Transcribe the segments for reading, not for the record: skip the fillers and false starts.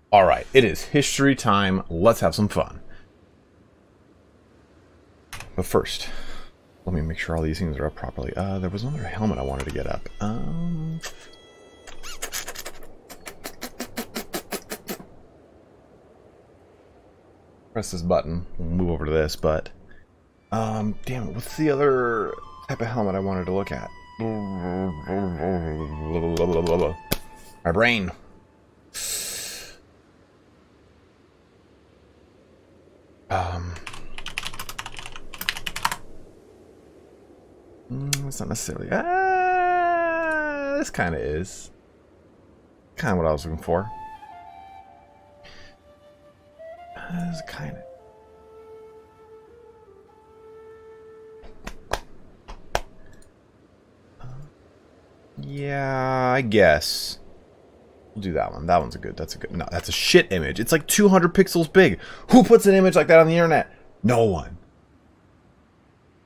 All right, it is history time. Let's have some fun. But first, let me make sure all these things are up properly. There was another helmet I wanted to get up. Press this button. We'll move over to this, but damn it, what's the other type of helmet I wanted to look at? My brain. It's not necessarily. This kind of is. Kind of what I was looking for. This kind of. Yeah, I guess. We'll do that one. That one's a good. That's a good. No, that's a shit image. It's like 200 pixels big. Who puts an image like that on the internet? No one.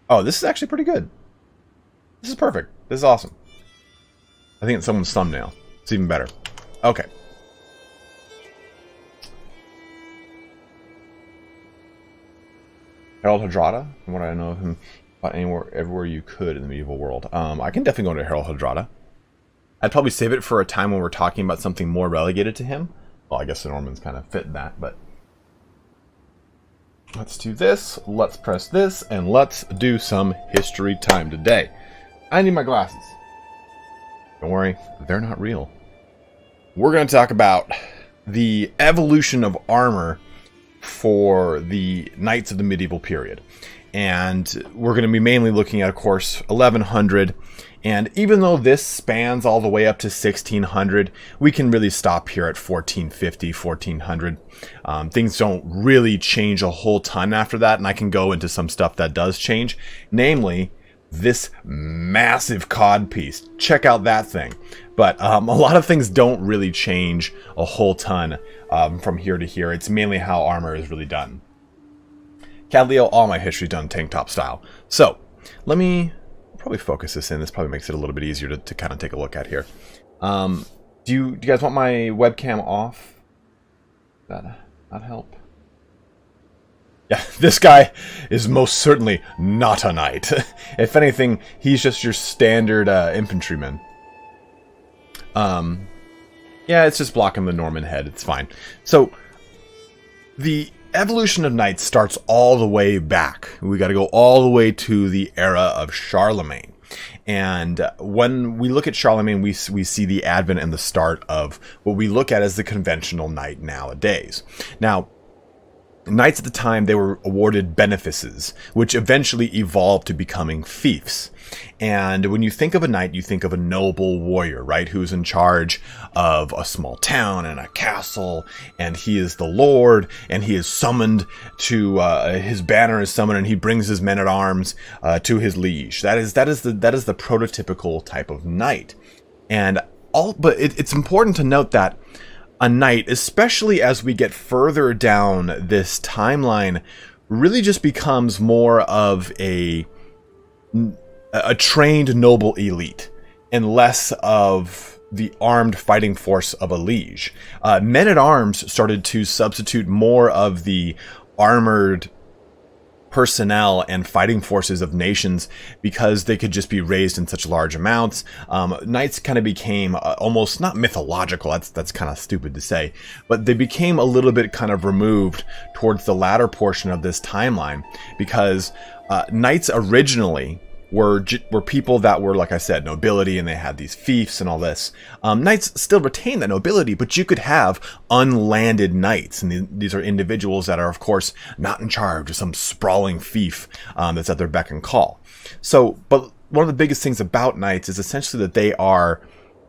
Oh, this is actually pretty good. This is perfect. This is awesome. I think it's someone's thumbnail. It's even better. Okay. Harold Hardrada, from what I know of him, fought everywhere you could in the medieval world. I can definitely go into Harold Hardrada. I'd probably save it for a time when we're talking about something more relegated to him. Well, I guess the Normans kind of fit that, but... Let's do this, let's press this, and let's do some history time today. I need my glasses. Don't worry, they're not real. We're going to talk about the evolution of armor for the knights of the medieval period. And we're going to be mainly looking at, of course, 1100. And even though this spans all the way up to 1600, we can really stop here at 1450, 1400. Things don't really change a whole ton after that, and I can go into some stuff that does change. Namely, this massive cod piece. Check out that thing. But a lot of things don't really change a whole ton from here to here. It's mainly how armor is really done. Cadleo, all my history done tank top style. So, let me probably focus this in. This probably makes it a little bit easier to kind of take a look at here. Do you guys want my webcam off? That help? Yeah, this guy is most certainly not a knight. If anything, he's just your standard infantryman. Yeah, it's just blocking the Norman head. It's fine. So, the evolution of knights starts all the way back. We got to go all the way to the era of Charlemagne. And when we look at Charlemagne, we see the advent and the start of what we look at as the conventional knight nowadays. Now, knights at the time, they were awarded benefices, which eventually evolved to becoming fiefs. And when you think of a knight, you think of a noble warrior, right? Who's in charge of a small town and a castle, and he is the lord, and he is summoned to, his banner is summoned, and he brings his men at arms to his liege. That is the prototypical type of knight. But it's important to note that a knight, especially as we get further down this timeline, really just becomes more of a trained noble elite and less of the armed fighting force of a liege. Men-at-arms started to substitute more of the armored personnel and fighting forces of nations because they could just be raised in such large amounts. Knights kind of became almost not mythological. That's kind of stupid to say, but they became a little bit kind of removed towards the latter portion of this timeline because knights originally were people that were, like I said, nobility, and they had these fiefs and all this. Knights still retain that nobility, but you could have unlanded knights, and these are individuals that are, of course, not in charge of some sprawling fief that's at their beck and call. So, but one of the biggest things about knights is essentially that they are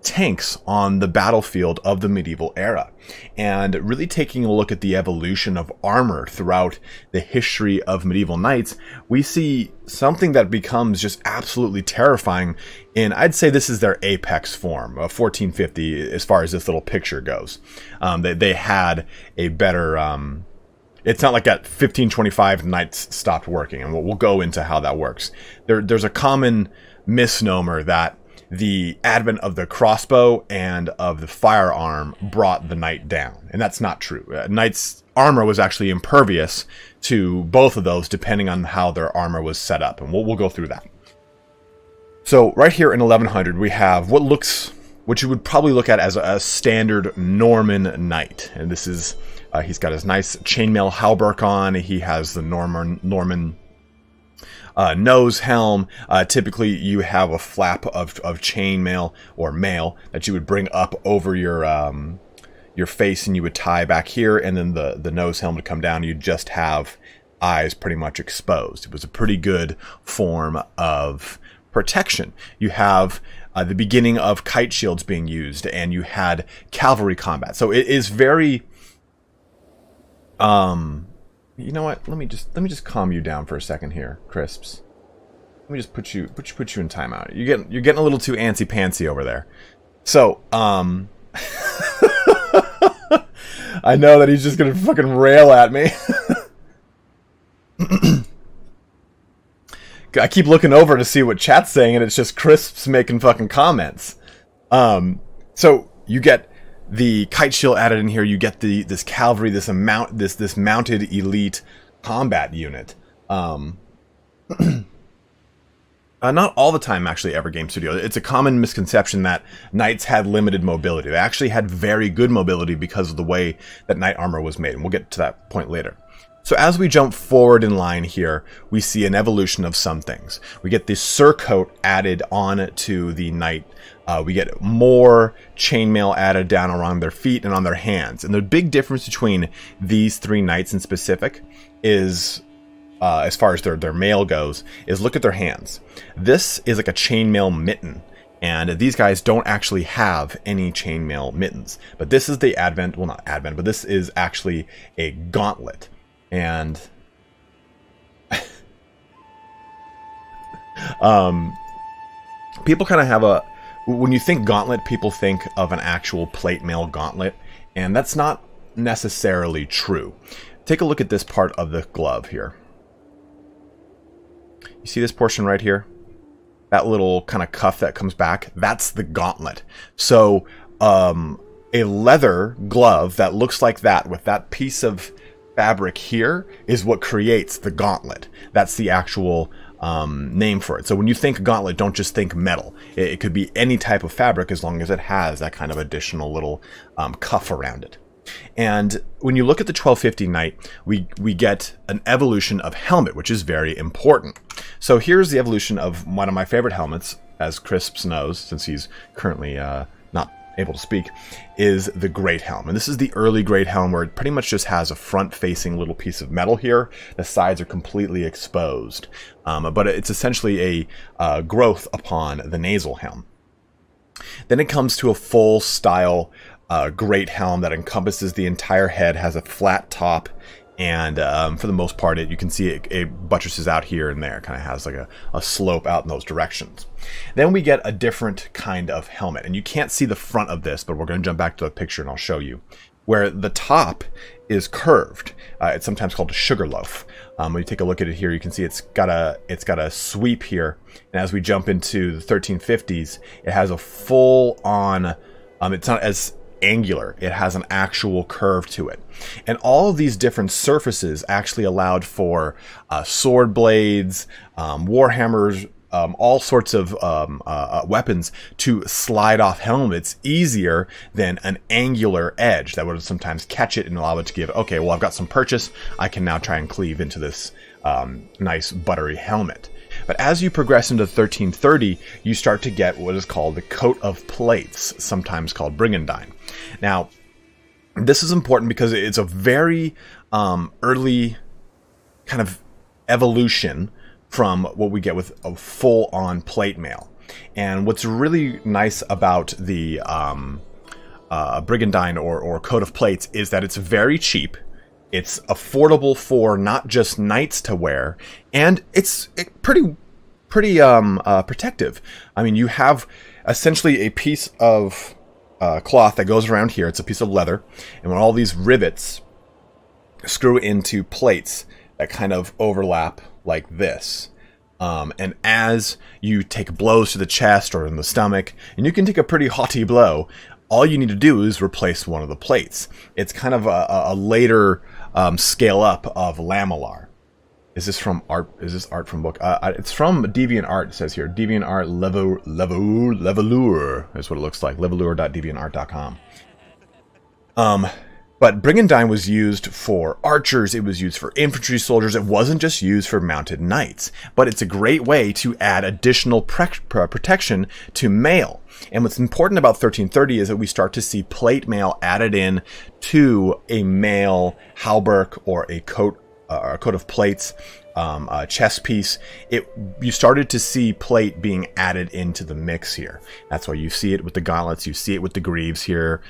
tanks on the battlefield of the medieval era, and really taking a look at the evolution of armor throughout the history of medieval knights, we see something that becomes just absolutely terrifying. And I'd say this is their apex form of 1450 as far as this little picture goes. They had a better it's not like at 1525 knights stopped working, and we'll go into how that works. There's a common misnomer that the advent of the crossbow and of the firearm brought the knight down. And that's not true. Knight's armor was actually impervious to both of those, depending on how their armor was set up. And we'll go through that. So right here in 1100, we have what you would probably look at as a standard Norman knight. And this is, he's got his nice chainmail hauberk on. He has the Norman nose helm. Typically you have a flap of chainmail or mail that you would bring up over your face, and you would tie back here, and then the nose helm would come down. You'd just have eyes pretty much exposed. It was a pretty good form of protection. You have the beginning of kite shields being used, and you had cavalry combat. So it is very you know what? Let me just calm you down for a second here, Crisps. Let me just put you in timeout. You're getting a little too antsy pantsy over there. So, I know that he's just gonna fucking rail at me. I keep looking over to see what chat's saying, and it's just Crisps making fucking comments. So you get the kite shield added in here. You get this cavalry, this mounted elite combat unit. Not all the time, actually, Evergame Studio. It's a common misconception that knights had limited mobility. They actually had very good mobility because of the way that knight armor was made, and we'll get to that point later. So as we jump forward in line here, we see an evolution of some things. We get the surcoat added on to the knight. We get more chainmail added down around their feet and on their hands. And the big difference between these three knights in specific is, as far as their mail goes, is look at their hands. This is like a chainmail mitten, and these guys don't actually have any chainmail mittens. But this is the advent, well, not advent, but this is actually a gauntlet. And people kind of have when you think gauntlet, people think of an actual plate mail gauntlet, and that's not necessarily true. Take a look at this part of the glove here. You see this portion right here? That little kind of cuff that comes back? That's the gauntlet. So a leather glove that looks like that with that piece of fabric here is what creates the gauntlet. That's the actual name for it. So when you think gauntlet, don't just think metal. It could be any type of fabric as long as it has that kind of additional little cuff around it. And when you look at the 1250 Knight, we get an evolution of helmet, which is very important. So here's the evolution of one of my favorite helmets, as Crisps knows, since he's currently not able to speak, is the Great Helm. And this is the early Great Helm, where it pretty much just has a front-facing little piece of metal here. The sides are completely exposed. But it's essentially a growth upon the nasal helm. Then it comes to a full-style Great Helm that encompasses the entire head, has a flat top, and for the most part, you can see it buttresses out here and there. It kind of has like a slope out in those directions. Then we get a different kind of helmet, and you can't see the front of this, but we're going to jump back to the picture and I'll show you, where the top is curved. It's sometimes called a sugar loaf. When you take a look at it here, you can see it's got a sweep here, and as we jump into the 1350s, it has a full-on. It's not as angular. It has an actual curve to it, and all of these different surfaces actually allowed for sword blades, warhammers, all sorts of weapons to slide off helmets easier than an angular edge that would sometimes catch it and allow it to give, okay, well, I've got some purchase, I can now try and cleave into this nice buttery helmet. But as you progress into 1330, you start to get what is called the coat of plates, sometimes called brigandine. Now, this is important because it's a very early kind of evolution from what we get with a full-on plate mail. And what's really nice about the brigandine or coat of plates is that it's very cheap. It's affordable for not just knights to wear, and it's pretty protective. I mean, you have essentially a piece of cloth that goes around here. It's a piece of leather, and when all these rivets screw into plates that kind of overlap like this, And as you take blows to the chest or in the stomach, and you can take a pretty haughty blow, all you need to do is replace one of the plates. It's kind of a later scale up of lamellar. Is this from art? Is this art from book? It's from DeviantArt. It says here, DeviantArt Levelure is what it looks like. Levelure.deviantart.com. But Brigandine was used for archers, it was used for infantry soldiers, it wasn't just used for mounted knights. But it's a great way to add additional protection to mail. And what's important about 1330 is that we start to see plate mail added in to a mail hauberk or a coat of plates, a chest piece. You started to see plate being added into the mix here. That's why you see it with the gauntlets, you see it with the greaves here,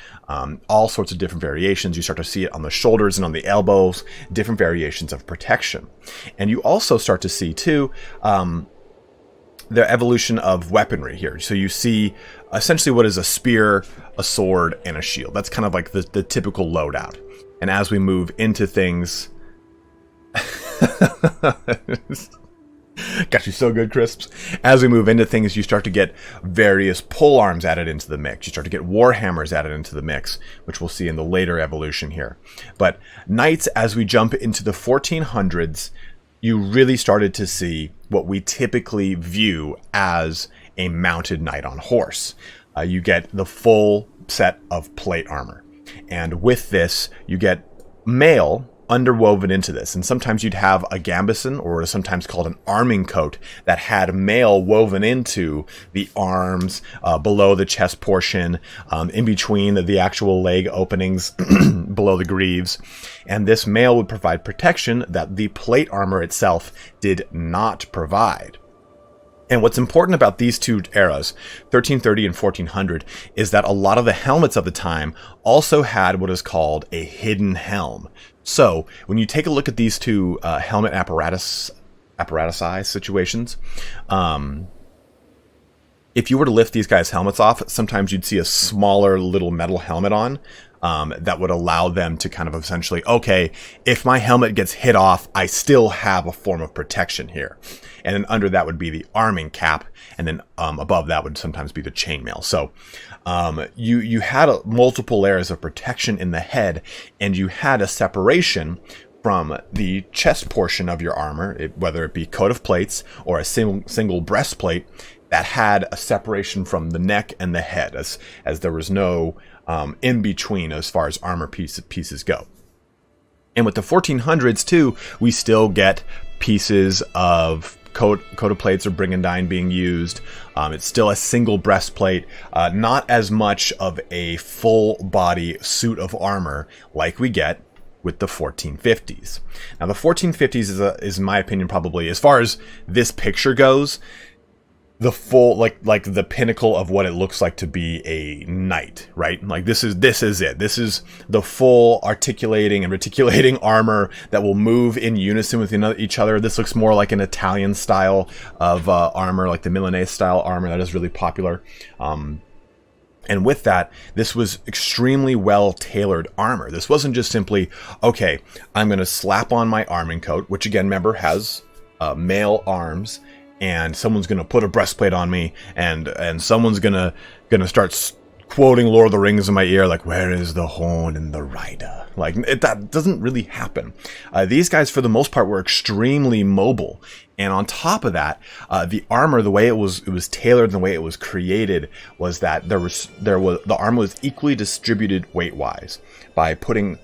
all sorts of different variations. You start to see it on the shoulders and on the elbows, different variations of protection. And you also start to see too the evolution of weaponry here. So you see essentially what is a spear, a sword, and a shield. That's kind of like the typical loadout. And as we move into things, got you so good, Crisps. As we move into things, you start to get various pole arms added into the mix. You start to get warhammers added into the mix, which we'll see in the later evolution here. But knights, as we jump into the 1400s, you really started to see what we typically view as a mounted knight on horse. You get the full set of plate armor. And with this, you get mail underwoven into this, and sometimes you'd have a gambeson, or what is sometimes called an arming coat, that had mail woven into the arms, below the chest portion, in between the actual leg openings, below the greaves. And this mail would provide protection that the plate armor itself did not provide. And what's important about these two eras, 1330 and 1400, is that a lot of the helmets of the time also had what is called a hidden helm. So when you take a look at these two helmet apparatusi situations, if you were to lift these guys' helmets off, sometimes you'd see a smaller little metal helmet on. That would allow them to kind of essentially, okay, if my helmet gets hit off, I still have a form of protection here. And then under that would be the arming cap, and then above that would sometimes be the chainmail. So you had multiple layers of protection in the head, and you had a separation from the chest portion of your armor, whether it be coat of plates or a single breastplate, that had a separation from the neck and the head, as there was no in between as far as armor pieces go. And with the 1400s too, we still get pieces of coat of plates or brigandine being used. It's still a single breastplate, not as much of a full body suit of armor like we get with the 1450s. Now the 1450s is in my opinion probably, as far as this picture goes, the full, like the pinnacle of what it looks like to be a knight, right? Like this is it. This is the full articulating and reticulating armor that will move in unison with each other. This looks more like an Italian style of armor, like the Milanese style armor that is really popular. And with that, this was extremely well-tailored armor. This wasn't just simply, okay, I'm going to slap on my arming coat, which again, remember, has mail arms, and someone's gonna put a breastplate on me, and someone's gonna start quoting Lord of the Rings in my ear, like, where is the horn and the rider? Like, that doesn't really happen. These guys, for the most part, were extremely mobile, and on top of that, the armor, the way it was tailored and the way it was created, was that the armor was equally distributed weight-wise by putting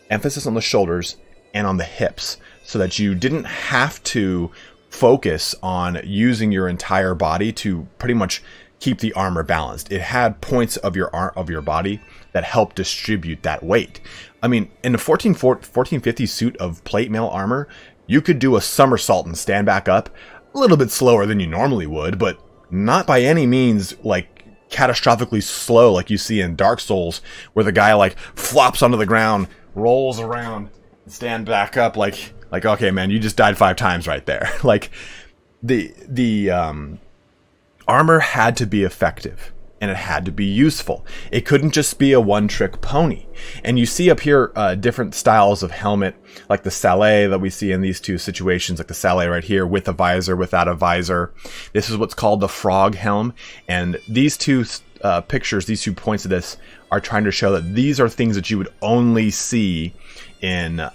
emphasis on the shoulders and on the hips, so that you didn't have to focus on using your entire body to pretty much keep the armor balanced. It had points of your body that helped distribute that weight. I mean, in the 1450 suit of plate mail armor, you could do a somersault and stand back up a little bit slower than you normally would, but not by any means like catastrophically slow like you see in Dark Souls, where the guy like flops onto the ground, rolls around, and stand back up like, okay, man, you just died 5 times right there. Like, the armor had to be effective. and it had to be useful. It couldn't just be a one-trick pony. And you see up here different styles of helmet, like the Sallet that we see in these two situations, like the Sallet right here with a visor, without a visor. This is what's called the frog helm. And these two pictures, these 2 points of this, are trying to show that these are things that you would only see in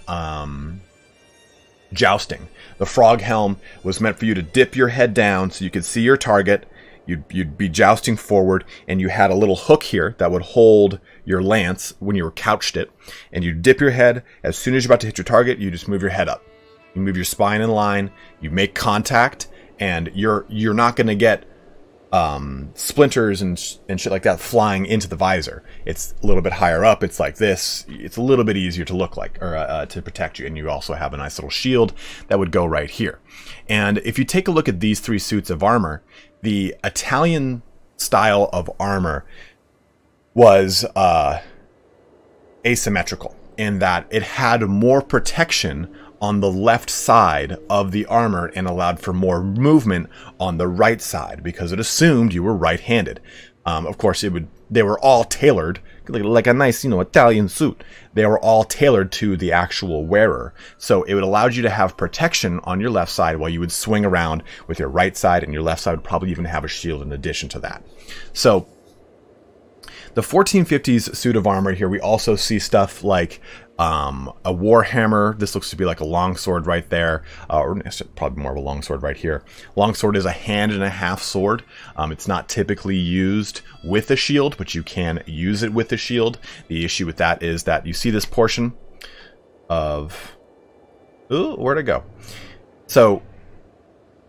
jousting. The frog helm was meant for you to dip your head down so you could see your target. You'd be jousting forward, and you had a little hook here that would hold your lance when you were couched it, and you dip your head. As soon as you're about to hit your target, you just move your head up. You move your spine in line, you make contact, and you're not going to get splinters and shit like that flying into the visor. It's a little bit higher up. It's like this. It's a little bit easier to look like, or to protect you. And you also have a nice little shield that would go right here. And if you take a look at these 3 suits of armor, the Italian style of armor was asymmetrical in that it had more protection on the left side of the armor and allowed for more movement on the right side because it assumed you were right-handed. Of course, they were all tailored, like a nice, Italian suit. They were all tailored to the actual wearer. So it would allow you to have protection on your left side while you would swing around with your right side, and your left side would probably even have a shield in addition to that. So the 1450s suit of armor here, we also see stuff like a warhammer. This looks to be like a longsword right there, or probably more of a longsword right here. Longsword is a 1.5-hand sword. It's not typically used with a shield, but you can use it with a shield. The issue with that is that you see this portion of... Ooh, where'd it go? So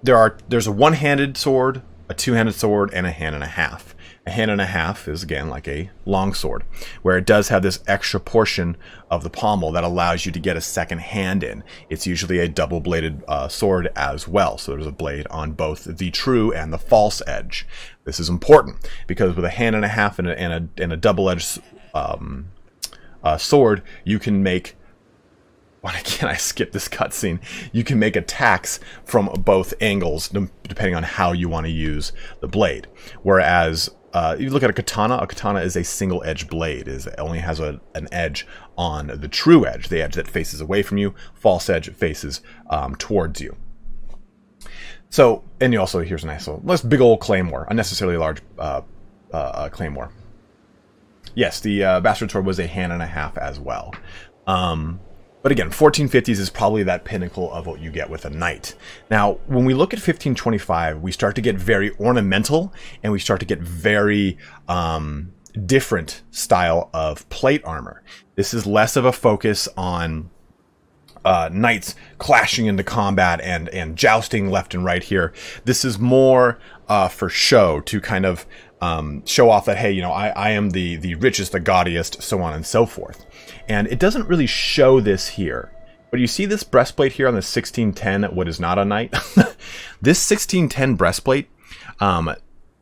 there's a one-handed sword, a two-handed sword, and a 1.5-hand. A 1.5-hand is, again, like a longsword, where it does have this extra portion of the pommel that allows you to get a second hand in. It's usually a double-bladed sword as well, so there's a blade on both the true and the false edge. This is important, because with a 1.5-hand and a double-edged sword, you can make... Why can't I skip this cutscene? You can make attacks from both angles, depending on how you want to use the blade. Whereas you look at a katana is a single-edged blade. It only has an edge on the true edge, the edge that faces away from you. False edge faces towards you. So, and you also, here's a nice big old claymore, unnecessarily large claymore. Yes, the bastard sword was a 1.5-hand as well. But again, 1450s is probably that pinnacle of what you get with a knight. Now, when we look at 1525, we start to get very ornamental, and we start to get very different style of plate armor. This is less of a focus on knights clashing into combat and jousting left and right here. This is more for show, to kind of show off that, hey, I am the richest, the gaudiest, so on and so forth. And it doesn't really show this here, but you see this breastplate here on the 1610, what is not a knight? This 1610 breastplate,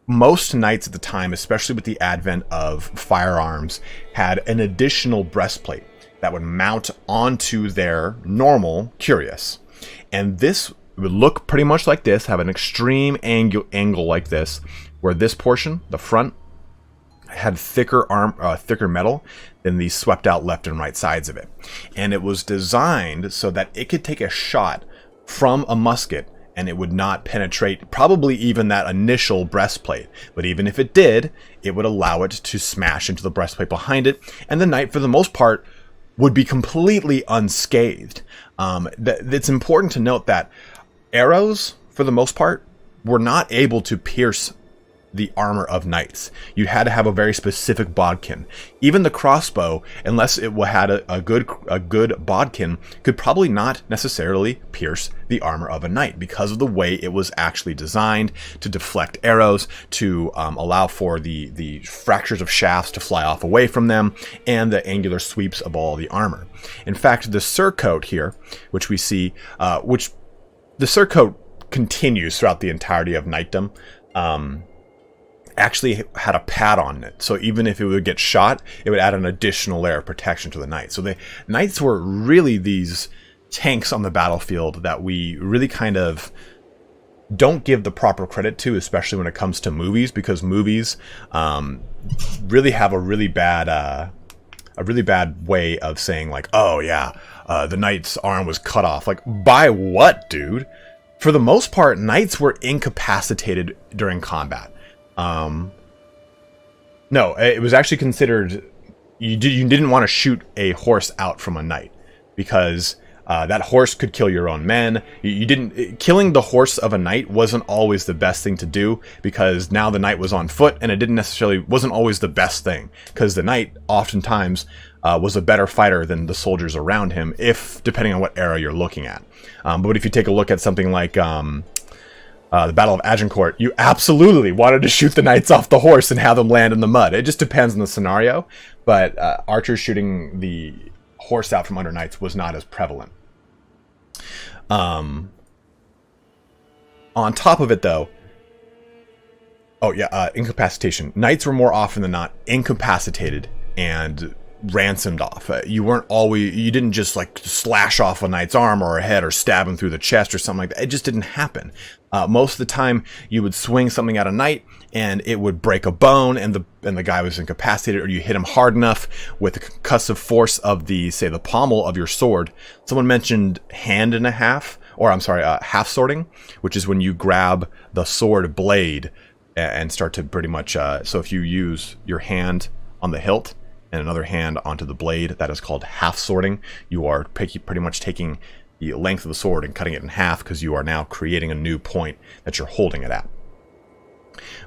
most knights at the time, especially with the advent of firearms, had an additional breastplate that would mount onto their normal cuirass. And this would look pretty much like this, have an extreme angle like this, where this portion, the front, had thicker metal than the swept out left and right sides of it. And it was designed so that it could take a shot from a musket and it would not penetrate probably even that initial breastplate. But even if it did, it would allow it to smash into the breastplate behind it, and the knight, for the most part, would be completely unscathed. It's important to note that arrows, for the most part, were not able to pierce the armor of knights. You had to have a very specific bodkin. Even the crossbow, unless it had a good bodkin, could probably not necessarily pierce the armor of a knight because of the way it was actually designed to deflect arrows, to allow for the fractures of shafts to fly off away from them, and the angular sweeps of all the armor. In fact, the surcoat here, which we see, which the surcoat continues throughout the entirety of knightdom, actually had a pad on it, so even if it would get shot, it would add an additional layer of protection to the knight. So the knights were really these tanks on the battlefield that we really kind of don't give the proper credit to, especially when it comes to movies, because movies really have a really bad way of saying like, oh yeah, the knight's arm was cut off. Like, by what, dude? For the most part, knights were incapacitated during combat. No, it was actually considered, you didn't want to shoot a horse out from a knight, because that horse could kill your own men. Killing the horse of a knight wasn't always the best thing to do, because now the knight was on foot, and it wasn't always the best thing, because the knight oftentimes was a better fighter than the soldiers around him, depending on what era you're looking at. But if you take a look at something like the Battle of Agincourt, you absolutely wanted to shoot the knights off the horse and have them land in the mud. It just depends on the scenario, but archers shooting the horse out from under knights was not as prevalent. On top of it, though, incapacitation. Knights were more often than not incapacitated and ransomed off. You didn't just like slash off a knight's arm or a head or stab him through the chest or something like that. It just didn't happen. Most of the time, you would swing something at a knight and it would break a bone, and the guy was incapacitated, or you hit him hard enough with the concussive force of the pommel of your sword. Someone mentioned half sorting, which is when you grab the sword blade and start to pretty much. So if you use your hand on the hilt and another hand onto the blade, that is called half sorting. You are pretty much taking the length of the sword and cutting it in half, because you are now creating a new point that you're holding it at.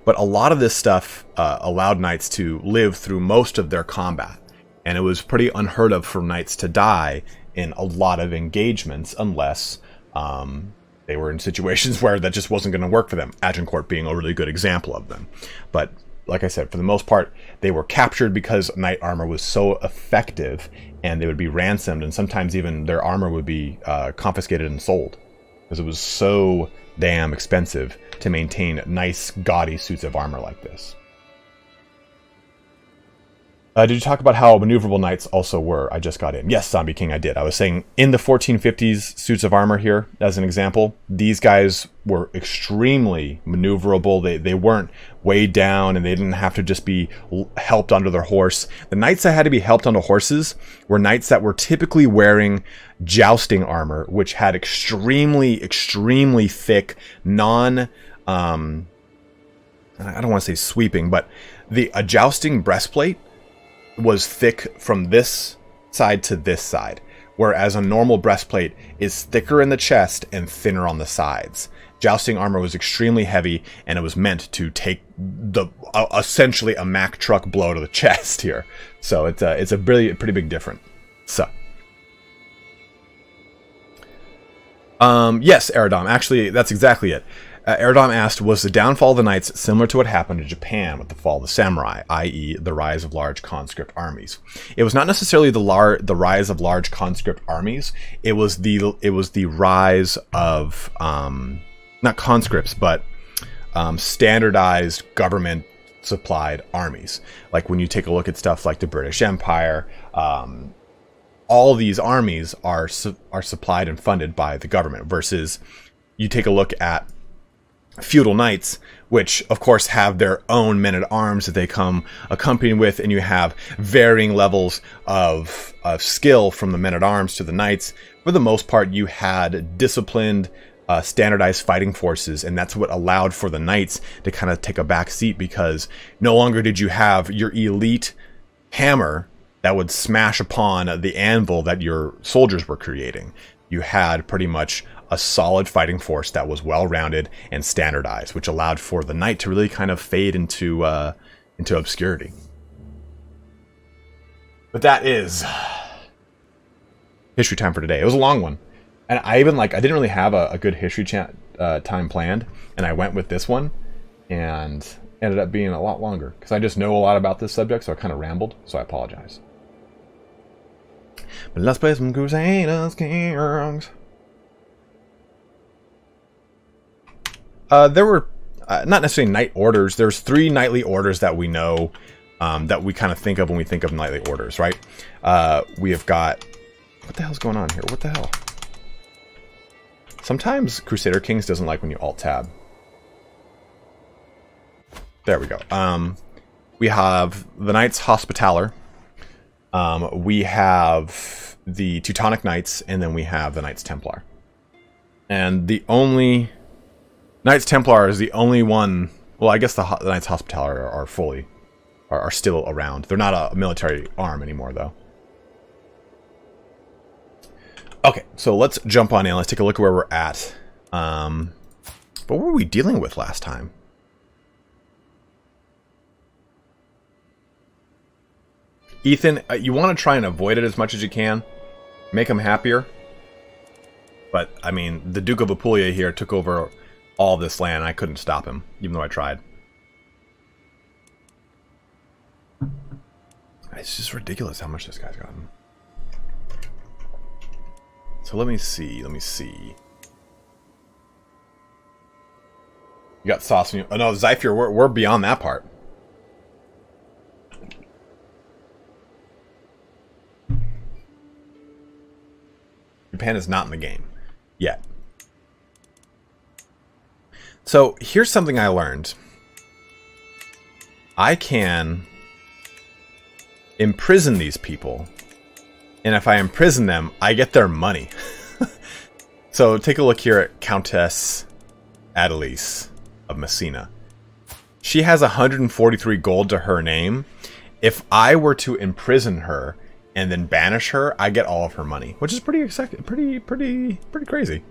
But a lot of this stuff allowed knights to live through most of their combat, and it was pretty unheard of for knights to die in a lot of engagements unless they were in situations where that just wasn't going to work for them, Agincourt being a really good example of them. But like I said, for the most part, they were captured because knight armor was so effective, and they would be ransomed, and sometimes even their armor would be confiscated and sold, because it was so damn expensive to maintain nice, gaudy suits of armor like this. Did you talk about how maneuverable knights also were? I just got in. Yes, Zombie King, I did. I was saying in the 1450s suits of armor here, as an example, these guys were extremely maneuverable. They weren't weighed down, and they didn't have to just be helped onto their horse. The knights that had to be helped onto horses were knights that were typically wearing jousting armor, which had extremely, extremely thick, I don't want to say sweeping, but a jousting breastplate was thick from this side to this side, whereas a normal breastplate is thicker in the chest and thinner on the sides. Jousting armor was extremely heavy, and it was meant to take essentially a Mack truck blow to the chest here. So it's a pretty big difference. So yes, Aradom, actually that's exactly it. Aradom asked, was the downfall of the knights similar to what happened in Japan with the fall of the samurai, i.e. the rise of large conscript armies? It was not necessarily the rise of large conscript armies. It was the rise of not conscripts, but standardized government supplied armies. Like when you take a look at stuff like the British Empire, all these armies are supplied and funded by the government, versus you take a look at feudal knights, which of course have their own men-at-arms that they come accompanied with, and you have varying levels of skill from the men-at-arms to the knights. For the most part, you had disciplined, standardized fighting forces, and that's what allowed for the knights to kind of take a back seat, because no longer did you have your elite hammer that would smash upon the anvil that your soldiers were creating. You had pretty much a solid fighting force that was well-rounded and standardized, which allowed for the knight to really kind of fade into obscurity. But that is history time for today. It was a long one, and I didn't really have a good history time planned, and I went with this one, and ended up being a lot longer because I just know a lot about this subject, so I kind of rambled. So I apologize. But let's play some Crusader Kings. There were not necessarily knight orders. There's 3 knightly orders that we know, that we kind of think of when we think of knightly orders, right? We have got... What the hell's going on here? What the hell? Sometimes Crusader Kings doesn't like when you Alt-Tab. There we go. We have the Knights Hospitaller. We have the Teutonic Knights, and then we have the Knights Templar. And the only... Knights Templar is the only one... Well, I guess the Knights Hospitaller are still around. They're not a military arm anymore, though. Okay, so let's jump on in. Let's take a look at where we're at. What were we dealing with last time? Ethan, you want to try and avoid it as much as you can. Make them happier. But, I mean, the Duke of Apulia here took over all this land, and I couldn't stop him, even though I tried. It's just ridiculous how much this guy's gotten. So let me see. You got sauce. Oh no, Zypher, we're beyond that part. Japan is not in the game yet. So here's something I learned. I can imprison these people. And if I imprison them, I get their money. So take a look here at Countess Adelise of Messina. She has 143 gold to her name. If I were to imprison her and then banish her, I get all of her money, which is pretty crazy.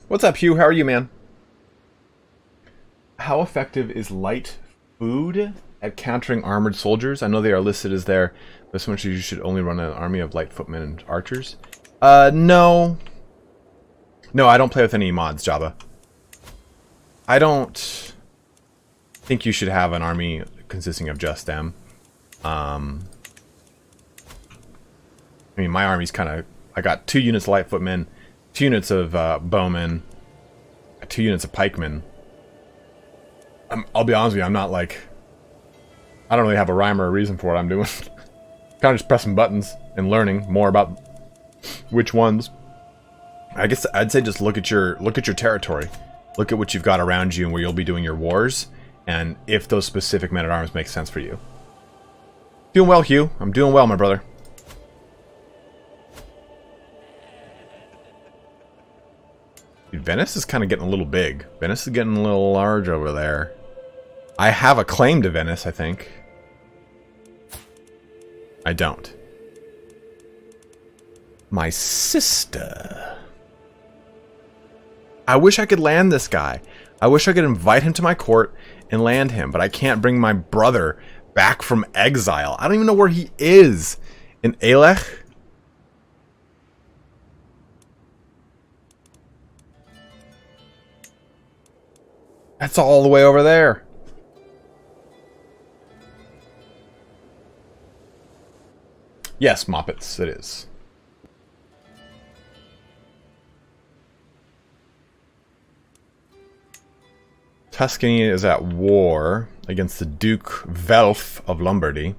What's up, Hugh? How are you, man? How effective is light food at countering armored soldiers? I know they are listed as there, but so much you should only run an army of light footmen and archers. No. No, I don't play with any mods, Java. I don't think you should have an army consisting of just them. I mean, my army's kind of... I got 2 units of light footmen, 2 units of bowmen, 2 units of pikemen. I'll be honest with you, I'm not like... I don't really have a rhyme or a reason for what I'm doing. Kind of just pressing buttons and learning more about which ones. I guess I'd say just look at your territory. Look at what you've got around you and where you'll be doing your wars, and if those specific men-at-arms make sense for you. Doing well, Hugh. I'm doing well, my brother. Dude, Venice is kind of getting a little big. Venice is getting a little large over there. I have a claim to Venice, I think. I don't. My sister. I wish I could land this guy. I wish I could invite him to my court and land him, but I can't bring my brother back from exile. I don't even know where he is. In Ailech? That's all the way over there. Yes, Moppets, it is. Tuscany is at war against the Duke Welf of Lombardy.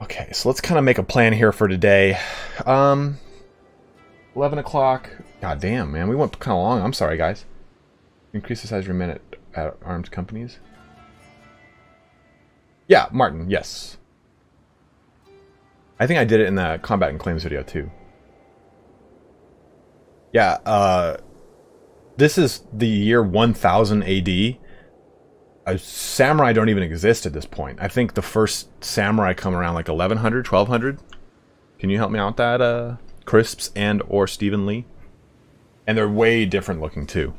Okay, so let's kind of make a plan here for today. 11 o'clock. God damn, man. We went kind of long. I'm sorry, guys. Increase the size of your men at arms companies. Yeah, Martin, yes. I think I did it in the Combat and Claims video, too. Yeah, this is the year 1000 AD. Samurai don't even exist at this point. I think the first samurai come around like 1100, 1200. Can you help me out with that, Crisps and or Stephen Lee? And they're way different looking too.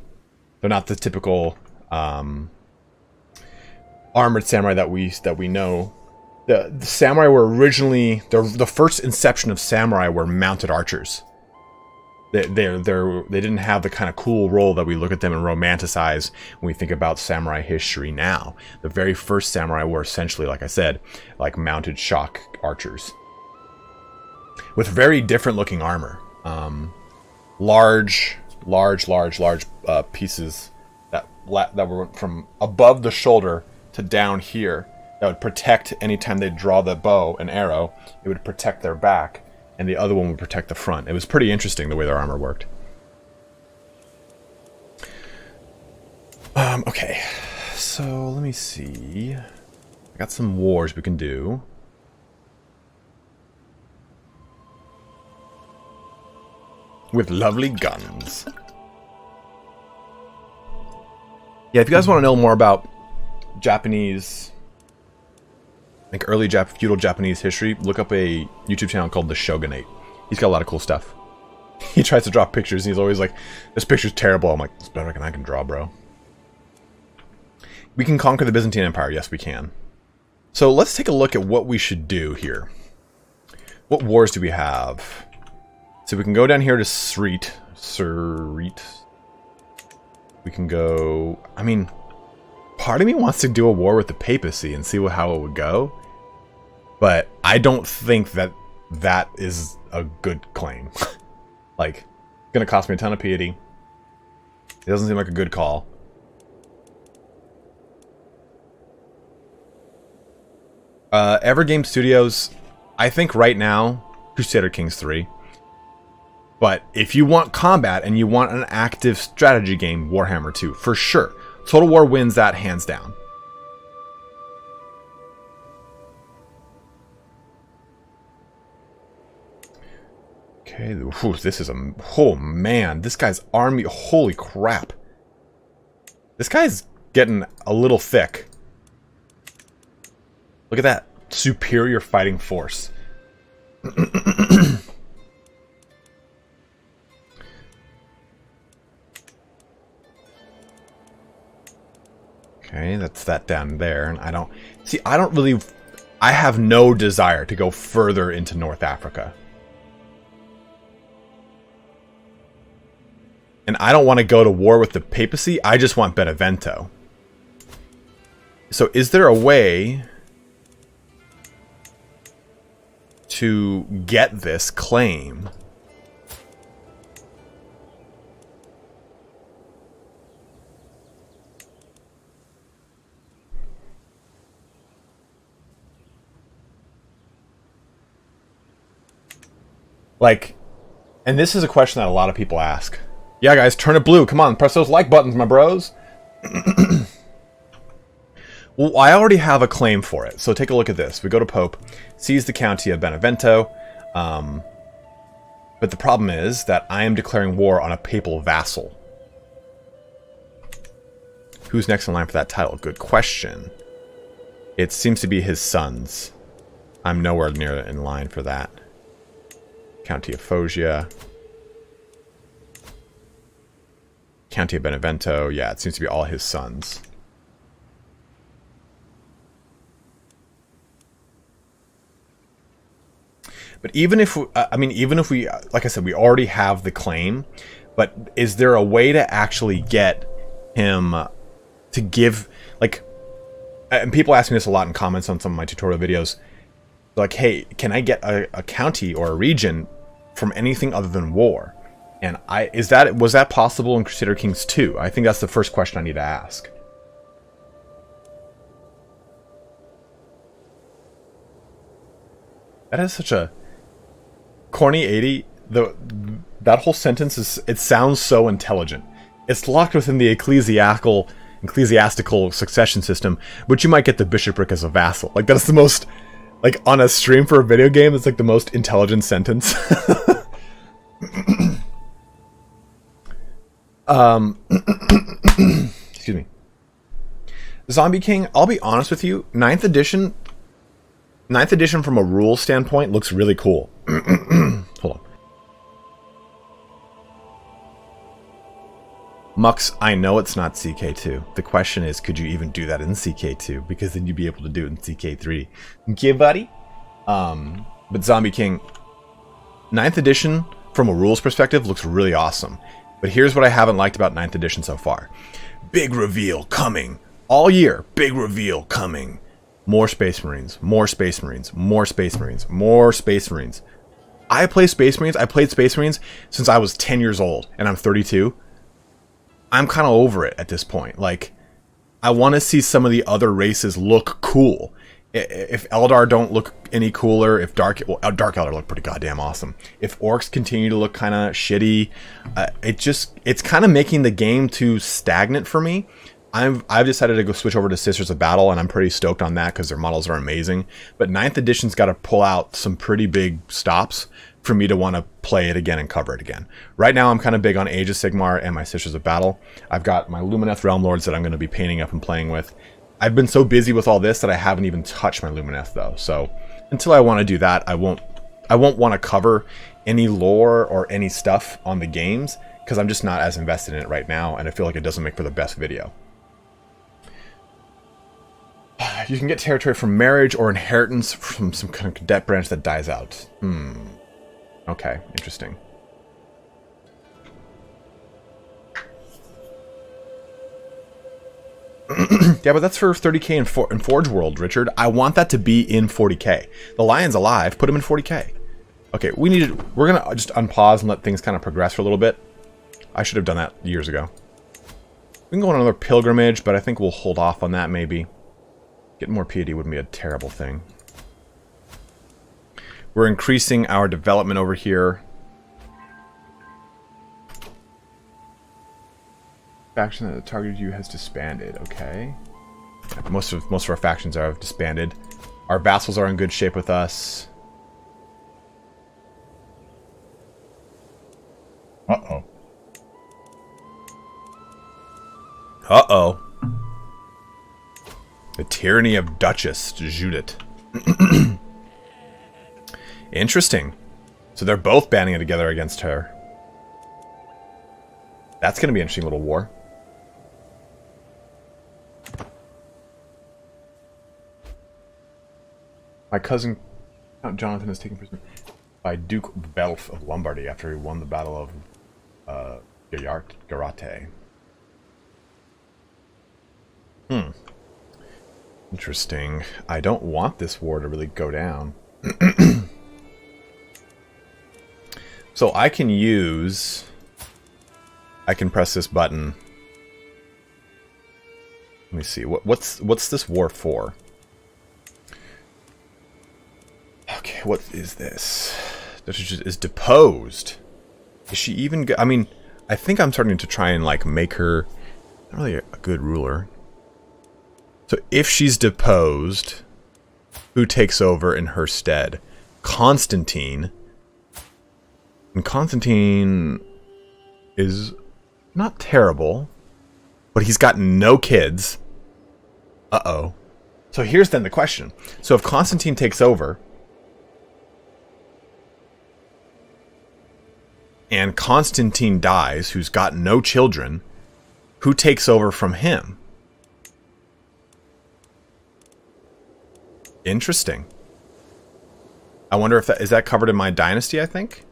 They're not the typical armored samurai that we know. The samurai were originally the first inception of samurai were mounted archers. They didn't have the kind of cool role that we look at them and romanticize when we think about samurai history now. The very first samurai were essentially, like I said, like mounted shock archers with very different looking armor. large pieces that were from above the shoulder to down here that would protect anytime they draw the bow and arrow. It would protect their back, and the other one would protect the front. It was pretty interesting the way their armor worked. Okay, so let me see. I got some wars we can do. With lovely guns. Yeah, if you guys want to know more about Japanese, like early feudal Japanese history, look up a YouTube channel called The Shogunate. He's got a lot of cool stuff. He tries to draw pictures, and he's always like, this picture's terrible. I'm like, it's better than I can draw, bro. We can conquer the Byzantine Empire. Yes, we can. So let's take a look at what we should do here. What wars do we have? So we can go down here to Strix. We can go... I mean, part of me wants to do a war with the papacy and see how it would go. But I don't think that that is a good claim. Like, it's going to cost me a ton of piety. It doesn't seem like a good call. Evergame Studios, I think right now, Crusader Kings 3. But if you want combat and you want an active strategy game, Warhammer 2, for sure. Total War wins that hands down. Okay, whew, this is a... Oh man, this guy's army, holy crap. This guy's getting a little thick. Look at that. Superior fighting force. Okay, that's that down there. And I don't... See, I don't really... I have no desire to go further into North Africa. And I don't want to go to war with the papacy. I just want Benevento. So is there a way to get this claim? Like, and this is a question that a lot of people ask. Yeah, guys, turn it blue. Come on, press those like buttons, my bros. Well, I already have a claim for it. So take a look at this. We go to Pope, seize the county of Benevento. But the problem is that I am declaring war on a papal vassal. Who's next in line for that title? Good question. It seems to be his sons. I'm nowhere near in line for that. County of Foggia. County of Benevento. Yeah, it seems to be all his sons. But even if, even if we, like I said, we already have the claim, but is there a way to actually get him to give, like, and people ask me this a lot in comments on some of my tutorial videos, like, hey, can I get a county or a region from anything other than war? And was that possible in Crusader Kings 2? I think that's the first question I need to ask. That is such a corny 80. That whole sentence it sounds so intelligent. It's locked within the ecclesiastical succession system, but you might get the bishopric as a vassal. Like, that's the most, like, on a stream for a video game, it's like the most intelligent sentence. Excuse me. Zombie King, I'll be honest with you, 9th edition from a rules standpoint looks really cool. Hold on. Mux, I know it's not CK2. The question is, could you even do that in CK2? Because then you'd be able to do it in CK3. Okay, buddy? But Zombie King, 9th edition, from a rules perspective, looks really awesome. But here's what I haven't liked about 9th edition so far. Big reveal coming. All year, big reveal coming. More Space Marines, more Space Marines, more Space Marines, more Space Marines. I play Space Marines. I played Space Marines since I was 10 years old, and I'm 32. I'm kind of over it at this point. Like, I want to see some of the other races look cool. If Eldar don't look any cooler, if Dark Eldar look pretty goddamn awesome. If Orcs continue to look kind of shitty, it's kind of making the game too stagnant for me. I've decided to go switch over to Sisters of Battle, and I'm pretty stoked on that because their models are amazing. But 9th edition's got to pull out some pretty big stops for me to want to play it again and cover it again. Right now, I'm kind of big on Age of Sigmar and my Sisters of Battle. I've got my Lumineth Realm Lords that I'm going to be painting up and playing with. I've been so busy with all this that I haven't even touched my Lumineth though. So until I want to do that, I won't want to cover any lore or any stuff on the games because I'm just not as invested in it right now, and I feel like it doesn't make for the best video. You can get territory from marriage or inheritance from some kind of cadet branch that dies out. Okay, interesting. Yeah, but that's for 30k in Forge World, Richard. I want that to be in 40k. The Lion's alive. Put him in 40k. Okay, we're gonna just unpause and let things kind of progress for a little bit. I should have done that years ago. We can go on another pilgrimage, but I think we'll hold off on that maybe. Getting more piety wouldn't be a terrible thing. We're increasing our development over here. Faction that targeted you has disbanded. Okay. Most of our factions are disbanded. Our vassals are in good shape with us. Uh-oh. Uh-oh. The tyranny of Duchess Judith. Interesting. So they're both banding it together against her. That's going to be an interesting little war. My cousin Count Jonathan is taken prisoner by Duke Belf of Lombardy after he won the Battle of Garate. Interesting. I don't want this war to really go down. So I can press this button. Let me see. What's this war for? Okay, what is this? This is deposed. Is she even I mean, I think I'm starting to try and like make her not really a good ruler. So if she's deposed, who takes over in her stead? Constantine. And Constantine is not terrible, but he's got no kids. Uh-oh. So here's then the question. So if Constantine takes over, and Constantine dies, who's got no children, who takes over from him? Interesting. I wonder if is that covered in my dynasty, I think?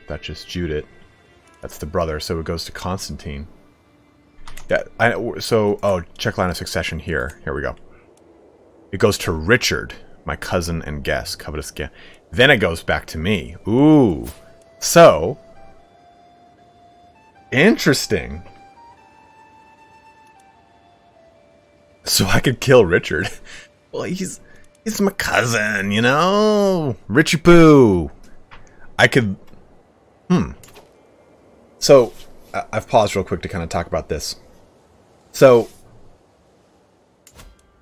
Duchess Judith. That's the brother, so it goes to Constantine. Yeah, check line of succession here. Here we go. It goes to Richard, my cousin and guest, covetous guest. Then it goes back to me. Ooh. So, interesting. So I could kill Richard. Well, he's my cousin, you know? Richie Poo. I could... So, I've paused real quick to kind of talk about this. So,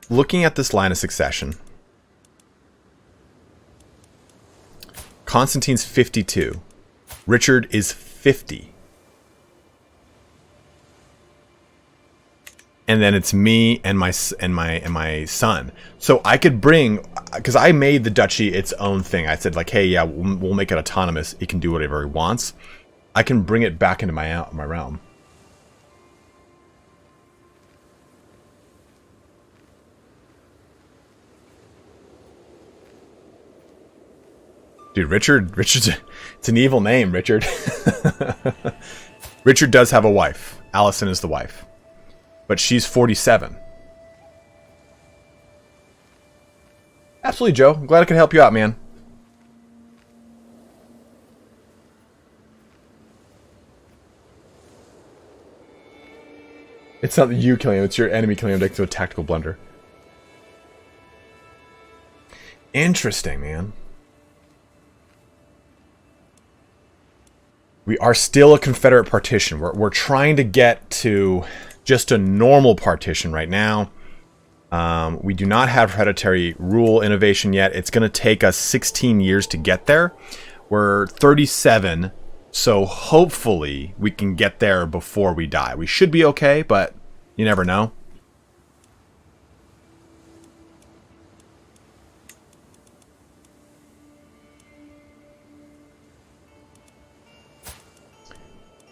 looking at this line of succession, Constantine's 52. Richard is 50. And then it's me and my son. So I could bring, because I made the duchy its own thing. I said like, hey, yeah, we'll make it autonomous. It can do whatever it wants. I can bring it back into my realm. Dude, Richard's it's an evil name, Richard. Richard does have a wife. Allison is the wife. but she's 47. Absolutely, Joe. I'm glad I could help you out, man. It's not you killing him, it's your enemy killing him to a tactical blunder. Interesting, man. We are still a Confederate partition. We're trying to get to just a normal partition right now. We do not have hereditary rule innovation yet. It's going to take us 16 years to get there. We're 37, so hopefully we can get there before we die. We should be okay, but you never know.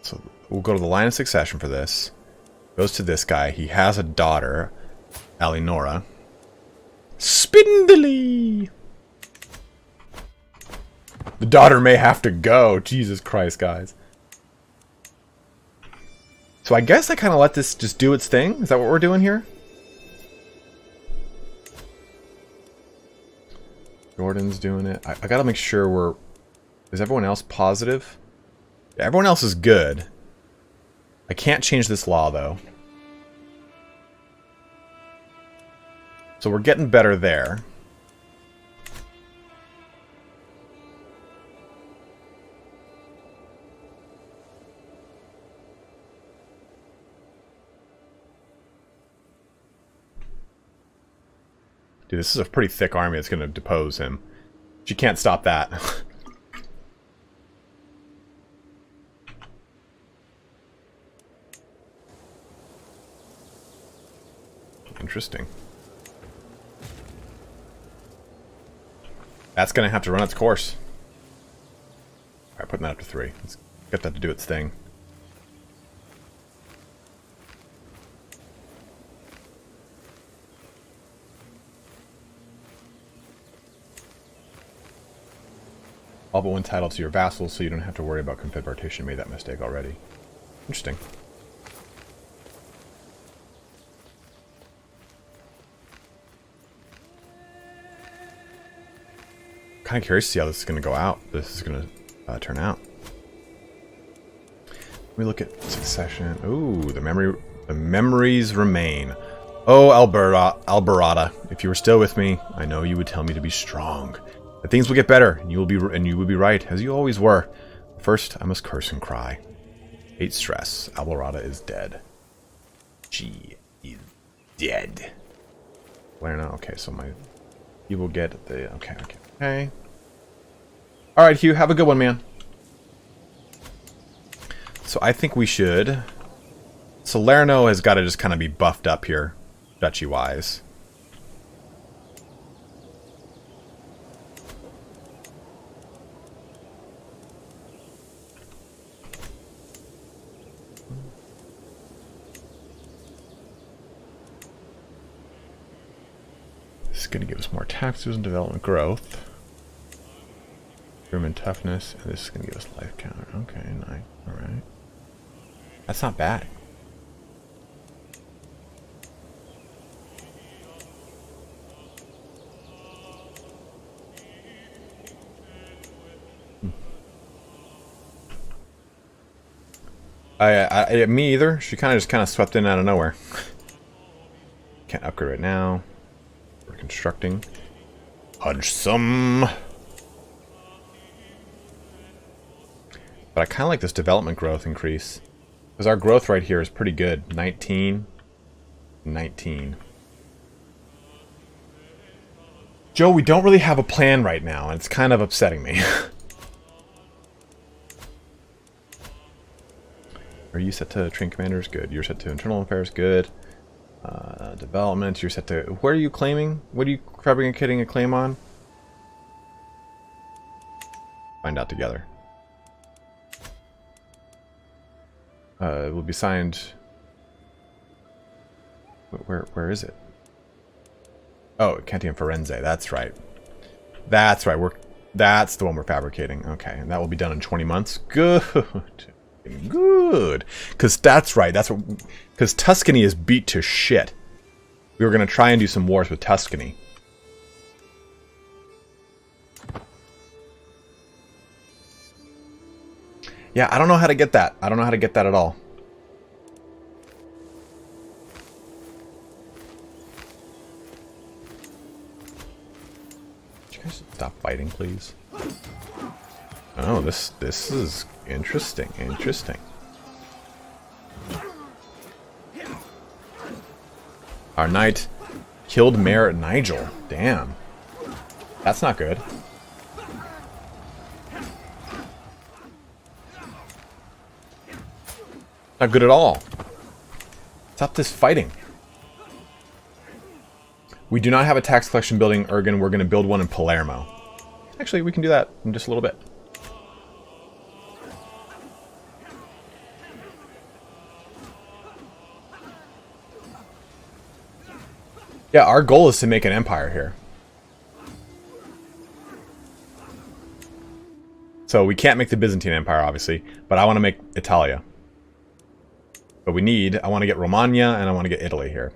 So we'll go to the line of succession for this. Goes to this guy. He has a daughter, Alinora. Spindly! The daughter may have to go. Jesus Christ, guys. So I guess I kind of let this just do its thing. Is that what we're doing here? Jordan's doing it. I gotta make sure we're... Is everyone else positive? Yeah, everyone else is good. I can't change this law, though. So we're getting better there. Dude, this is a pretty thick army that's going to depose him. She can't stop that. Interesting. That's going to have to run its course. Alright, putting that up to 3. Let's get that to do its thing. All but one title to your vassals, so you don't have to worry about Confed partition. Made that mistake already. Interesting. Kind of curious to see how this is going to go out. This is going to turn out. Let me look at succession. Ooh, the memories remain. Oh, Alberata, if you were still with me, I know you would tell me to be strong. That things will get better, and you will be right, as you always were. First, I must curse and cry. 8 stress. Alberata is dead. She is dead. Lerna, okay, so you will get the okay. Alright, Hugh, have a good one, man. So I think we should... Salerno has got to just kind of be buffed up here, duchy-wise. This is going to give us more taxes and development growth. Room and toughness, and this is going to give us life counter. Okay, nice. Alright. That's not bad. Me either. She just kind of swept in out of nowhere. Can't upgrade right now. We're constructing. Punch some. But I kind of like this development growth increase. Because our growth right here is pretty good. 19. 19. Joe, we don't really have a plan right now, and it's kind of upsetting me. Are you set to train commanders? Good. You're set to internal affairs? Good. Development, you're set to... Where are you claiming? What are you fabricating a claim on? Find out together. It will be signed... Where is it? Oh, Cantium Firenze, that's right. That's right, that's the one we're fabricating. Okay, and that will be done in 20 months. Good. good. Because that's right. That's what. Because Tuscany is beat to shit. We were going to try and do some wars with Tuscany. Yeah, I don't know how to get that. I don't know how to get that at all. Could you guys stop fighting, please? Oh, this is interesting. Interesting. Our knight killed Mayor Nigel. Damn. That's not good. Not good at all. Stop this fighting. We do not have a tax collection building, Ergen. We're going to build one in Palermo. Actually, we can do that in just a little bit. Yeah, our goal is to make an empire here. So we can't make the Byzantine Empire, obviously, but I want to make Italia. But we need, I want to get Romagna and I want to get Italy here.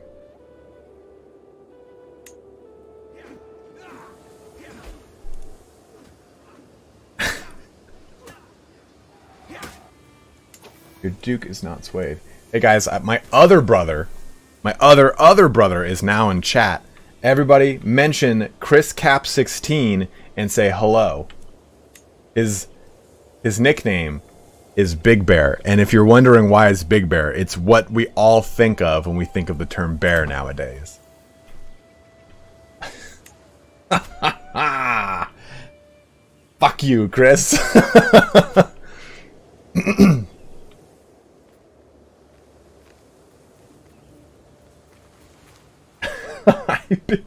Your Duke is not swayed. Hey guys, my other brother, my other brother is now in chat. Everybody mention ChrisCap16 and say hello. His nickname is Big Bear, and if you're wondering why it's Big Bear, it's what we all think of when we think of the term bear nowadays. Fuck you, Chris. Big Bear.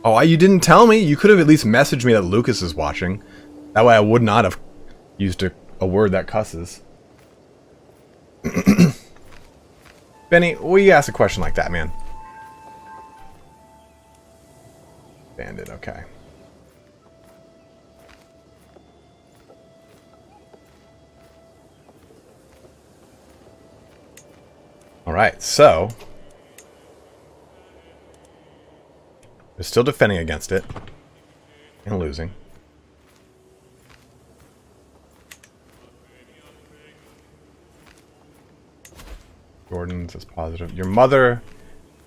Oh, you didn't tell me? You could have at least messaged me that Lucas is watching. That way I would not have used a word that cusses. Benny, will you ask a question like that, man? Bandit, okay. Alright, so... They're still defending against it. And losing. Jordan says positive. Your mother,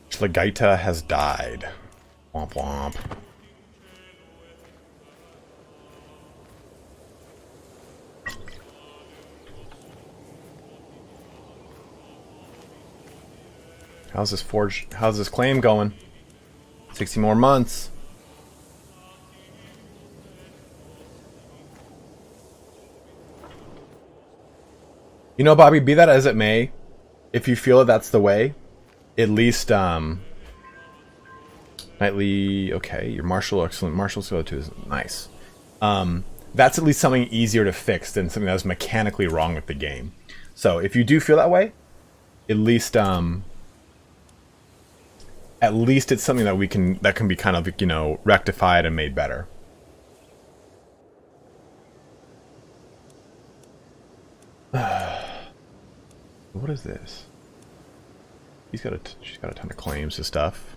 Shlagaita, has died. Womp womp. How's this claim going? 60 more months. You know, Bobby, be that as it may, if you feel that that's the way, at least, Knightly, okay, your Martial, excellent. Martial skill 2 is nice. That's at least something easier to fix than something that was mechanically wrong with the game. So, if you do feel that way, at least it's something that that can be kind of, you know, rectified and made better. What is this? She's got a ton of claims to stuff.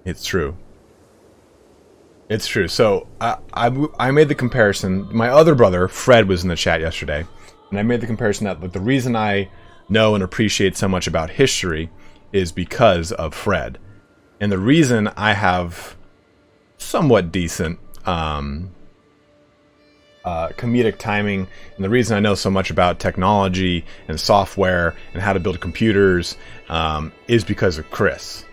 It's true. It's true. So I made the comparison. My other brother, Fred, was in the chat yesterday, and I made the comparison that the reason I know and appreciate so much about history is because of Fred. And the reason I have somewhat decent comedic timing, and the reason I know so much about technology and software and how to build computers is because of Chris.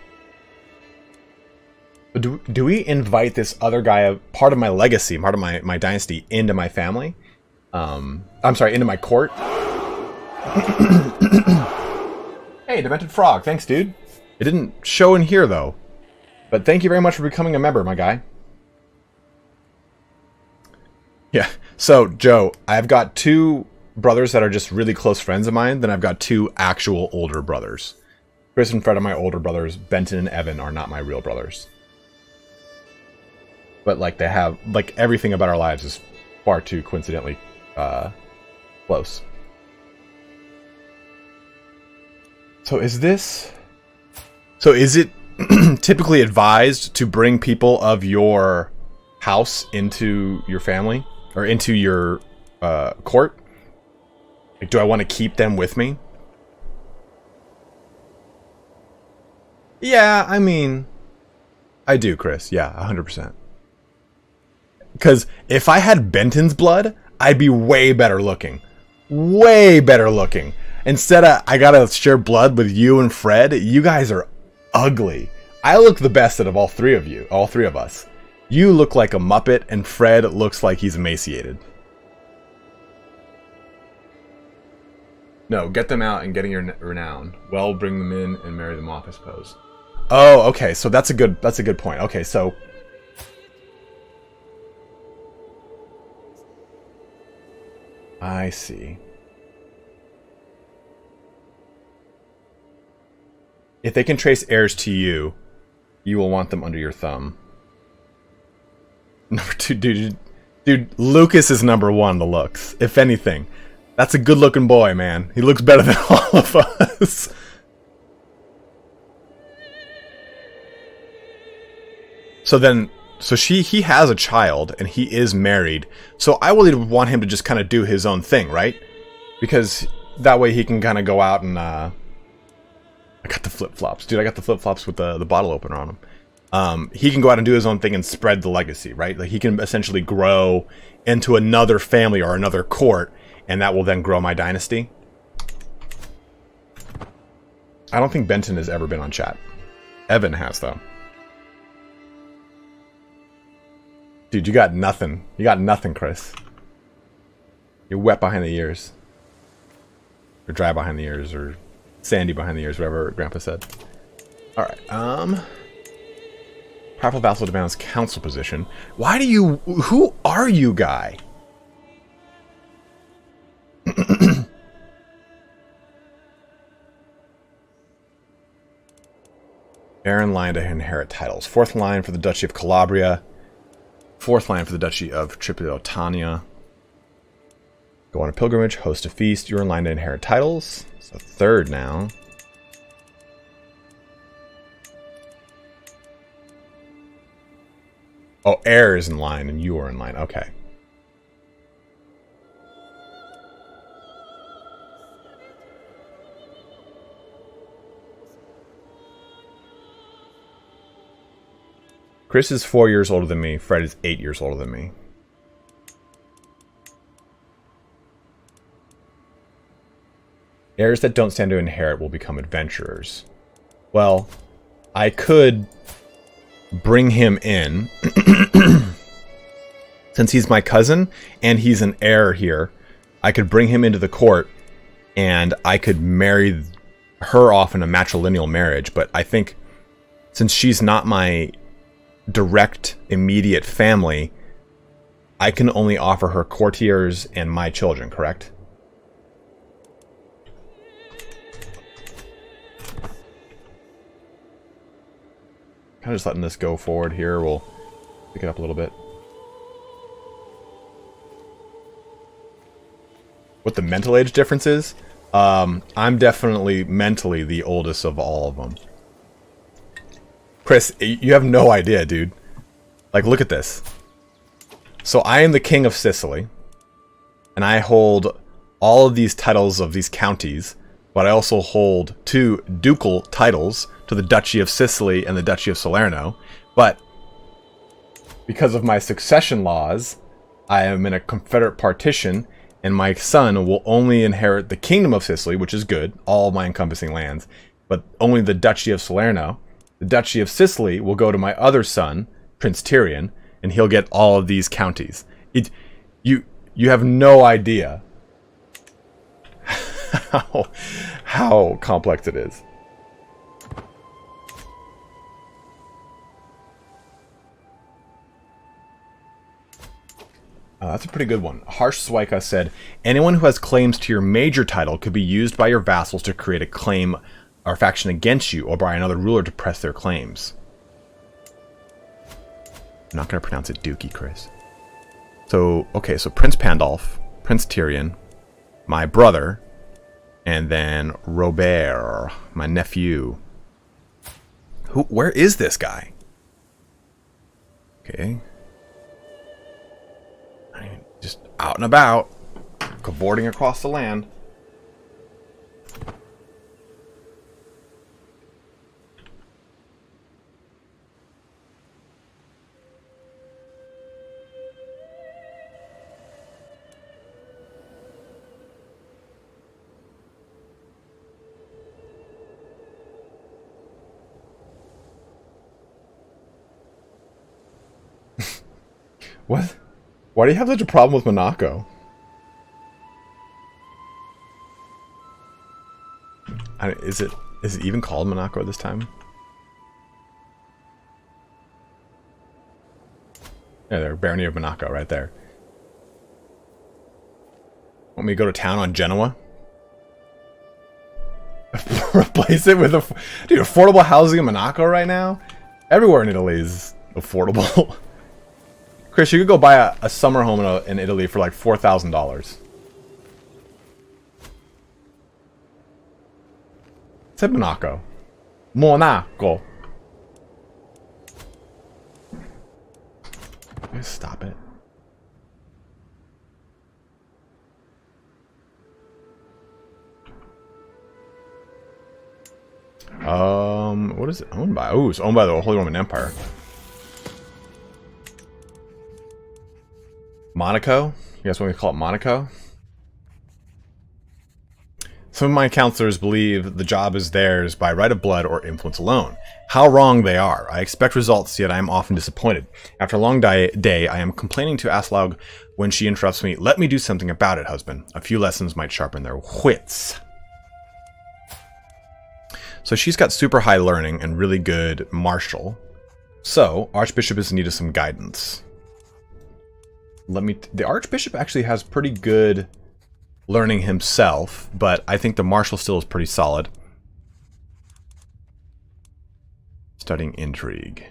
Do we invite this other guy, part of my legacy, part of my dynasty, into my family? I'm sorry, into my court? Hey, Demented Frog, thanks, dude. It didn't show in here, though. But thank you very much for becoming a member, my guy. Yeah, so, Joe, I've got two brothers that are just really close friends of mine, then I've got 2 actual older brothers. Chris and Fred are my older brothers. Benton and Evan are not my real brothers. But, like, they have... Like, everything about our lives is far too coincidentally close. So is this... So is it typically advised to bring people of your house into your family? Or into your court? Like, do I want to keep them with me? Yeah, I mean... I do, Chris. Yeah, 100%. Because if I had Benton's blood, I'd be way better looking. Way better looking. Instead of, I gotta share blood with you and Fred, you guys are ugly. I look the best out of all 3 of you. All 3 of us. You look like a Muppet, and Fred looks like he's emaciated. No, get them out and getting your renown. Well, bring them in and marry them off, I suppose. Oh, okay. So that's a good point. Okay, so... I see. If they can trace heirs to you, you will want them under your thumb. Number 2, dude, Lucas is number 1, the looks. If anything. That's a good-looking boy, man. He looks better than all of us. So he has a child, and he is married. So I really want him to just kind of do his own thing, right? Because that way he can kind of go out and, I got the flip-flops. Dude, I got the flip-flops with the bottle opener on them. He can go out and do his own thing and spread the legacy, right? Like, he can essentially grow into another family or another court, and that will then grow my dynasty. I don't think Benton has ever been on chat. Evan has, though. Dude, you got nothing. You got nothing, Chris. You're wet behind the ears. Or dry behind the ears, or sandy behind the ears, whatever Grandpa said. Alright, Powerful vassal demands council position. Why do you... Who are you, guy? Heir in line to inherit titles. 4th line for the Duchy of Calabria. 4th line for the Duchy of Tripolitania. Go on a pilgrimage, host a feast. You're in line to inherit titles. So 3rd now. Oh, heir is in line and you are in line. Okay. Chris is 4 years older than me. Fred is 8 years older than me. Heirs that don't stand to inherit will become adventurers. Well, I could bring him in. Since he's my cousin and he's an heir here, I could bring him into the court and I could marry her off in a matrilineal marriage. But I think since she's not my direct immediate family, I can only offer her courtiers and my children, correct? Kind of just letting this go forward here. We'll pick it up a little bit. What the mental age difference is? I'm definitely mentally the oldest of all of them. Chris, you have no idea, dude. Like, look at this. So I am the king of Sicily, and I hold all of these titles of these counties, but I also hold 2 ducal titles to the Duchy of Sicily and the Duchy of Salerno. But because of my succession laws, I am in a confederate partition, and my son will only inherit the Kingdom of Sicily, which is good, all of my encompassing lands, but only the Duchy of Salerno. The Duchy of Sicily will go to my other son, Prince Tyrion, and he'll get all of these counties. You have no idea how complex it is. That's a pretty good one. Harsh Swaika said, anyone who has claims to your major title could be used by your vassals to create a claim or faction against you, or by another ruler to press their claims. I'm not going to pronounce it Dookie, Chris. So, okay, so Prince Pandolf, Prince Tyrion, my brother, and then Robert, my nephew. Where is this guy? Okay. Just out and about, cavorting across the land. What? Why do you have such a problem with Monaco? Is it even called Monaco this time? Yeah, there, Barony of Monaco, right there. Want me to go to town on Genoa? Replace it with dude, affordable housing in Monaco right now? Everywhere in Italy is affordable. Chris, you could go buy a summer home in Italy for like $4,000. Said Monaco. Monaco. Just stop it. What is it owned by? Oh, it's owned by the Holy Roman Empire. Monaco? You guys want me to call it Monaco? Some of my counselors believe the job is theirs by right of blood or influence alone. How wrong they are. I expect results, yet I am often disappointed. After a long day, I am complaining to Aslaug when she interrupts me. Let me do something about it, husband. A few lessons might sharpen their wits. So she's got super high learning and really good martial. So, Archbishop is in need of some guidance. The Archbishop actually has pretty good learning himself, but I think the martial still is pretty solid. Studying intrigue.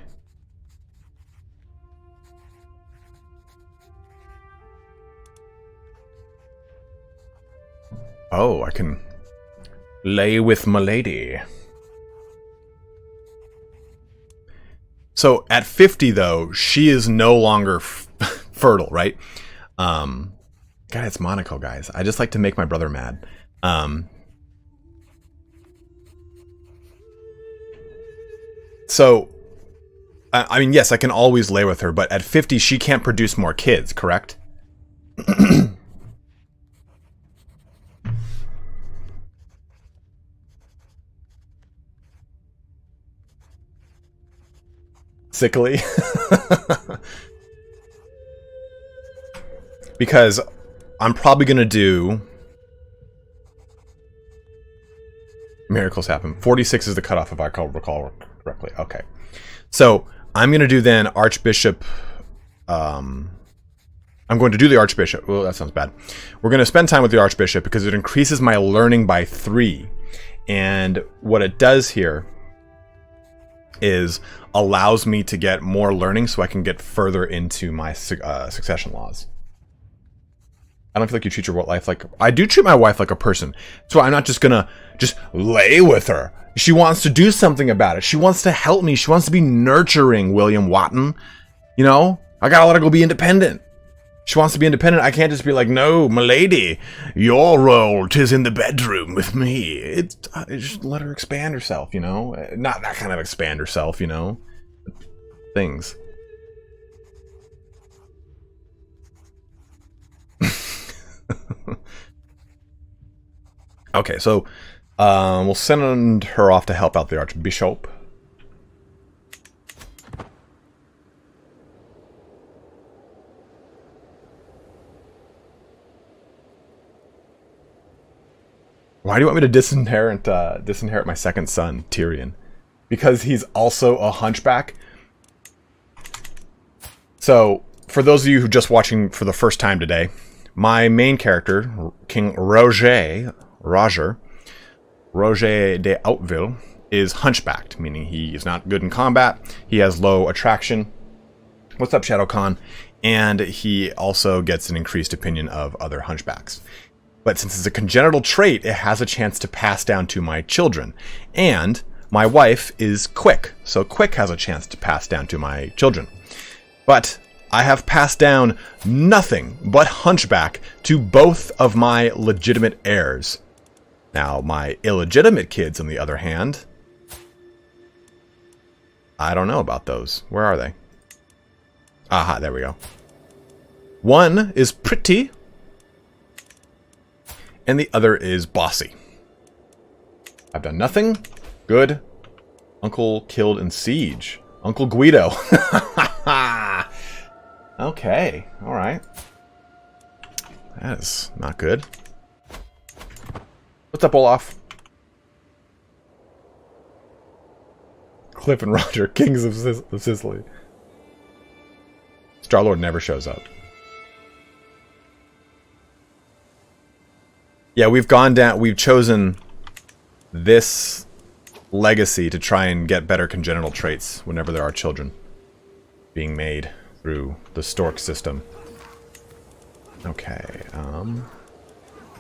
Oh, I can lay with my lady. So at 50 though, she is no longer fertile, right? God, it's Monaco, guys. I just like to make my brother mad. So, I mean, yes, I can always lay with her, but at 50, she can't produce more kids, correct? Sickly. Because I'm probably going to do... Miracles happen. 46 is the cutoff, if I recall correctly. Okay. So, I'm going to do then Archbishop... I'm going to do the Archbishop. Oh, that sounds bad. We're going to spend time with the Archbishop because it increases my learning by 3. And what it does here is allows me to get more learning so I can get further into my succession laws. I don't feel like you treat your wife like... I do treat my wife like a person. So I'm not just gonna just lay with her. She wants to do something about it. She wants to help me. She wants to be nurturing, William Watton. You know? I gotta let her go be independent. She wants to be independent. I can't just be like, no, milady, your role 'tis in the bedroom with me. Just let her expand herself, you know? Not that kind of expand herself, you know? Things. Okay, so we'll send her off to help out the Archbishop. Why do you want me to disinherit my second son, Tyrion? Because he's also a hunchback? So, for those of you who are just watching for the first time today, my main character, King Roger de Hauteville, is hunchbacked, meaning he is not good in combat. He has low attraction. What's up, Shadow Khan? And he also gets an increased opinion of other hunchbacks. But since it's a congenital trait, it has a chance to pass down to my children. And my wife is quick, so quick has a chance to pass down to my children. But I have passed down nothing but hunchback to both of my legitimate heirs. Now, my illegitimate kids, on the other hand, I don't know about those. Where are they? Aha, there we go. One is pretty, and the other is bossy. I've done nothing. Good. Uncle killed in siege. Uncle Guido. Okay, alright. That is not good. What's up, Olaf? Cliff and Roger, kings of Sicily. Star-Lord never shows up. Yeah, we've gone down, we've chosen this legacy to try and get better congenital traits whenever there are children being made through the Stork system. Okay,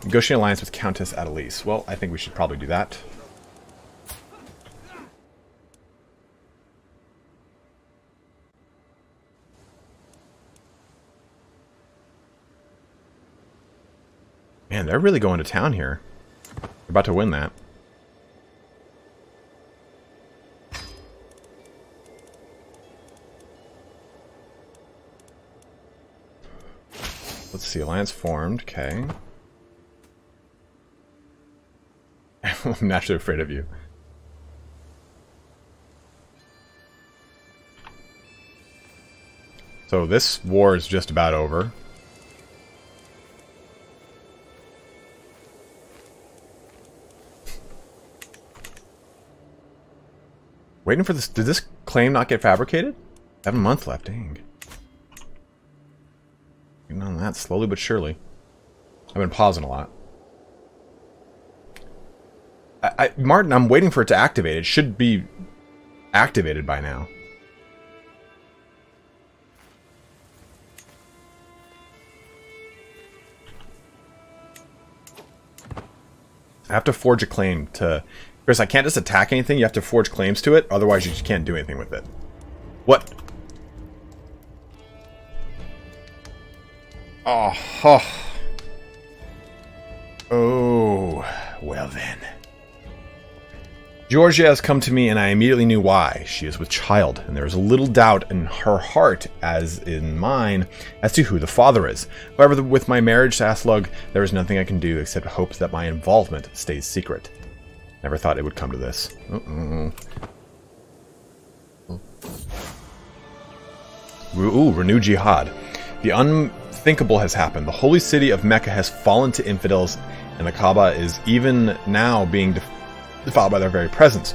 negotiate alliance with Countess Adelise. Well, I think we should probably do that. Man, they're really going to town here. They're about to win that. Let's see, alliance formed, okay. I'm naturally afraid of you. So this war is just about over. Waiting for this. Did this claim not get fabricated? I have a month left, dang. Getting on that slowly but surely. I've been pausing a lot. Martin, I'm waiting for it to activate. It should be activated by now. I have to forge a claim to... Chris, I can't just attack anything. You have to forge claims to it. Otherwise, you just can't do anything with it. What? Oh. Oh. Well then. Georgia has come to me, and I immediately knew why. She is with child, and there is a little doubt in her heart, as in mine, as to who the father is. However, with my marriage to Aslug, there is nothing I can do except hope that my involvement stays secret. Never thought it would come to this. Ooh, renewed jihad. The unthinkable has happened. The holy city of Mecca has fallen to infidels, and the Kaaba is even now being defiled by their very presence.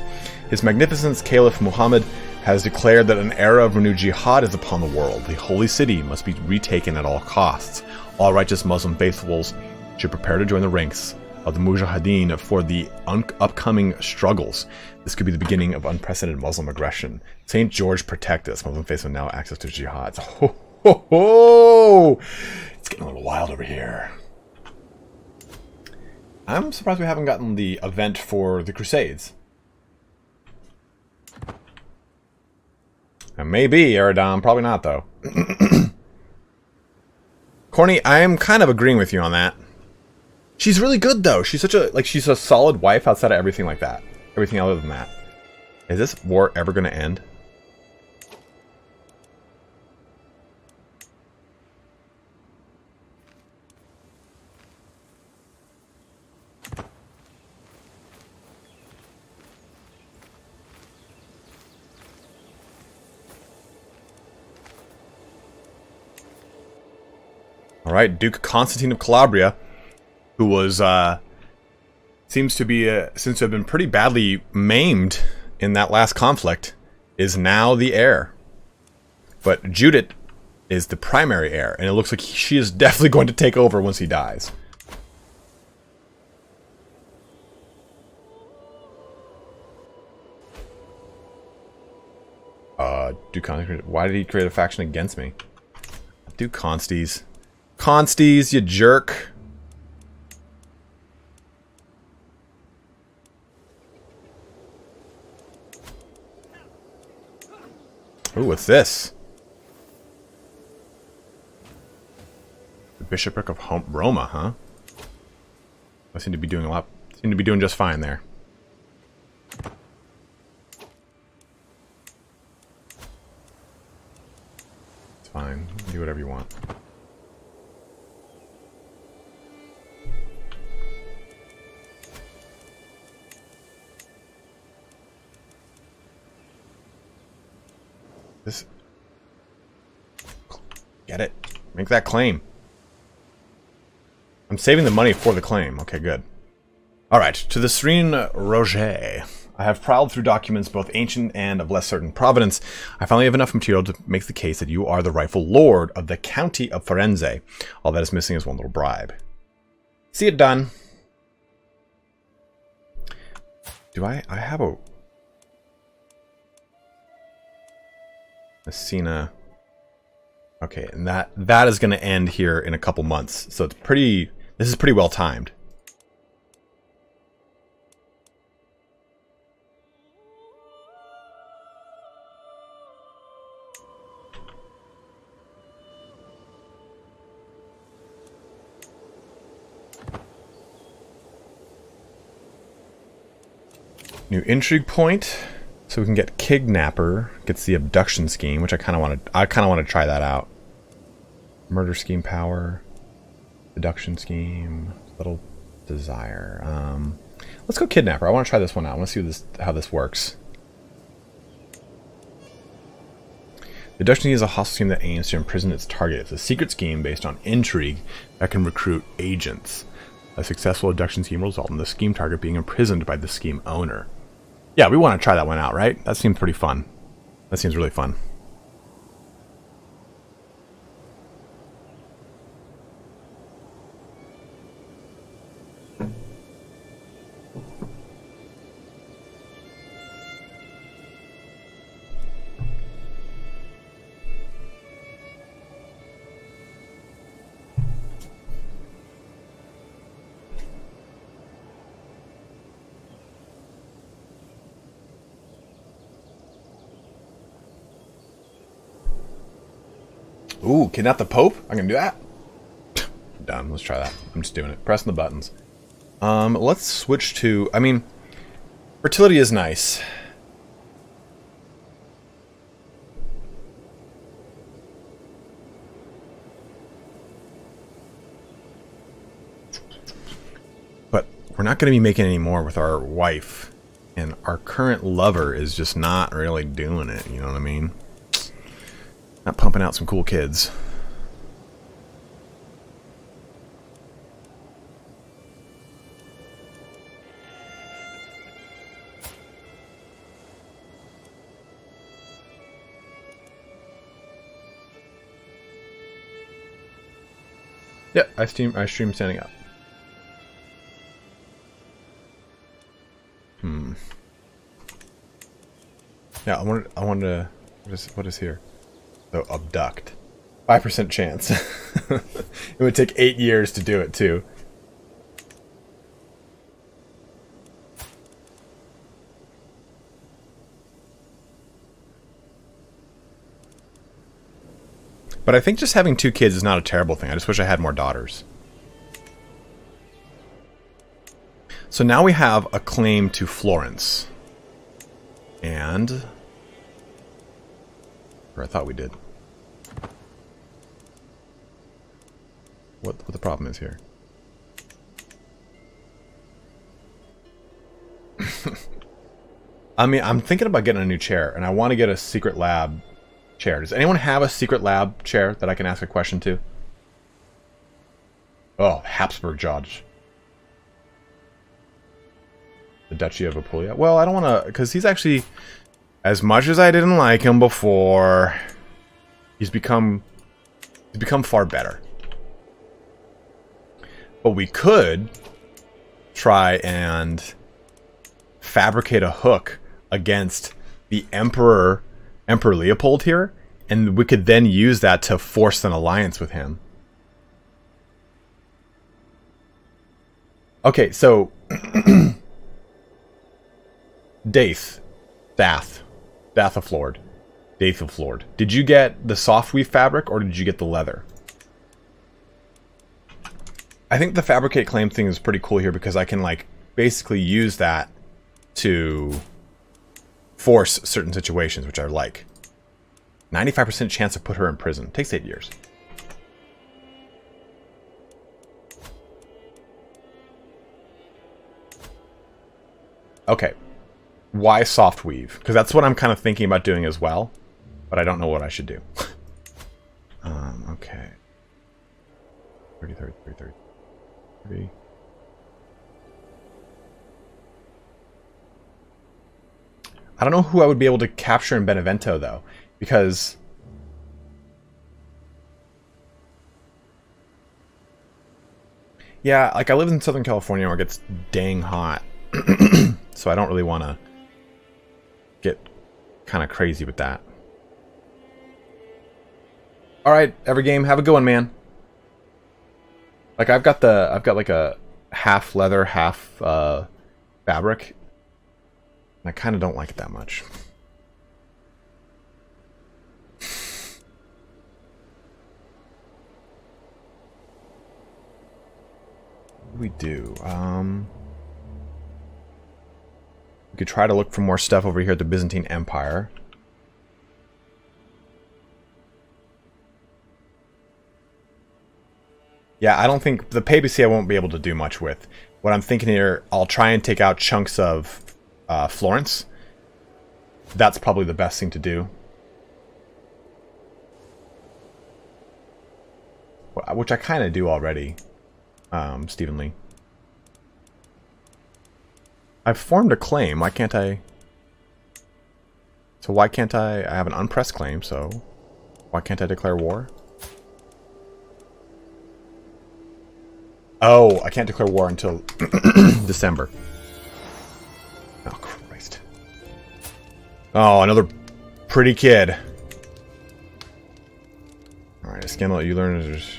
His Magnificence Caliph Muhammad has declared that an era of renewed jihad is upon the world. The holy city must be retaken at all costs. All righteous Muslim faithfuls should prepare to join the ranks of the Mujahideen for the upcoming struggles. This could be the beginning of unprecedented Muslim aggression. St. George protect us. Muslim faithful now access to jihad. Ho, ho, ho! It's getting a little wild over here. I'm surprised we haven't gotten the event for the Crusades. Maybe, Eridom. Probably not, though. Corny, I am kind of agreeing with you on that. She's really good, though. She's such a, like, she's a solid wife outside of everything like that. Everything other than that. Is this war ever going to end? Alright, Duke Constantine of Calabria, who was, seems to have been pretty badly maimed in that last conflict, is now the heir. But Judith is the primary heir, and it looks like she is definitely going to take over once he dies. Why did he create a faction against me? Do consties. Consties, you jerk. Ooh, what's this? The Bishopric of Roma, huh? I seem to be doing a lot. Seem to be doing just fine there. It's fine. Do whatever you want. This. Get it. Make that claim. I'm saving the money for the claim. Okay, good. Alright, to the serene Roger. I have prowled through documents both ancient and of less certain provenance. I finally have enough material to make the case that you are the rightful lord of the county of Firenze. All that is missing is one little bribe. See it done. Do I have a... Messina. Okay, and that is going to end here in a couple months. So it's pretty... This is pretty well timed. New intrigue point. So we can get Kidnapper, gets the abduction scheme, which I kind of want to try that out. Murder scheme power, abduction scheme, little desire. Let's go Kidnapper. I want to try this one out. I want to see how this works. The abduction scheme is a hostile scheme that aims to imprison its target. It's a secret scheme based on intrigue that can recruit agents. A successful abduction scheme will result in the scheme target being imprisoned by the scheme owner. Yeah, we want to try that one out, right? That seems pretty fun. That seems really fun. Ooh, kidnap the Pope? I can do that? Done. Let's try that. I'm just doing it. Pressing the buttons. Let's switch to... I mean, fertility is nice. But we're not going to be making any more with our wife. And our current lover is just not really doing it. You know what I mean? Not pumping out some cool kids. Yep, I stream standing up. Yeah, I wanted to what is here? So abduct. 5% chance. It would take 8 years to do it too. But I think just having 2 kids is not a terrible thing. I just wish I had more daughters. So now we have a claim to Florence. And... or I thought we did. What the problem is here. I mean, I'm thinking about getting a new chair, and I want to get a secret lab chair. Does anyone have a secret lab chair that I can ask a question to? Oh, Habsburg Judge. The Duchy of Apulia. Well, I don't want to, because he's actually, as much as I didn't like him before, he's become to become far better. But we could try and fabricate a hook against the Emperor Leopold here, and we could then use that to force an alliance with him. Okay, so Dath of Flord. Did you get the soft weave fabric or did you get the leather? I think the fabricate claim thing is pretty cool here because I can like basically use that to force certain situations, which I like. 95% chance to put her in prison. Takes 8 years. Okay. Why soft weave? Because that's what I'm kind of thinking about doing as well. But I don't know what I should do. Okay. 30, 30, 30, 30. 30. I don't know who I would be able to capture in Benevento, though. Because... yeah, like I live in Southern California where it gets dang hot. So I don't really want to get kind of crazy with that. Alright, Evergame, have a good one, man. Like I've got like a half leather, half fabric. And I kind of don't like it that much. What do we do? We could try to look for more stuff over here at the Byzantine Empire. Yeah, I don't think... the papacy I won't be able to do much with. What I'm thinking here, I'll try and take out chunks of Florence. That's probably the best thing to do. Which I kind of do already, Stephen Lee. I've formed a claim. Why can't I... so why can't I... I have an unpressed claim, so... why can't I declare war? Oh, I can't declare war until December. Oh, Christ. Oh, another pretty kid. Alright, a scandal you learn is...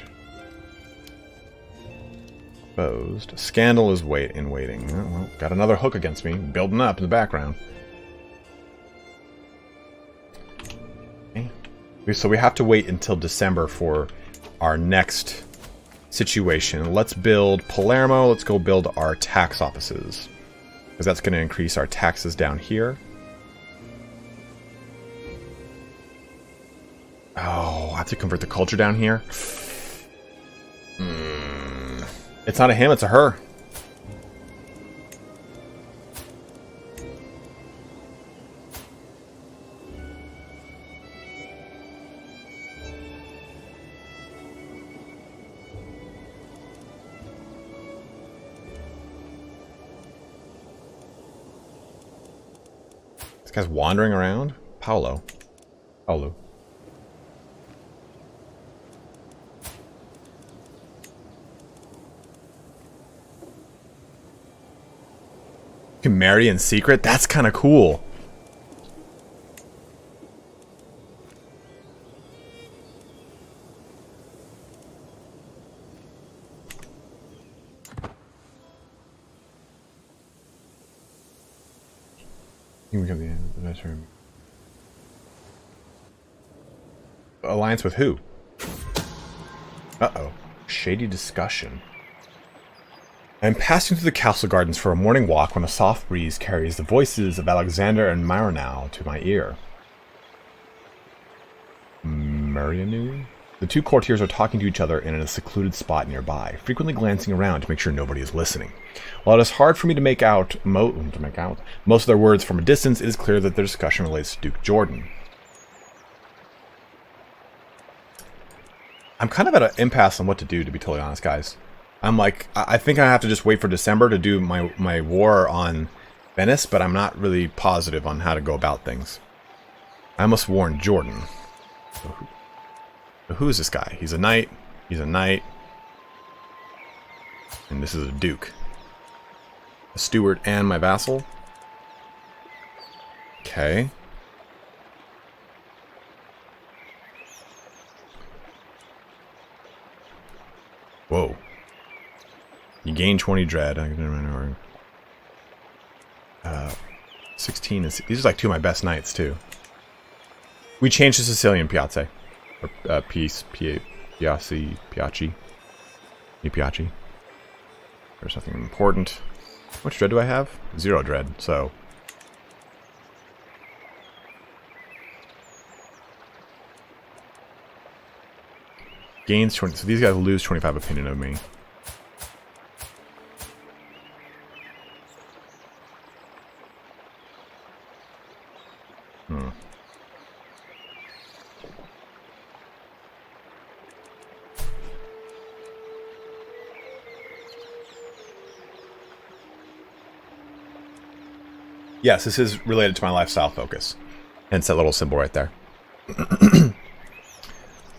exposed. Scandal is in waiting. Oh, well, got another hook against me, building up in the background. Okay. So we have to wait until December for our next situation. Let's build Palermo. Let's go build our tax offices, because that's going to increase our taxes down here. Oh, I have to convert the culture down here. It's not a him, it's a her. This guy's wandering around. Paolo. Can marry in secret? That's kind of cool. Alliance with who? Uh-oh. Shady discussion. I am passing through the castle gardens for a morning walk when a soft breeze carries the voices of Alexander and Marinau to my ear. Marianu? The two courtiers are talking to each other in a secluded spot nearby, frequently glancing around to make sure nobody is listening. While it is hard for me to make out most of their words from a distance, it is clear that their discussion relates to Duke Jordan. I'm kind of at an impasse on what to do, to be totally honest, guys. I'm like, I think I have to just wait for December to do my war on Venice, but I'm not really positive on how to go about things. I must warn Jordan. But who is this guy? He's a knight. He's a knight. And this is a duke. A steward and my vassal. Okay. Whoa. You gain 20 dread. 16 is... These are like two of my best knights, too. We changed to Sicilian Piazzi. Or Piazzi. Piazzi. There's something important. How much dread do I have? 0 dread, so... Gains 20... So these guys lose 25 opinion of me. Yes, this is related to my lifestyle focus. Hence that little symbol right there.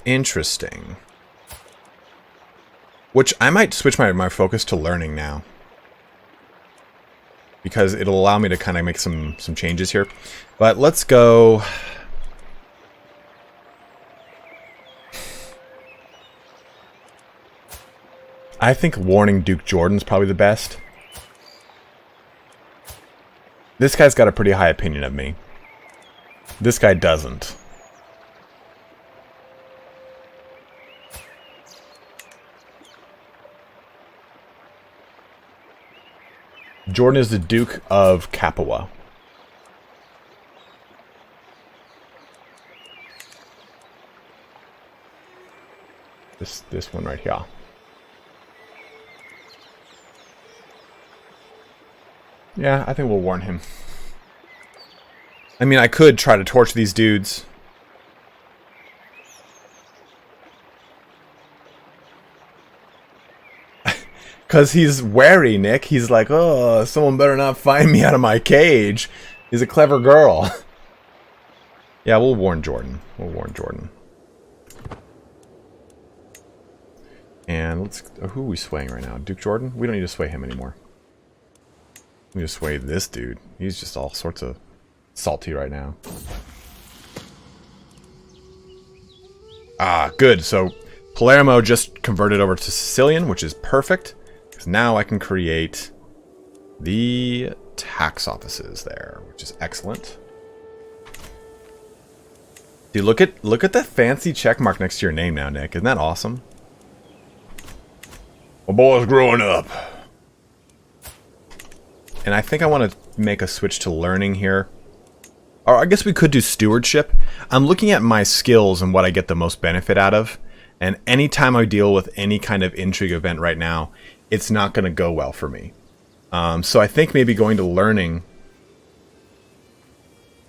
Interesting. Which I might switch my focus to learning now. Because it'll allow me to kind of make some changes here. But let's go... I think warning Duke Jordan's probably the best. This guy's got a pretty high opinion of me. This guy doesn't. Jordan is the Duke of Capua. This one right here. Yeah, I think we'll warn him. I mean, I could try to torch these dudes. Because he's wary, Nick. He's like, oh, someone better not find me out of my cage. He's a clever girl. Yeah, we'll warn Jordan. We'll warn Jordan. And let's... who are we swaying right now? Duke Jordan? We don't need to sway him anymore. We just sway this dude. He's just all sorts of salty right now. Ah, good. So Palermo just converted over to Sicilian, which is perfect. Because now I can create the tax offices there, which is excellent. Dude, look at the fancy check mark next to your name now, Nick. Isn't that awesome? My boy's growing up. And I think I want to make a switch to learning here. Or I guess we could do stewardship. I'm looking at my skills and what I get the most benefit out of. And anytime I deal with any kind of intrigue event right now, it's not going to go well for me. So I think maybe going to learning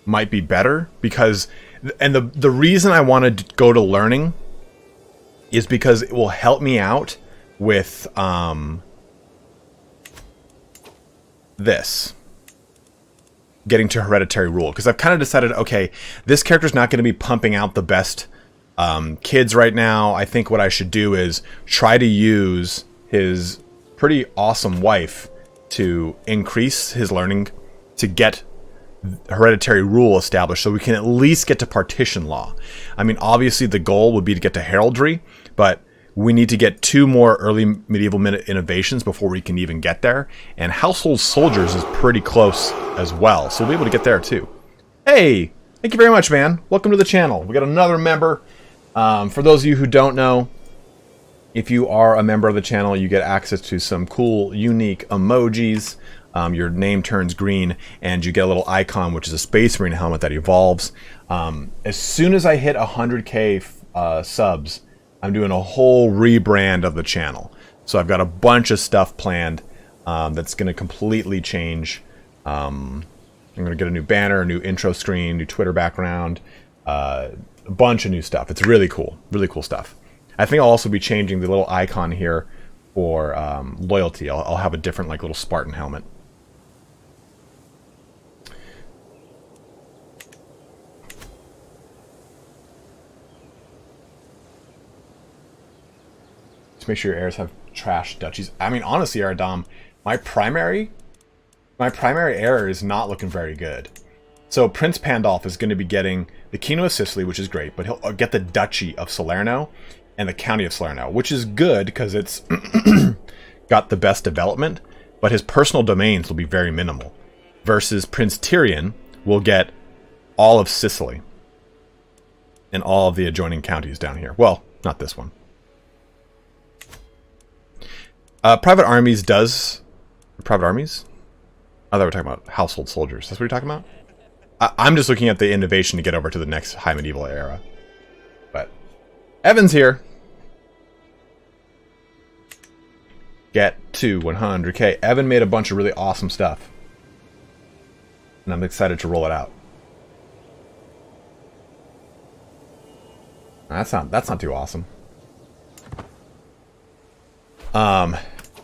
might be better. Because, and the reason I want to go to learning is because it will help me out with... this getting to hereditary rule, because I've kind of decided, okay, this character's not going to be pumping out the best kids right now. I think what I should do is try to use his pretty awesome wife to increase his learning to get hereditary rule established, so we can at least get to partition law. I mean, obviously the goal would be to get to heraldry, but we need to get 2 more early medieval innovations before we can even get there. And household soldiers is pretty close as well, so we'll be able to get there too. Hey, thank you very much, man. Welcome to the channel. We got another member. For those of you who don't know, if you are a member of the channel, you get access to some cool, unique emojis. Your name turns green, and you get a little icon, which is a Space Marine helmet that evolves. As soon as I hit 100k subs, I'm doing a whole rebrand of the channel. So I've got a bunch of stuff planned that's going to completely change. I'm going to get a new banner, a new intro screen, new Twitter background, a bunch of new stuff. It's really cool stuff. I think I'll also be changing the little icon here for loyalty. I'll have a different like little Spartan helmet. Just make sure your heirs have trash duchies. I mean, honestly, Aradam, my primary heir is not looking very good. So Prince Pandolf is going to be getting the Kingdom of Sicily, which is great, but he'll get the Duchy of Salerno and the County of Salerno, which is good because it's got the best development, but his personal domains will be very minimal. Versus Prince Tyrion will get all of Sicily and all of the adjoining counties down here. Well, not this one. Private armies does... Private armies? I thought we were talking about household soldiers. That's what you're talking about? I'm just looking at the innovation to get over to the next High Medieval era. But Evan's here. Get to 100k. Evan made a bunch of really awesome stuff. And I'm excited to roll it out. That's not too awesome.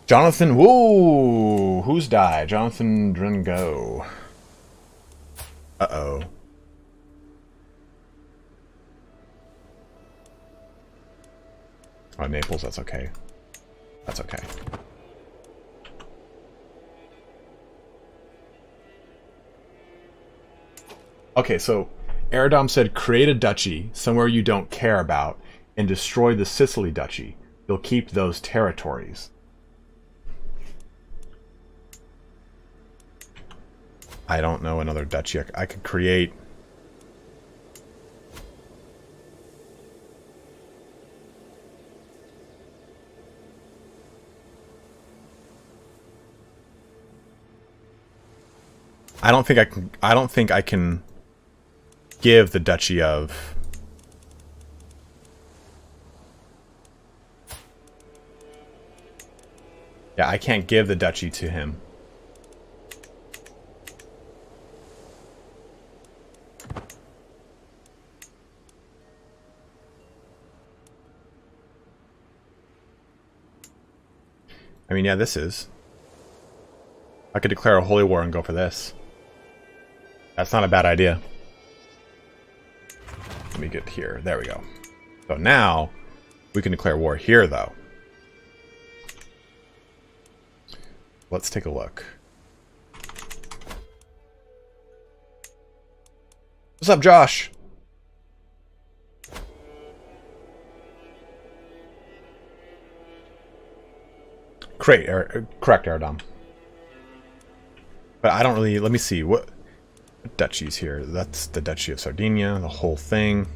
Jonathan, whoa, who's died? Jonathan Drengo. Uh-oh. Oh, Naples, that's okay. That's okay. Okay, so Aradam said create a duchy somewhere you don't care about and destroy the Sicily duchy. You'll keep those territories. I don't know another duchy. I could create... I don't think I can give the Duchy of... Yeah, I can't give the duchy to him. I mean, yeah, this is. I could declare a holy war and go for this. That's not a bad idea. Let me get here. There we go. So now, we can declare war here, though. Let's take a look. What's up, Josh? Correct, Aradam. But I don't really... Let me see. What duchies here? That's the Duchy of Sardinia, the whole thing.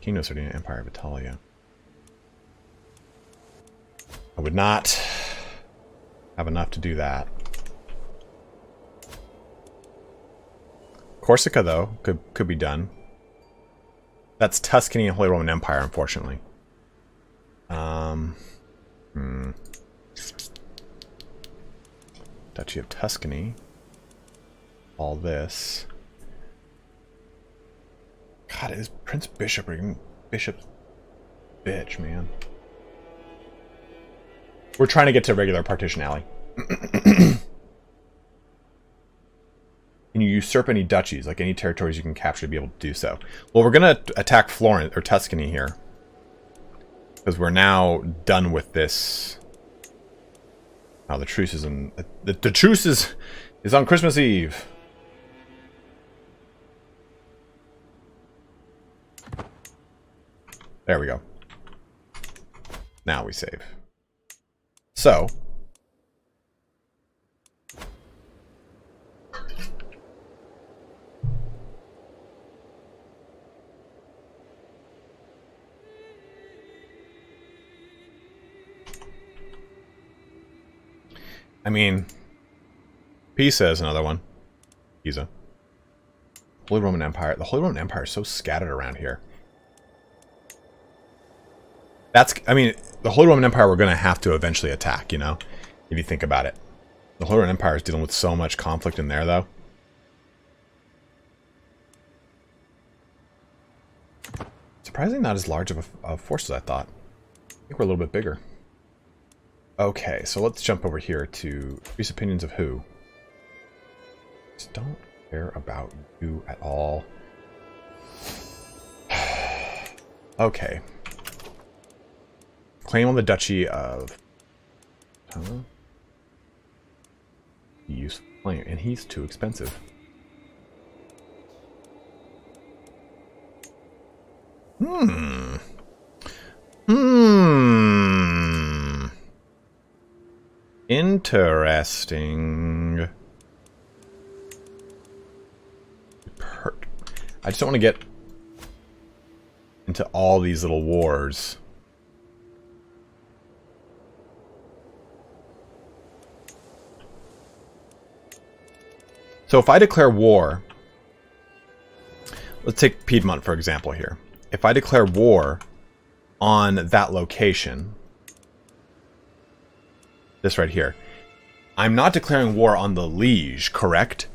Kingdom of Sardinia, Empire of Italia. I would not have enough to do that. Corsica, though, could be done. That's Tuscany and Holy Roman Empire, unfortunately. Duchy of Tuscany. All this. God, is Prince Bishop bitch, man. We're trying to get to regular partition alley. Can you usurp any duchies, like any territories you can capture to be able to do so? Well, we're gonna attack Florence or Tuscany here. Because we're now done with this. Oh, the truce is in the truce is on Christmas Eve. There we go. Now we save. So I mean, Pisa is another one. Pisa. Holy Roman Empire. The Holy Roman Empire is so scattered around here. That's, I mean, the Holy Roman Empire we're going to have to eventually attack, you know? If you think about it. The Holy Roman Empire is dealing with so much conflict in there, though. Surprisingly not as large of a force as I thought. I think we're a little bit bigger. Okay, so let's jump over here to Increase Opinions of who? Just don't care about you at all. Okay. Claim on the Duchy of... Useful claim. And he's too expensive. Interesting. I just don't want to get into all these little wars. So if I declare war, let's take Piedmont for example here. If I declare war on that location, this right here, I'm not declaring war on the liege, correct?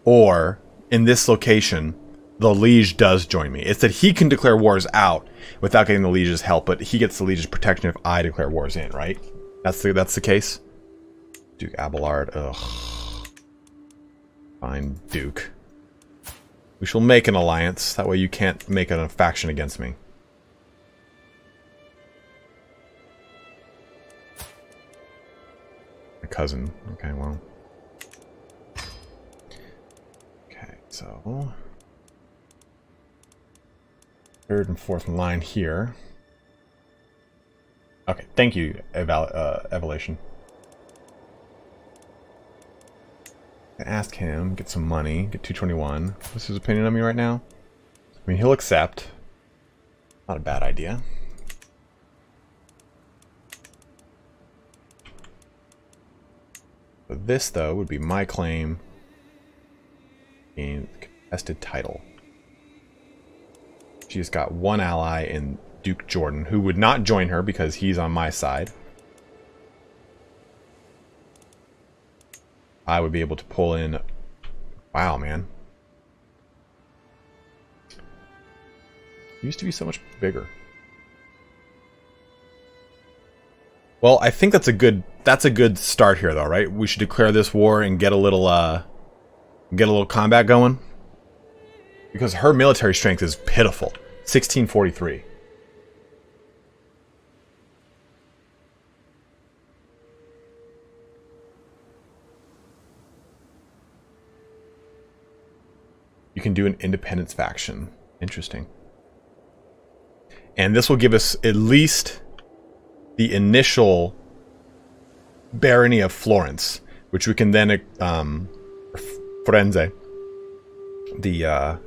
Or in this location, the liege does join me. It's that he can declare wars out without getting the liege's help, but he gets the liege's protection if I declare wars in, right? That's the case. Duke Abelard, ugh. Fine, Duke. We shall make an alliance. That way you can't make a faction against me. My cousin. Okay, well. Okay, so... third and fourth in line here. Okay, thank you, Evolution. Ask him, get some money, get 221. What's his opinion of me right now? I mean, he'll accept. Not a bad idea. But this, though, would be my claim in contested title. She's got one ally in Duke Jordan, who would not join her because he's on my side. I would be able to pull in... Wow, man. It used to be so much bigger. Well, I think that's a good start here, though, right? We should declare this war and get a little combat going. Because her military strength is pitiful. 1643. You can do an independence faction. Interesting. And this will give us at least the initial barony of Florence, which we can then Firenze. The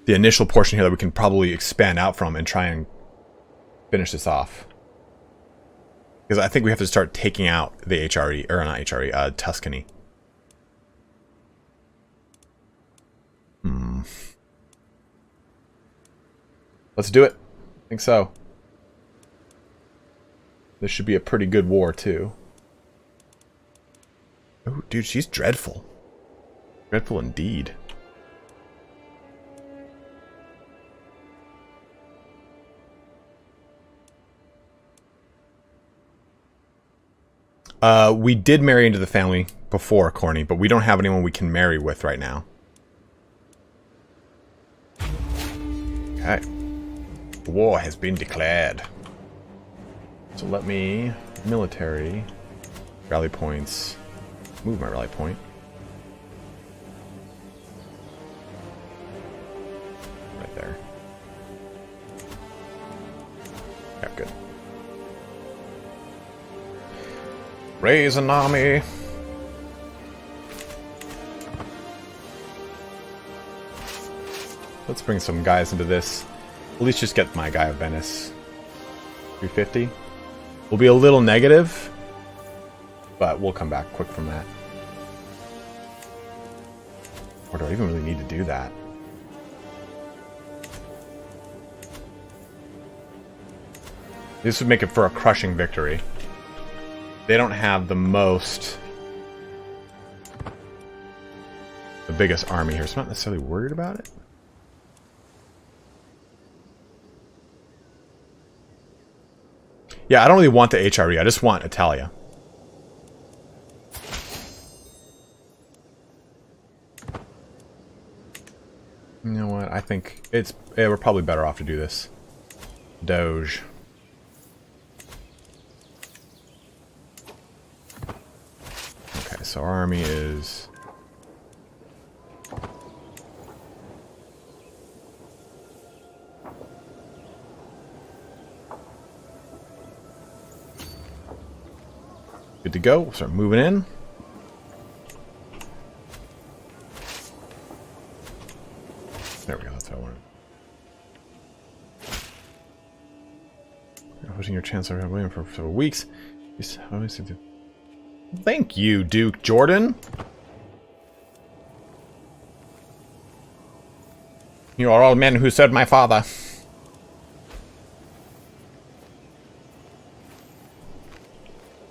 initial portion here that we can probably expand out from and try and finish this off. Because I think we have to start taking out the HRE, or not HRE, Tuscany. Let's do it. I think so. This should be a pretty good war, too. Oh, dude, she's dreadful. Dreadful indeed. We did marry into the family before, Corny, but we don't have anyone we can marry with right now. Okay. War has been declared. So let me... military. Rally points. Move my rally point. Right there. Yeah, good. Raise an army. Let's bring some guys into this. At least just get my guy of Venice. 350. We'll be a little negative, but we'll come back quick from that. Or do I even really need to do that? This would make it for a crushing victory. They don't have the biggest army here, so I'm not necessarily worried about it. Yeah, I don't really want the HRE, I just want Italia. You know what, I think we're probably better off to do this. Doge. so our army is... good to go. We'll start moving in. There we go. That's how I wanted. Pushing your chance of winning for several weeks. Thank you, Duke Jordan. You are all men who served my father.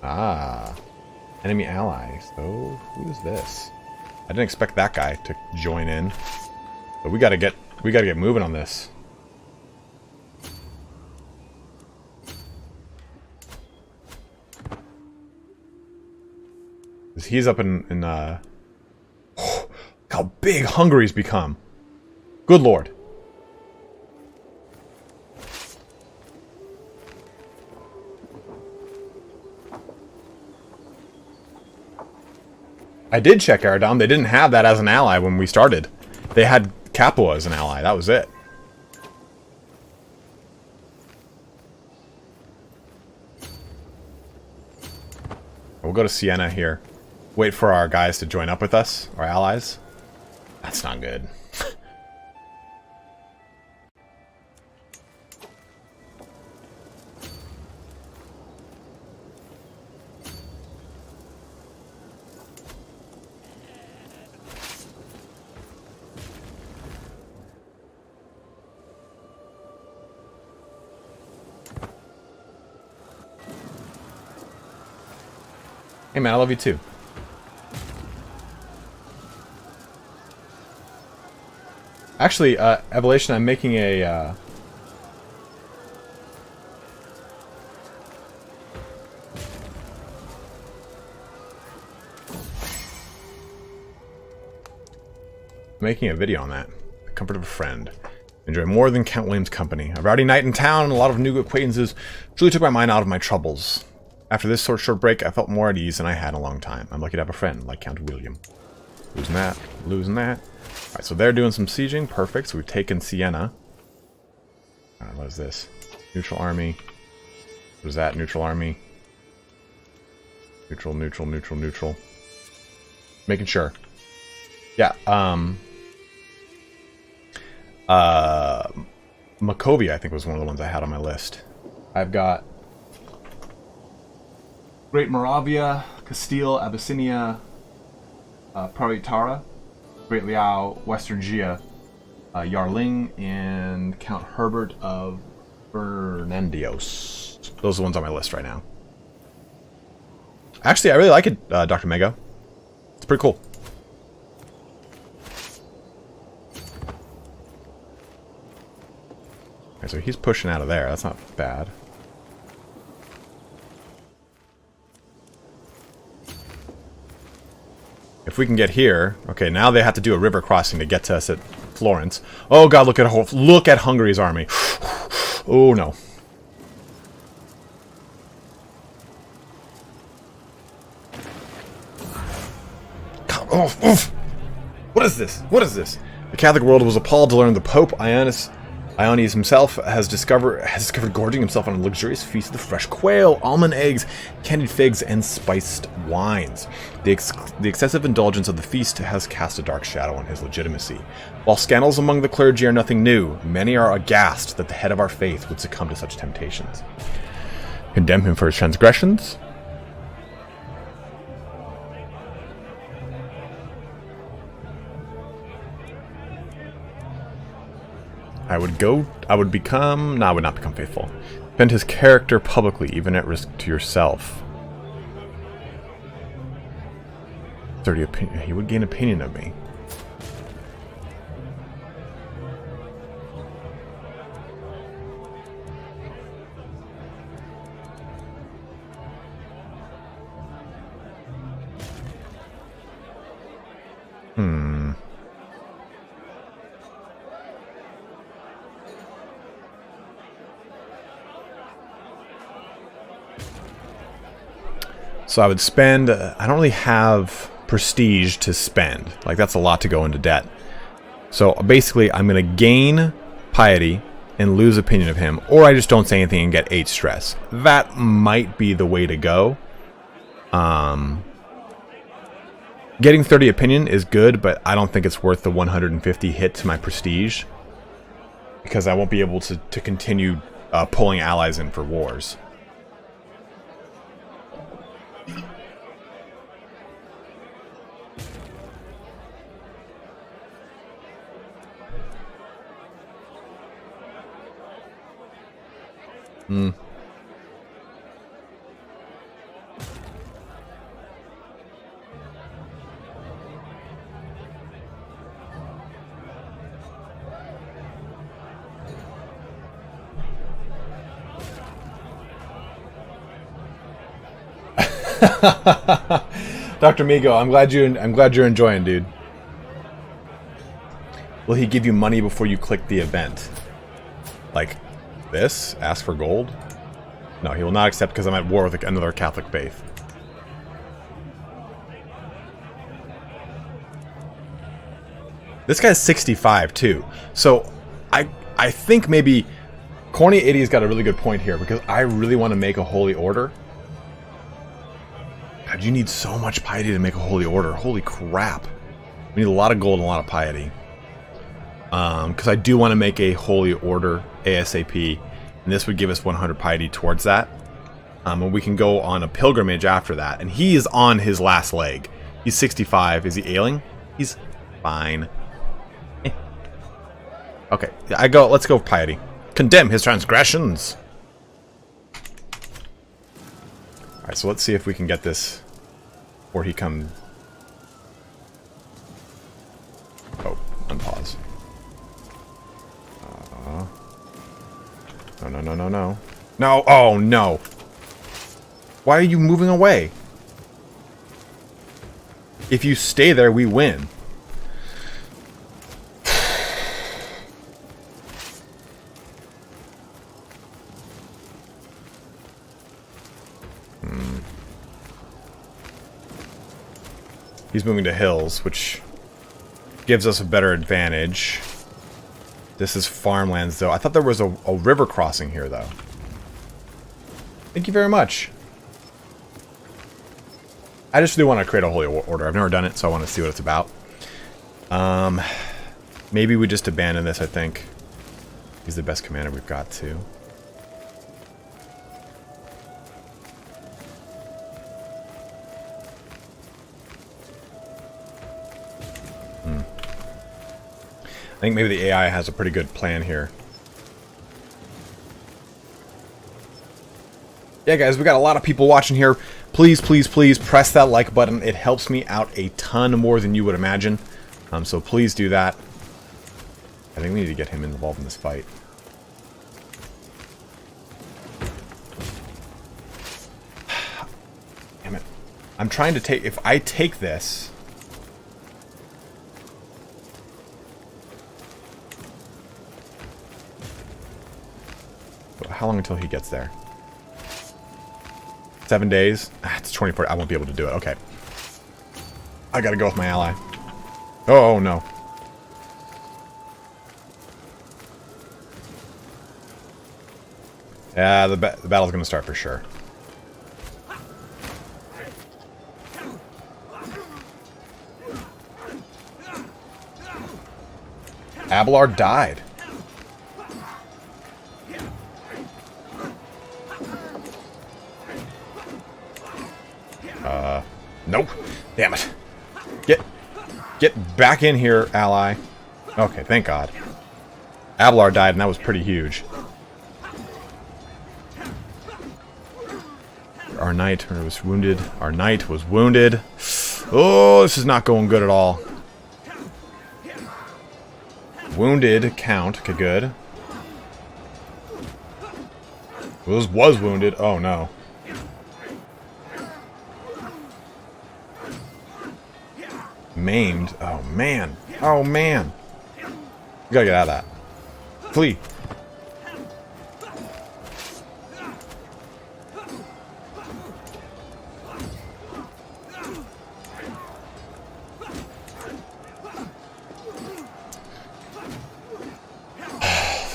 Ah, enemy ally. So who is this? I didn't expect that guy to join in, but we gotta get moving on this. He's up in look how big Hungary's become. Good lord. I did check Aradom. They didn't have that as an ally when we started. They had Capua as an ally. That was it. We'll go to Siena here. Wait for our guys to join up with us, our allies. That's not good. Hey man, I love you too. Actually, Evolution, I'm making a video on that. The comfort of a friend. Enjoy more than Count William's company. A rowdy night in town and a lot of new acquaintances truly took my mind out of my troubles. After this short break, I felt more at ease than I had in a long time. I'm lucky to have a friend like Count William. Losing that. Losing that. Alright, so they're doing some sieging. Perfect. So we've taken Siena. Alright, what is this? Neutral army. What is that? Neutral army. Neutral, neutral, neutral, neutral. Making sure. Yeah, Macovia, I think, was one of the ones I had on my list. I've got Great Moravia, Castile, Abyssinia, Praritara, Great Liao, Western Jia, Yarling, and Count Herbert of Fernandios. Those are the ones on my list right now. Actually, I really like it, Dr. Mego. It's pretty cool. Okay, so he's pushing out of there. That's not bad. If we can get here, okay. Now they have to do a river crossing to get to us at Florence. Oh God! Look at Hungary's army. Oh no! Oh, what is this? What is this? The Catholic world was appalled to learn the Pope Ioannes himself has discovered gorging himself on a luxurious feast of the fresh quail, almond eggs, candied figs, and spiced wines. The excessive indulgence of the feast has cast a dark shadow on his legitimacy. While scandals among the clergy are nothing new, many are aghast that the head of our faith would succumb to such temptations. Condemn him for his transgressions? I would not become faithful. Defend his character publicly, even at risk to yourself. 30 opinion. He would gain opinion of me. So I would spend, I don't really have prestige to spend. Like, that's a lot to go into debt. So basically, I'm going to gain piety and lose opinion of him, or I just don't say anything and get 8 stress. That might be the way to go. Getting 30 opinion is good, but I don't think it's worth the 150 hit to my prestige, because I won't be able to continue pulling allies in for wars. Dr. Migo, I'm glad you're enjoying, dude. Will he give you money before you click the event? Like this? Ask for gold? No, he will not accept because I'm at war with another Catholic faith. This guy's 65 too. So I think maybe Corny 80's got a really good point here, because I really want to make a holy order. God, you need so much piety to make a holy order. Holy crap. We need a lot of gold and a lot of piety. Because I do want to make a holy order ASAP, and this would give us 100 piety towards that. And we can go on a pilgrimage after that. And he is on his last leg. He's 65. Is he ailing? He's fine. Okay, let's go with piety. Condemn his transgressions. Alright, so let's see if we can get this before he comes. Oh, unpause. No. No, oh no. Why are you moving away? If you stay there, we win. He's moving to hills, which gives us a better advantage. This is farmlands, though. I thought there was a river crossing here, though. Thank you very much. I just really want to create a holy order. I've never done it, so I want to see what it's about. Maybe we just abandon this, I think. He's the best commander we've got, too. I think maybe the AI has a pretty good plan here. Yeah, guys, we got a lot of people watching here. Please, please, please press that like button. It helps me out a ton more than you would imagine. So please do that. I think we need to get him involved in this fight. Damn it. I'm trying to take... If I take this... How long until he gets there? 7 days? It's 24. I won't be able to do it. Okay. I gotta go with my ally. Oh, no. Yeah, the battle's gonna start for sure. Abelard died. Nope. Damn it. Get back in here, ally. Okay, thank God. Abelard died, and that was pretty huge. Our knight was wounded. Our knight was wounded. Oh, this is not going good at all. Wounded count. Okay, good. Was wounded. Oh, no. Maimed. Oh, man. Oh, man. You gotta get out of that. Flee.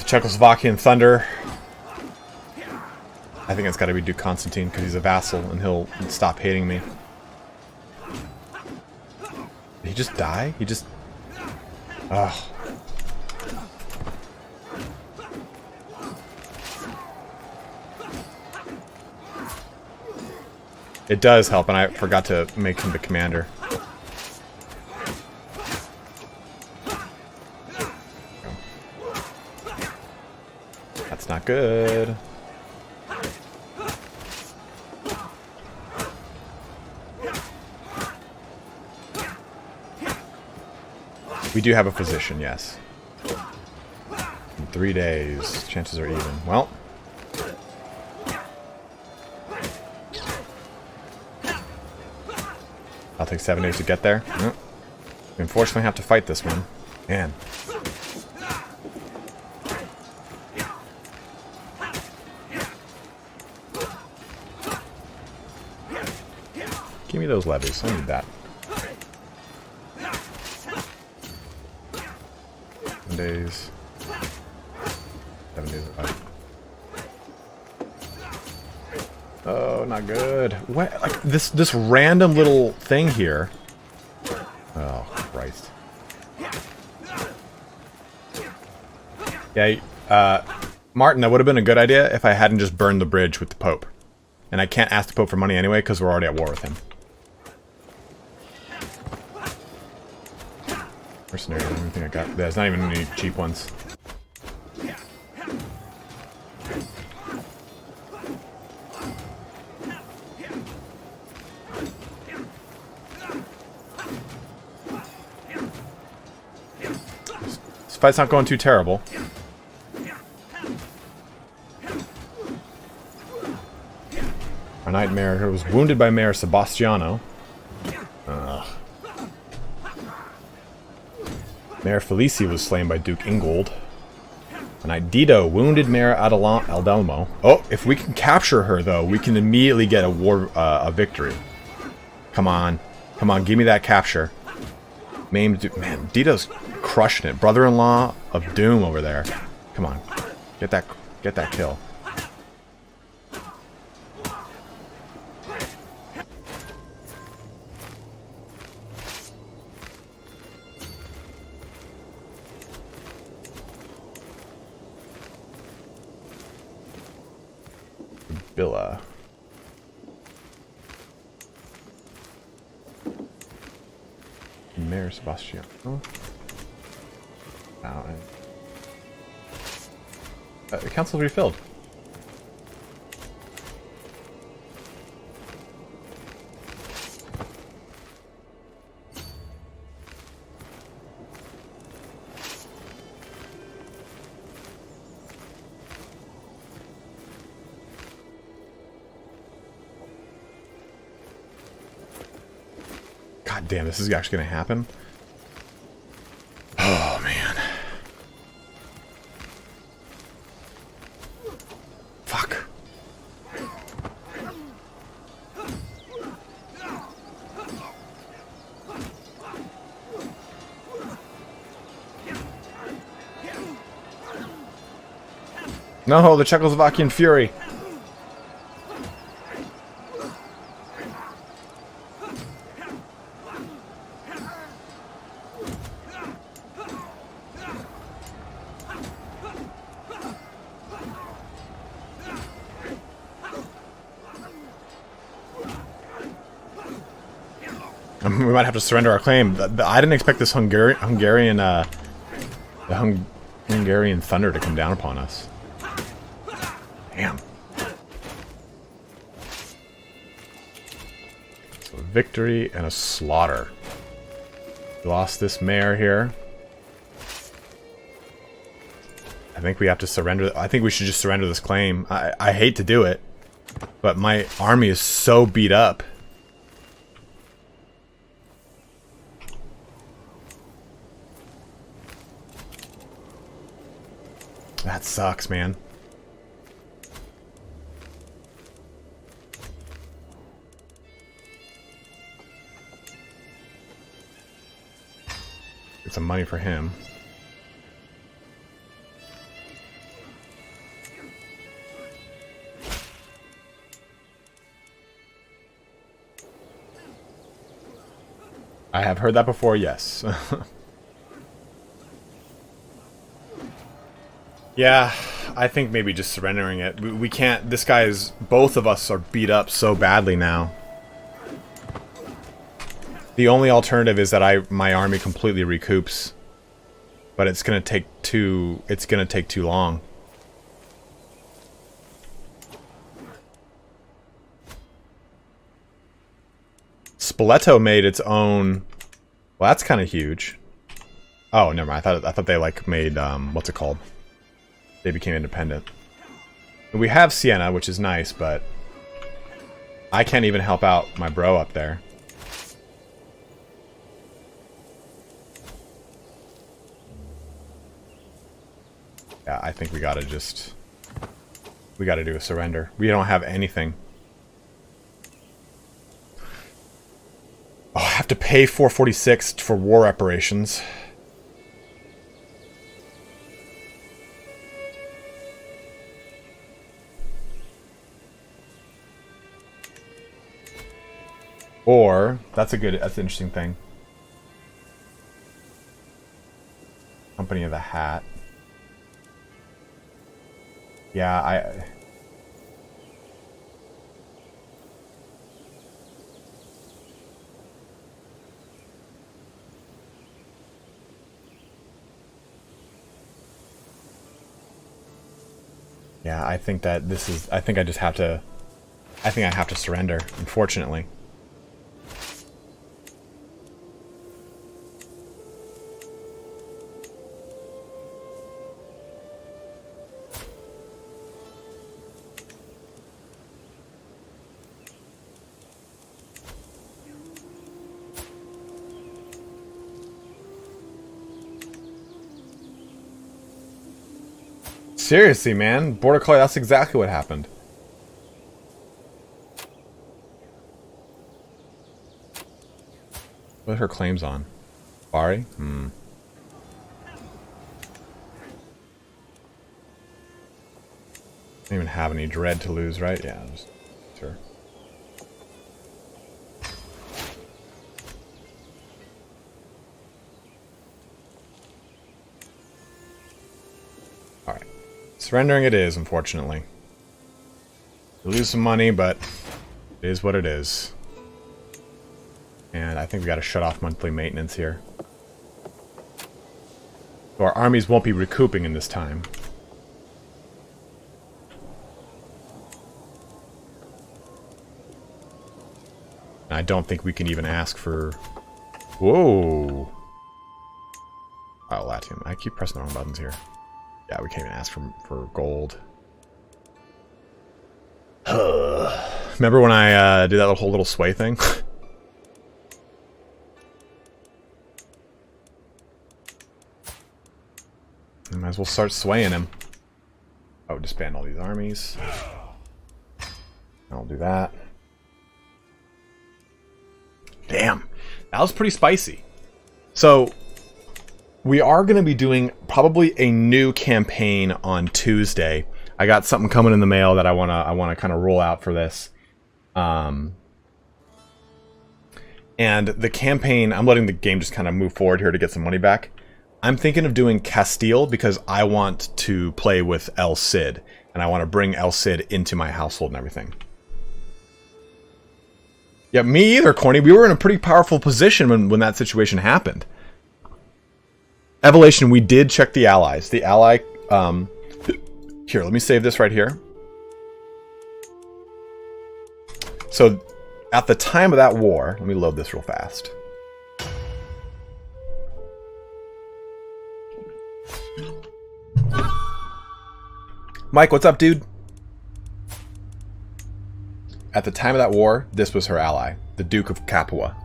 Czechoslovakian Thunder. I think it's got to be Duke Constantine because he's a vassal and he'll stop hating me. Did he just die? He just... Ugh. It does help, and I forgot to make him the commander. That's not good. We do have a physician, yes. In 3 days, chances are even. Well. I'll take 7 days to get there. Nope. We unfortunately have to fight this one. Man. Give me those levies. I need that. 7 days. 7 days of fight. Oh, not good. What? Like this random little thing here. Oh, Christ. Yeah, Martin, that would have been a good idea if I hadn't just burned the bridge with the Pope. And I can't ask the Pope for money anyway because we're already at war with him. Mercenary, I don't think I got... There's not even any cheap ones. This fight's not going too terrible. Our Nightmare was wounded by Mayor Sebastiano. Mayor Felici was slain by Duke Ingold. And Dido wounded Mayor Aldelmo. Oh, if we can capture her, though, we can immediately get a victory. Come on. Come on, give me that capture. Man, Dido's crushing it. Brother-in-law of Doom over there. Come on. Get that kill. Billa. Mayor Sebastian. Oh. The council's refilled. God damn, this is actually going to happen? Oh, man. Fuck. No, the Czechoslovakian Fury. We might have to surrender our claim. I didn't expect this Hungarian thunder to come down upon us. Damn. So a victory and a slaughter. We lost this mayor here. I think we have to surrender. I think we should just surrender this claim. I hate to do it, but my army is so beat up. That sucks, man. Get some money for him. I have heard that before, yes. Yeah, I think maybe just surrendering it. We can't... This guy is... Both of us are beat up so badly now. The only alternative is that my army completely recoups. But it's gonna take too... It's gonna take too long. Spoleto made its own... Well, that's kind of huge. Oh, never mind. I thought they, like, made, what's it called? They became independent. We have Siena, which is nice, but... I can't even help out my bro up there. Yeah, I think we gotta just... We gotta do a surrender. We don't have anything. Oh, I have to pay 446 for war reparations. Or, that's an interesting thing. Company of the Hat. Yeah, Yeah, I think that this is... I think I just have to... I think I have to surrender, unfortunately. Seriously, man. Border Collie, that's exactly what happened. What are her claims on? Bari? Hmm. Don't even have any dread to lose, right? Yeah, just... Sure. Alright. Surrendering it is, unfortunately. We lose some money, but it is what it is. And I think we gotta shut off monthly maintenance here. So our armies won't be recouping in this time. And I don't think we can even ask for... Whoa! Oh, Latium. I keep pressing the wrong buttons here. Yeah, we can't even ask for gold. Remember when I did that whole little sway thing? I might as well start swaying him. Oh, disband all these armies. I'll do that. Damn. That was pretty spicy. So... we are going to be doing probably a new campaign on Tuesday. I got something coming in the mail that I want to kind of roll out for this. And the campaign, I'm letting the game just kind of move forward here to get some money back. I'm thinking of doing Castile because I want to play with El Cid. And I want to bring El Cid into my household and everything. Yeah, me either, Corny. We were in a pretty powerful position when that situation happened. Evolution, we did check the allies. The ally... here, let me save this right here. So, at the time of that war... Let me load this real fast. Mike, what's up, dude? At the time of that war, this was her ally. The Duke of Capua.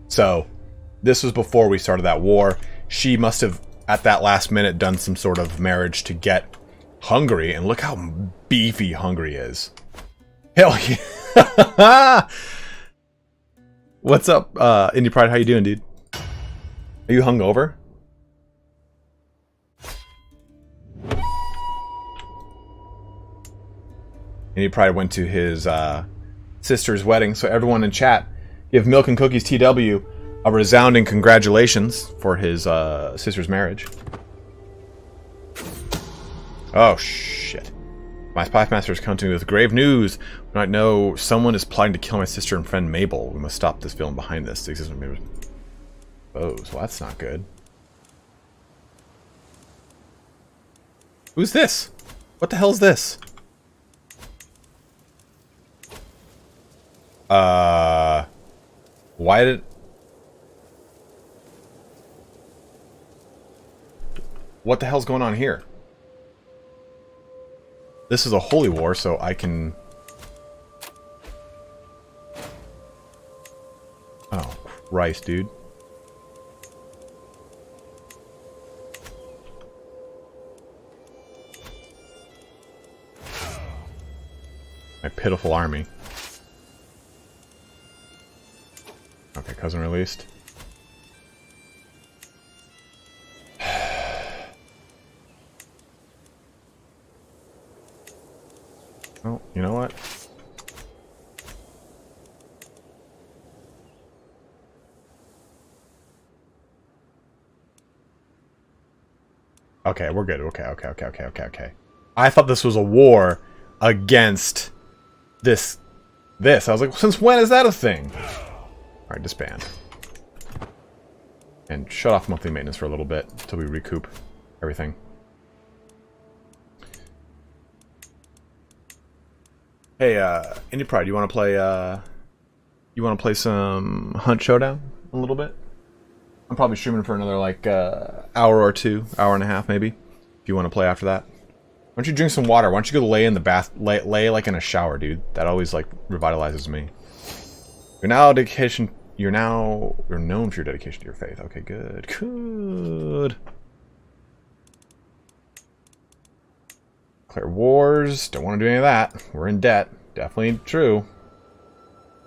So... this was before we started that war. She must have, at that last minute, done some sort of marriage to get Hungary. And look how beefy Hungary is. Hell yeah. What's up, Indie Pride? How you doing, dude? Are you hungover? Indie Pride went to his sister's wedding. So everyone in chat, give Milk and Cookies TW a resounding congratulations for his sister's marriage. Oh, shit. My spy master is coming to me with grave news. When I know someone is plotting to kill my sister and friend Mabel. We must stop this villain behind this. Oh, so that's not good. Who's this? What the hell is this? Why did... What the hell's going on here? This is a holy war, so I can... Oh, Christ, dude. My pitiful army. Okay, cousin released. Oh, you know what? Okay, we're good. Okay. I thought this was a war against this. I was like, since when is that a thing? Alright, disband. And shut off monthly maintenance for a little bit until we recoup everything. Hey, Indie Pride, you wanna play some Hunt Showdown a little bit? I'm probably streaming for another like hour or two, hour and a half maybe. If you want to play after that. Why don't you drink some water? Why don't you go lay in the bath, lay like in a shower, dude? That always like revitalizes me. You're known for your dedication to your faith. Okay, good. Good. Declare wars. Don't want to do any of that. We're in debt. Definitely true.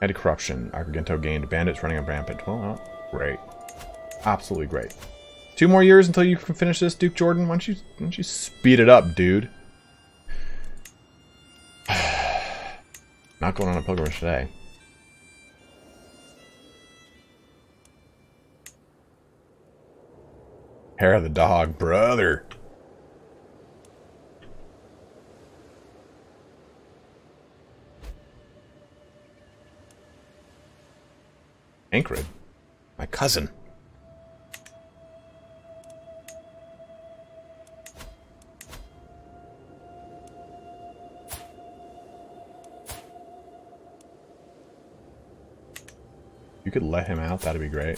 Anti-corruption. Agrigento gained. Bandits running rampant. Well, great. Absolutely great. 2 more years until you can finish this, Duke Jordan. Why don't you speed it up, dude? Not going on a pilgrimage today. Hair of the dog, brother. Ankrid, my cousin. You could let him out, that'd be great.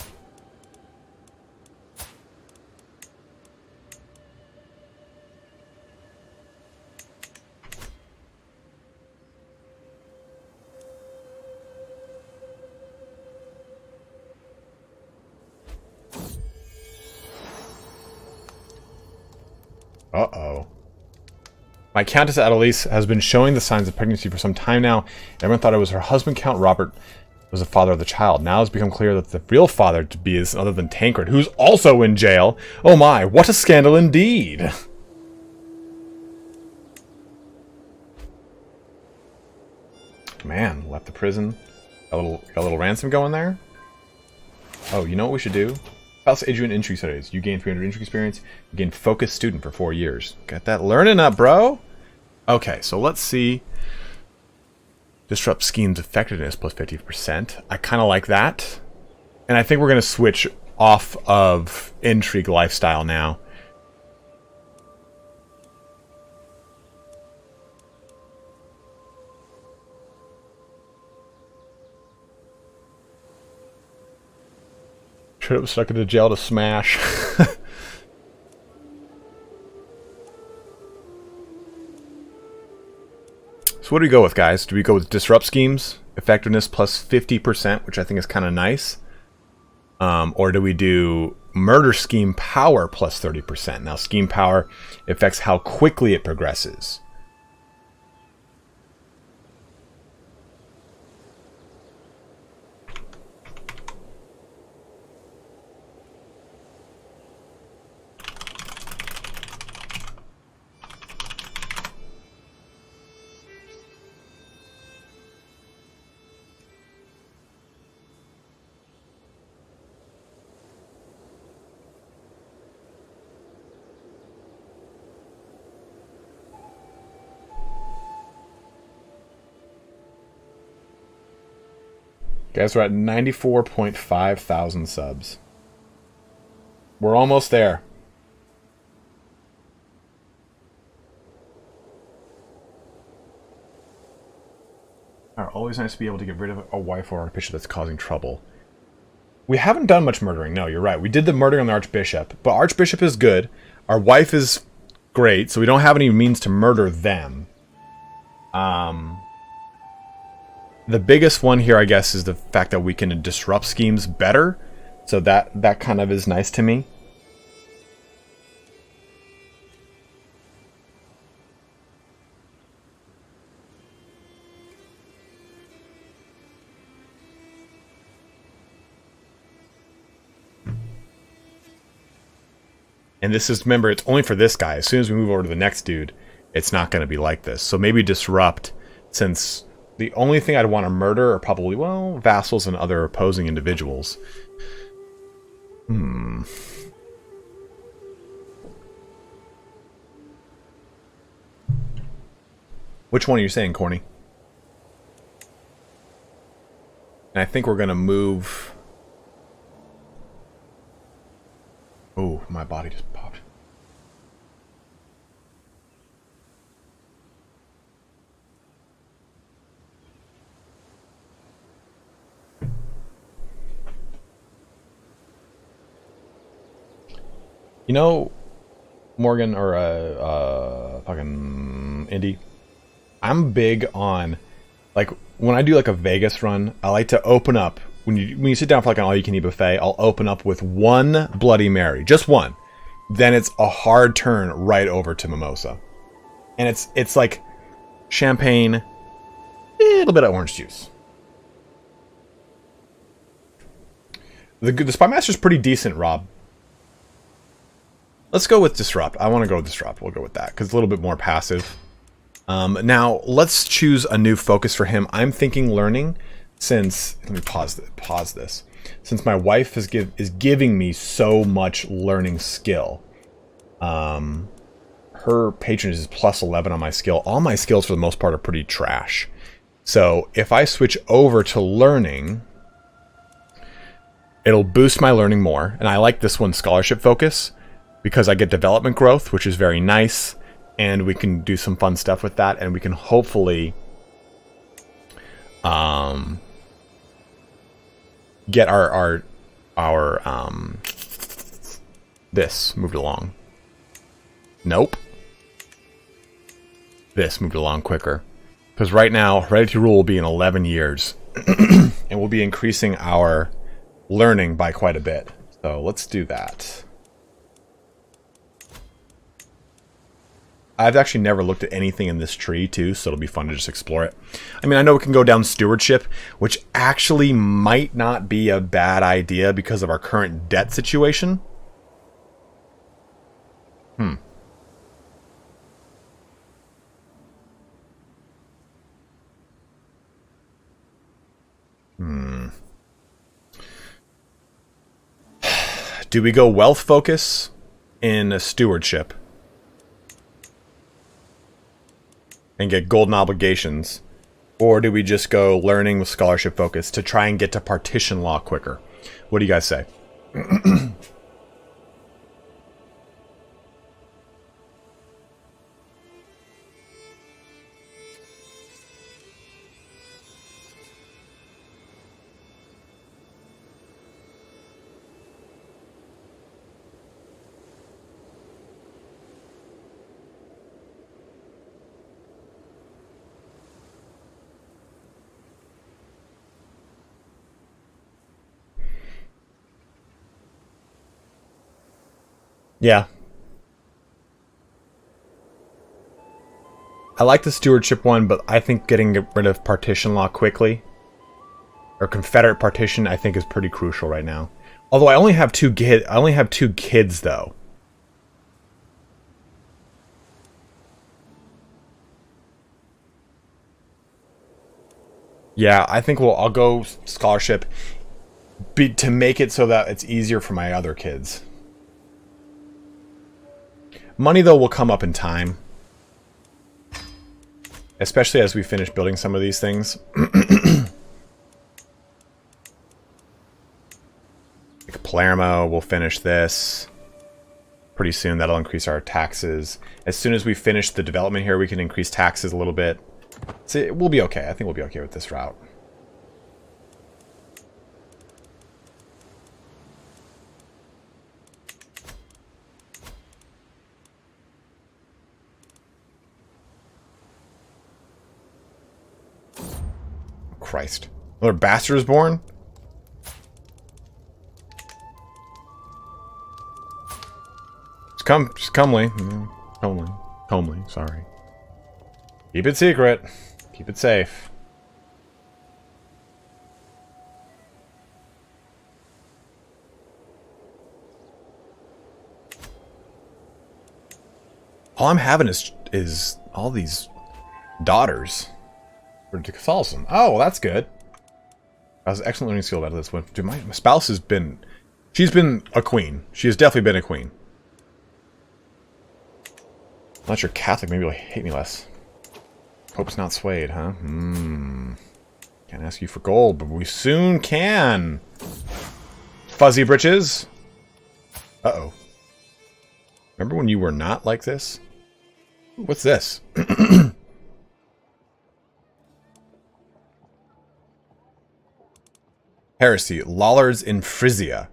Uh-oh. My Countess Adelice has been showing the signs of pregnancy for some time now. Everyone thought it was her husband, Count Robert, was the father of the child. Now it's become clear that the real father to be is other than Tancred, who's also in jail. Oh my, what a scandal indeed. Man, left the prison. Got a little ransom going there. Oh, you know what we should do? House Adrian Intrigue Studies. You gain 300 intrigue experience. You gain Focus Student for 4 years. Got that learning up, bro. Okay, so let's see. Disrupt schemes effectiveness plus 50%. I kind of like that. And I think we're going to switch off of intrigue lifestyle now. Should have stuck into jail to smash. So what do we go with, guys? Do we go with disrupt schemes, effectiveness plus 50%, which I think is kind of nice? Or do we do murder scheme power plus 30%? Now, scheme power affects how quickly it progresses. Guys, we're at 94.5 thousand subs. We're almost there. Always nice to be able to get rid of a wife or archbishop that's causing trouble. We haven't done much murdering. No, you're right. We did the murdering on the archbishop, but archbishop is good. Our wife is great, so we don't have any means to murder them. The biggest one here, I guess, is the fact that we can disrupt schemes better. So that kind of is nice to me. And this is, remember, it's only for this guy. As soon as we move over to the next dude, it's not going to be like this. So maybe disrupt, since the only thing I'd want to murder are probably, well, vassals and other opposing individuals. Which one are you saying, Corny? And I think we're going to move... Oh, my body just popped. You know, Morgan, or fucking Indy, I'm big on, like, when I do like a Vegas run, I like to open up. When you sit down for like an all-you-can-eat buffet, I'll open up with one Bloody Mary, just one. Then it's a hard turn right over to mimosa, and it's like champagne, a little bit of orange juice. The Spy Master's pretty decent, Rob. Let's go with Disrupt. I want to go with Disrupt. We'll go with that because it's a little bit more passive. Now let's choose a new focus for him. I'm thinking learning. Since, let me pause this. Since my wife is giving me so much learning skill, her patronage is plus 11 on my skill. All my skills for the most part are pretty trash. So if I switch over to learning, it'll boost my learning more. And I like this one, scholarship focus, because I get development growth, which is very nice, and we can do some fun stuff with that, and we can hopefully get our this moved along. Nope. This moved along quicker. Because right now, Ready to Rule will be in 11 years. And we'll be increasing our learning by quite a bit. So let's do that. I've actually never looked at anything in this tree, too, so it'll be fun to just explore it. I mean, I know we can go down stewardship, which actually might not be a bad idea because of our current debt situation. Do we go wealth focus in a stewardship and get golden obligations, or do we just go learning with scholarship focus to try and get to partition law quicker? What do you guys say? Yeah. I like the stewardship one, but I think getting rid of partition law quickly, or Confederate partition, I think is pretty crucial right now. Although I only have two kids though. Yeah, I think I'll go scholarship to make it so that it's easier for my other kids. Money, though, will come up in time. Especially as we finish building some of these things. Palermo. We'll finish this pretty soon. That'll increase our taxes. As soon as we finish the development here, we can increase taxes a little bit. So we'll be okay. I think we'll be okay with this route. Christ. Another bastard is born? Just comely. Comely, sorry. Keep it secret. Keep it safe. All I'm having is all these daughters for Catholicism. Oh, well, that's good. I was excellent learning skill about this one. Dude, my spouse has been... She's been a queen. She has definitely been a queen. Unless you're Catholic, maybe you'll hate me less. Hope's not swayed, huh? Can't ask you for gold, but we soon can. Fuzzy britches. Uh-oh. Remember when you were not like this? What's this? Heresy. Lollards in Frisia.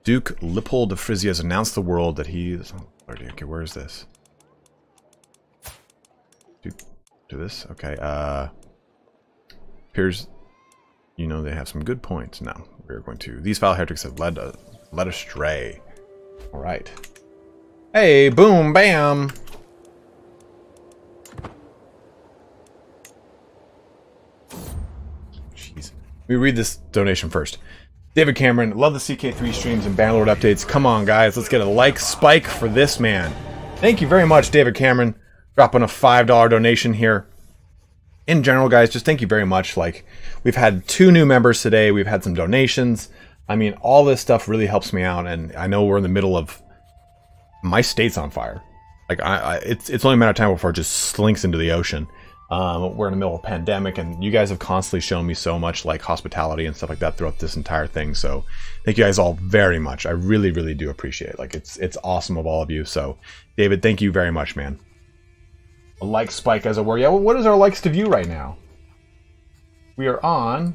Duke Lippold of Frisia has announced the world that he is... Okay, where is this? Do this? Okay, appears, you know, they have some good points. No, we're going to... These foul heretics have led astray. Alright. Hey, boom, bam! Jeez. Let me read this donation first. David Cameron, love the CK3 streams and Bannerlord updates. Come on, guys, let's get a like spike for this man. Thank you very much, David Cameron. Dropping a $5 donation here. In general, guys, just thank you very much. Like, we've had 2 new members today. We've had some donations. I mean, all this stuff really helps me out, and I know we're in the middle of... My state's on fire. Like, it's only a matter of time before it just slinks into the ocean. We're in the middle of a pandemic, and you guys have constantly shown me so much, like, hospitality and stuff like that throughout this entire thing. So, thank you guys all very much. I really, really do appreciate it. Like, it's awesome of all of you. So, David, thank you very much, man. A like spike, as it were. Yeah, well, what is our likes to view right now? We are on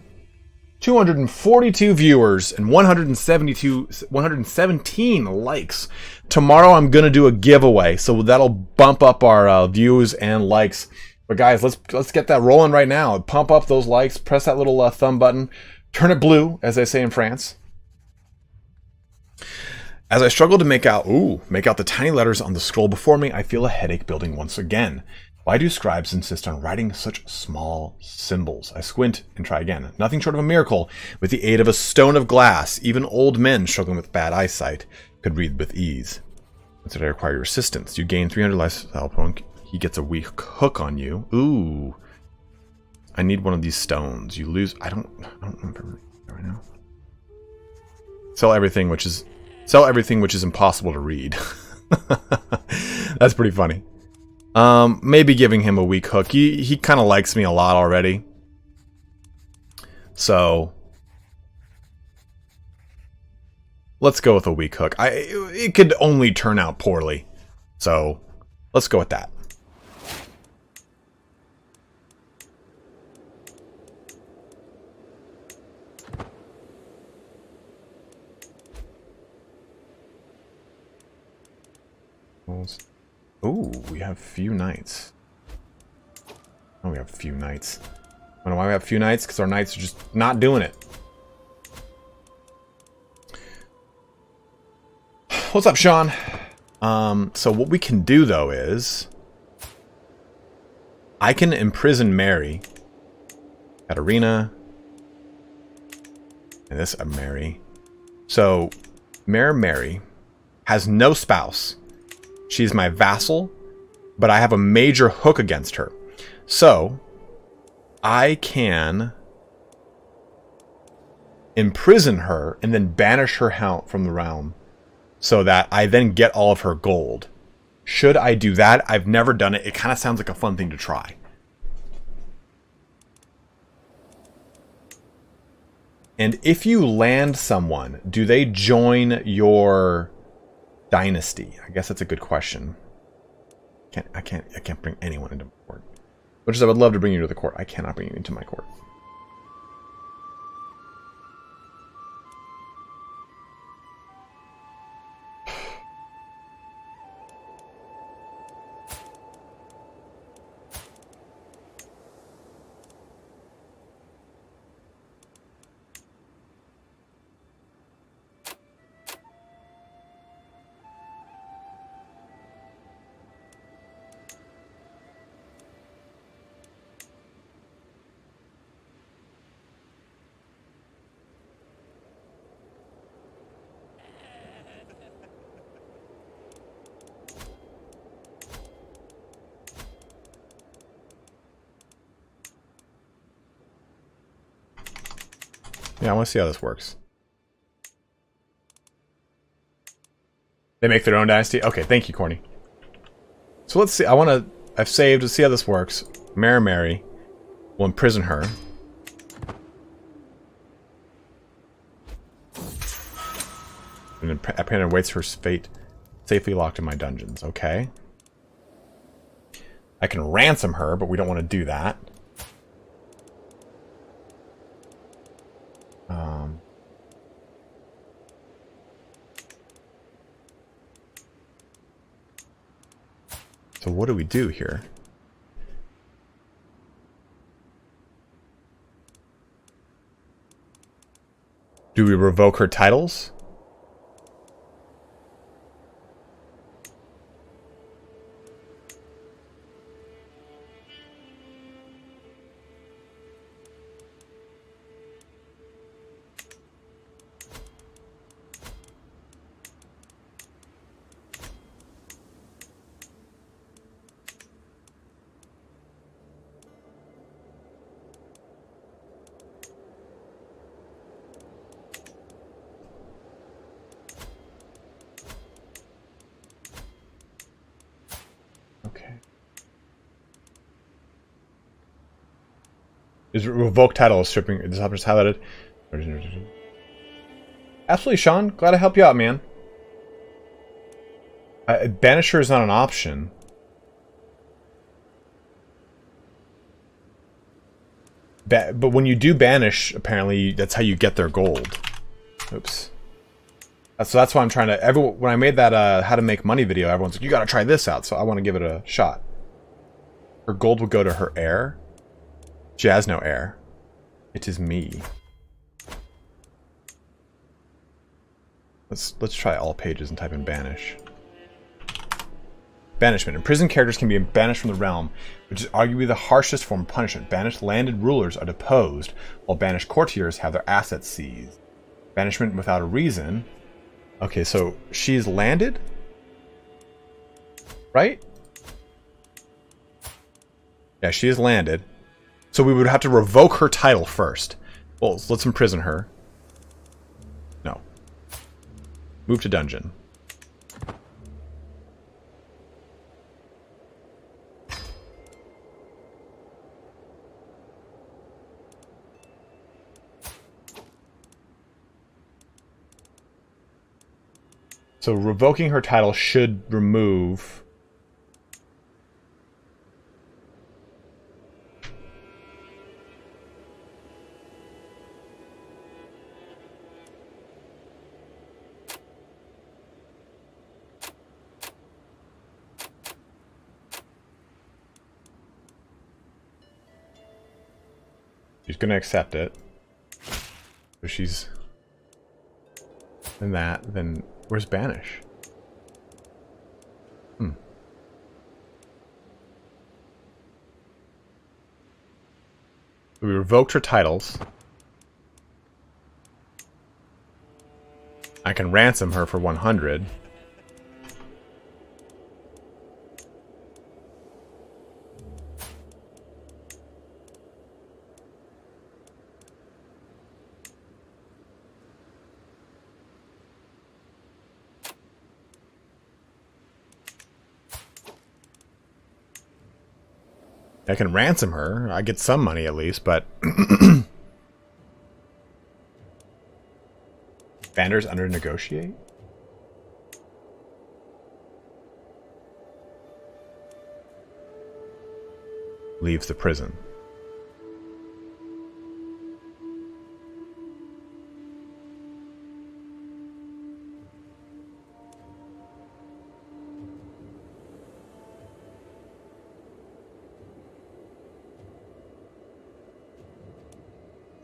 242 viewers and 117 likes. Tomorrow I'm gonna do a giveaway, so that'll bump up our views and likes. But guys, let's get that rolling right now. Pump up those likes. Press that little thumb button. Turn it blue, as they say in France. As I struggle to make out the tiny letters on the scroll before me, I feel a headache building once again. Why do scribes insist on writing such small symbols? I squint and try again. Nothing short of a miracle. With the aid of a stone of glass, even old men struggling with bad eyesight could read with ease. Instead, I require your assistance. You gain 300 lifestyle points. He gets a weak hook on you. Ooh. I need one of these stones. You lose... I don't remember right now. Sell everything which is impossible to read. That's pretty funny. Maybe giving him a weak hook. He kind of likes me a lot already. So let's go with a weak hook. It could only turn out poorly. So let's go with that. Ooh, we have few knights. Oh, we have few knights. I don't know why we have few knights, because our knights are just not doing it. What's up, Sean? So what we can do, though, is... I can imprison Mary. Katarina. And this, Mary. So, Mary has no spouse. She's my vassal, but I have a major hook against her. So, I can imprison her and then banish her out from the realm so that I then get all of her gold. Should I do that? I've never done it. It kind of sounds like a fun thing to try. And if you land someone, do they join your dynasty? I guess that's a good question. I can't bring anyone into my court. Which is, I would love to bring you to the court. I cannot bring you into my court. Yeah, I want to see how this works. They make their own dynasty? Okay, thank you, Corny. So let's see. I've saved to see how this works. Mary will imprison her. And then apparently awaits her fate safely locked in my dungeons. Okay. I can ransom her, but we don't want to do that. So what do we do here? Do we revoke her titles? Is revoke title stripping? This option is highlighted. Absolutely, Sean. Glad to help you out, man. Banisher is not an option. But when you do banish, apparently that's how you get their gold. Oops. So that's why I'm trying to. When I made that how to make money video, everyone's like, "You got to try this out." So I want to give it a shot. Her gold will go to her heir. She has no heir. It is me. Let's try all pages and type in banish. Banishment. Imprisoned characters can be banished from the realm, which is arguably the harshest form of punishment. Banished landed rulers are deposed, while banished courtiers have their assets seized. Banishment without a reason. Okay, so she's landed? Right? Yeah, she is landed. So we would have to revoke her title first. Well, let's imprison her. No. Move to dungeon. So revoking her title should remove... She's going to accept it. If she's in that, then where's banish? We revoked her titles. I can ransom her for 100. I can ransom her. I get some money at least, but... Bander's under negotiate? Leaves the prison.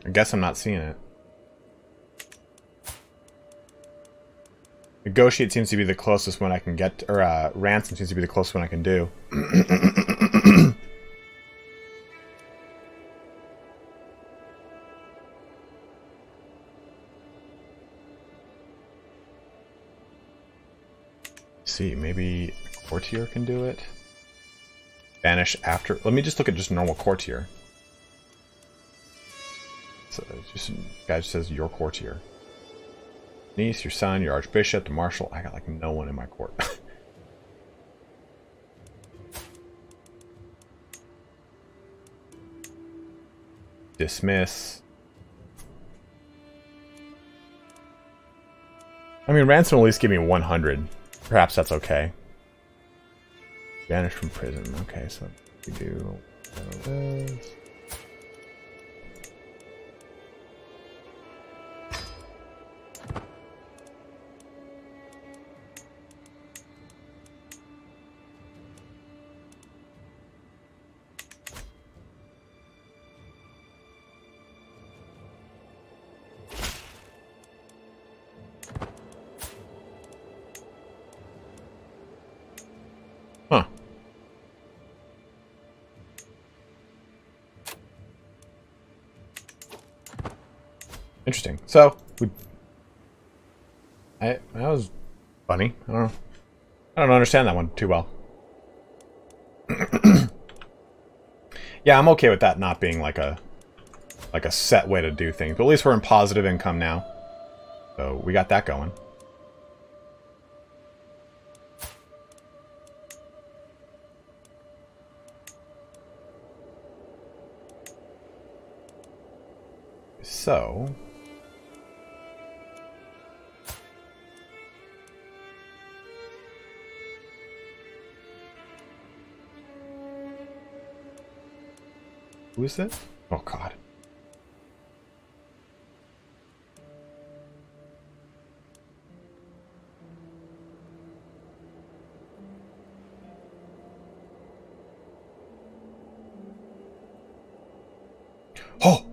I guess I'm not seeing it. Negotiate seems to be the closest one I can get, or ransom seems to be the closest one I can do. See, maybe a courtier can do it. Banish after. Let me just look at just normal courtier. So just guy just says your courtier. Niece, your son, your archbishop, the marshal. I got like no one in my court. Dismiss. I mean, ransom will at least give me 100. Perhaps that's okay. Banish from prison. Okay, so we do this. Huh. Interesting. So, that was funny. I don't understand that one too well. Yeah, I'm okay with that not being like a set way to do things. But at least we're in positive income now. So we got that going. So who is this? Oh God. Oh!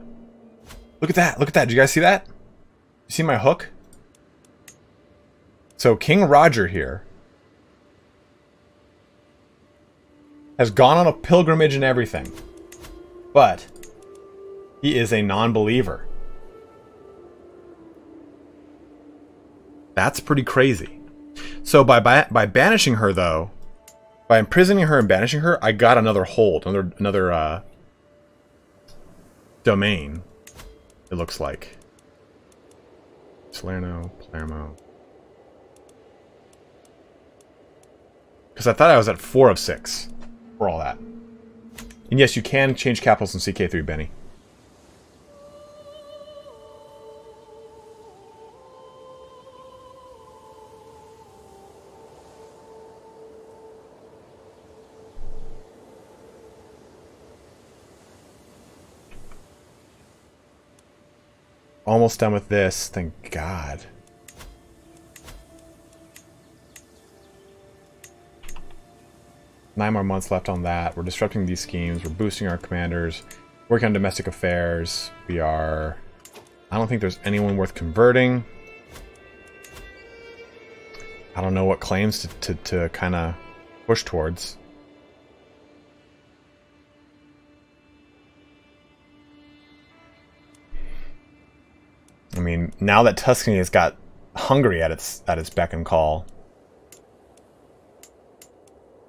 Look at that! Look at that! Did you guys see that? You see my hook? So King Roger here has gone on a pilgrimage and everything. But he is a non-believer. That's pretty crazy. So by banishing her, though, by imprisoning her and banishing her, I got another hold, another domain. It looks like Salerno, Palermo. Because I thought I was at 4 of 6 for all that. And yes, you can change capitals in CK3, Benny. Almost done with this, thank God. Nine more months left on that. We're disrupting these schemes. We're boosting our commanders. Working on domestic affairs. We are... I don't think there's anyone worth converting. I don't know what claims to kind of push towards. I mean, now that Tuscany has got Hungary at its beck and call,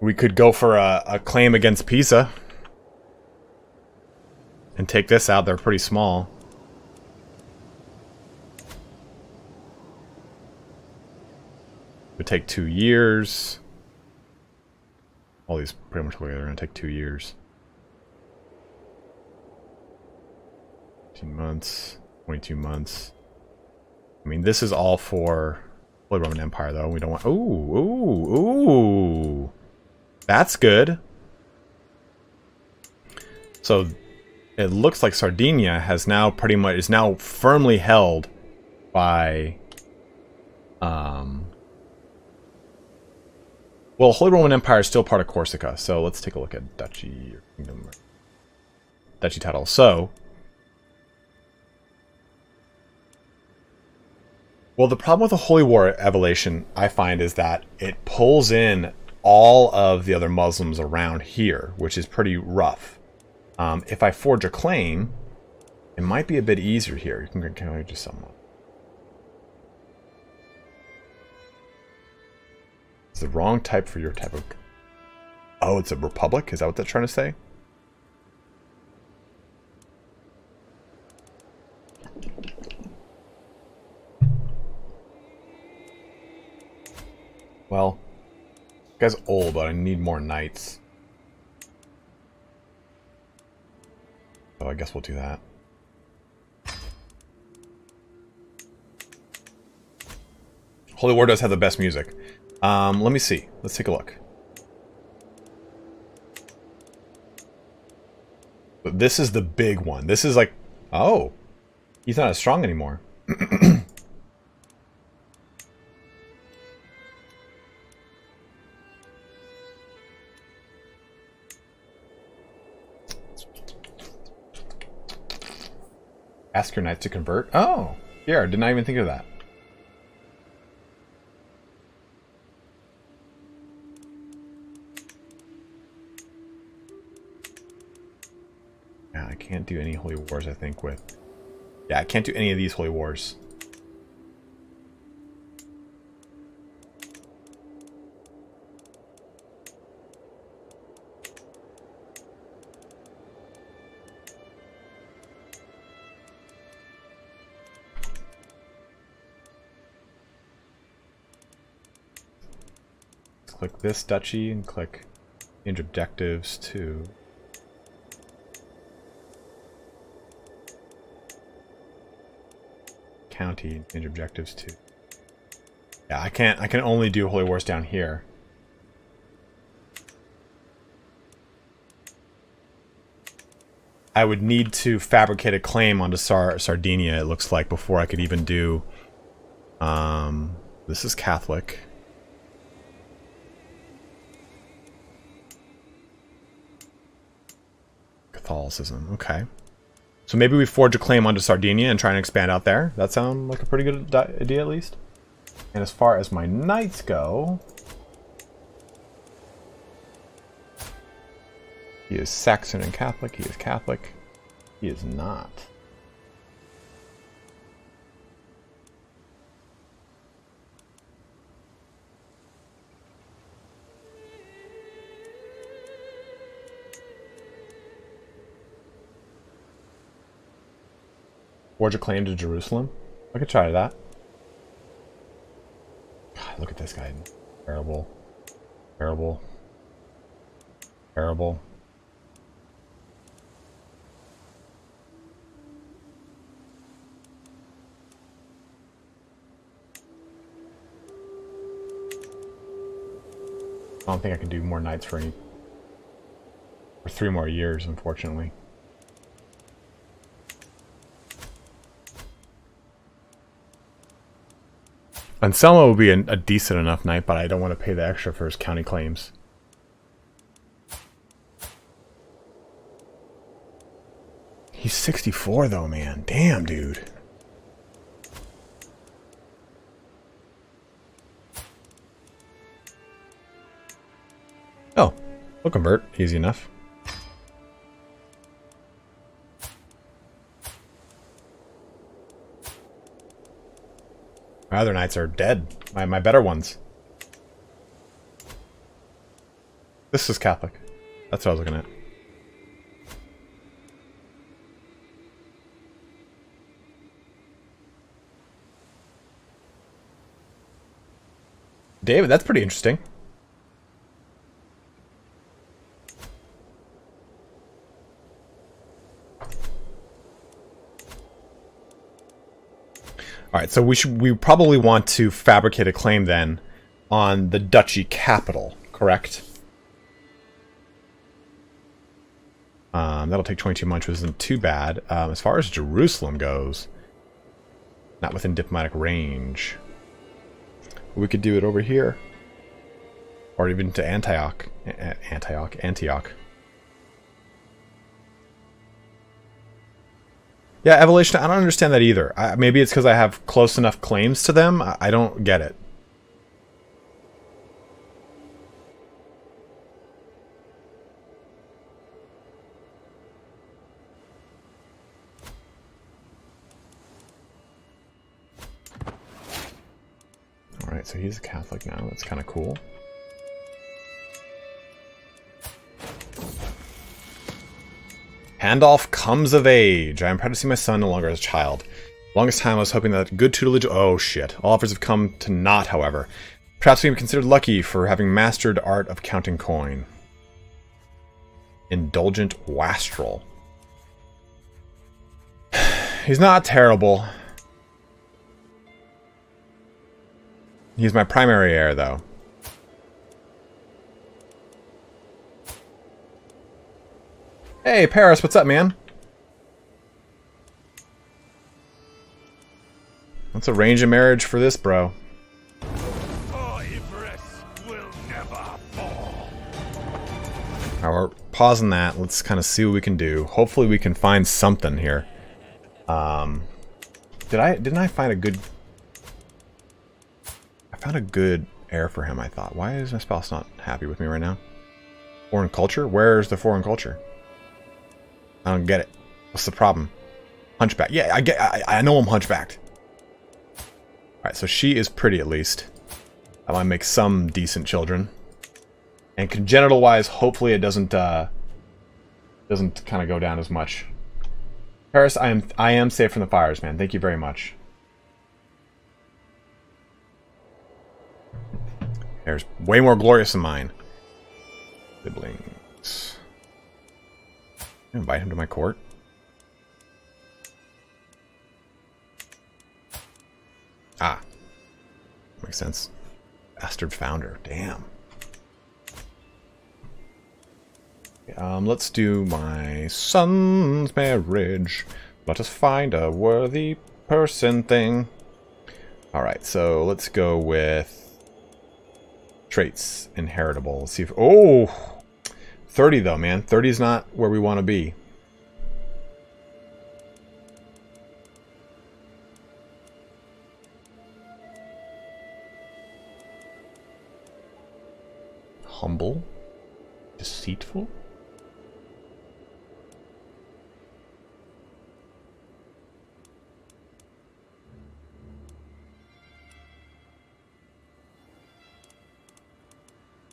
we could go for a claim against Pisa and take this out. They're pretty small. It would take 2 years. All these pretty much together are going to take 2 years. 18 months, 22 months. I mean, this is all for Holy Roman Empire, though. We don't want... Ooh, ooh, ooh. That's good. So it looks like Sardinia has now pretty much... is now firmly held by... Well, Holy Roman Empire is still part of Corsica, so let's take a look at Duchy or Kingdom. Duchy title. So... Well, the problem with the Holy War Evolution, I find, is that it pulls in all of the other Muslims around here, which is pretty rough. If I forge a claim, it might be a bit easier here. You can I just someone. It's the wrong type for your type of... Oh, it's a republic? Is that what that's trying to say? Well, this guy's old, but I need more knights. So I guess we'll do that. Holy War does have the best music. Let me see. Let's take a look. But this is the big one. This is like... Oh! He's not as strong anymore. Ask your knights to convert? Oh! Yeah, did not even think of that. Yeah, I can't do any Holy Wars, I think, with... Yeah, I can't do any of these Holy Wars. Click this duchy and click change objectives to county and change objectives to... Yeah, I can only do Holy Wars down here. I would need to fabricate a claim onto Sardinia, it looks like, before I could even do... This is Catholic. Catholicism, okay. So maybe we forge a claim onto Sardinia and try and expand out there. That sounds like a pretty good idea, at least. And as far as my knights go... He is Saxon and Catholic. He is Catholic. He is not. Forge a claim to Jerusalem? I could try that. God, look at this guy. Terrible. Terrible. Terrible. I don't think I can do more knights for 3 more years, unfortunately. Anselmo would be a decent enough knight, but I don't want to pay the extra for his county claims. He's 64 though, man. Damn, dude. Oh, we'll convert. Easy enough. My other knights are dead. My better ones. This is Catholic. That's what I was looking at. David, that's pretty interesting. Alright, so we probably want to fabricate a claim then on the duchy capital, correct? That'll take 22 months, which isn't too bad. As far as Jerusalem goes, not within diplomatic range. We could do it over here. Or even to Antioch. Antioch. Yeah, Evolution, I don't understand that either. Maybe it's because I have close enough claims to them. I don't get it. Alright, so he's a Catholic now. That's kind of cool. Handolf comes of age. I am proud to see my son no longer as a child. Longest time I was hoping that good tutelage... Oh, shit. All offers have come to naught, however. Perhaps we can be considered lucky for having mastered art of counting coin. Indulgent Wastrel. He's not terrible. He's my primary heir, though. Hey, Paris, what's up, man? What's a range of marriage for this, bro? Alright, we're pausing that. Let's kind of see what we can do. Hopefully we can find something here. Didn't I find a good... I found a good heir for him, I thought. Why is my spouse not happy with me right now? Foreign culture? Where's the foreign culture? I don't get it. What's the problem? Hunchback. Yeah, I know I'm hunchbacked. Alright, so she is pretty at least. I might make some decent children. And congenital-wise, hopefully it doesn't kind of go down as much. Paris, I am safe from the fires, man. Thank you very much. There's way more glorious than mine. Siblings. Invite him to my court. Ah. Makes sense. Bastard founder. Damn. Let's do my son's marriage. Let us find a worthy person thing. Alright, so let's go with traits inheritable. Let's see if... Oh! 30 though, man. 30 is not where we want to be. Humble? Deceitful?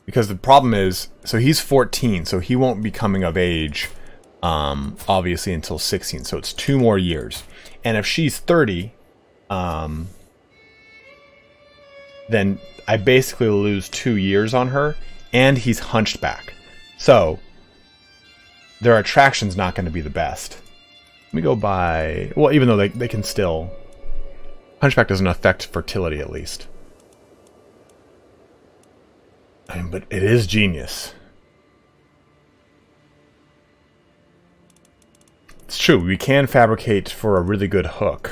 Because the problem is, so he's 14, so he won't be coming of age, obviously, until 16. So it's 2 more years. And if she's 30, then I basically lose 2 years on her, and he's hunchback. So their attraction's not going to be the best. Let me go by... Well, even though they can still... Hunchback doesn't affect fertility, at least. But it is genius. It's true, we can fabricate for a really good hook.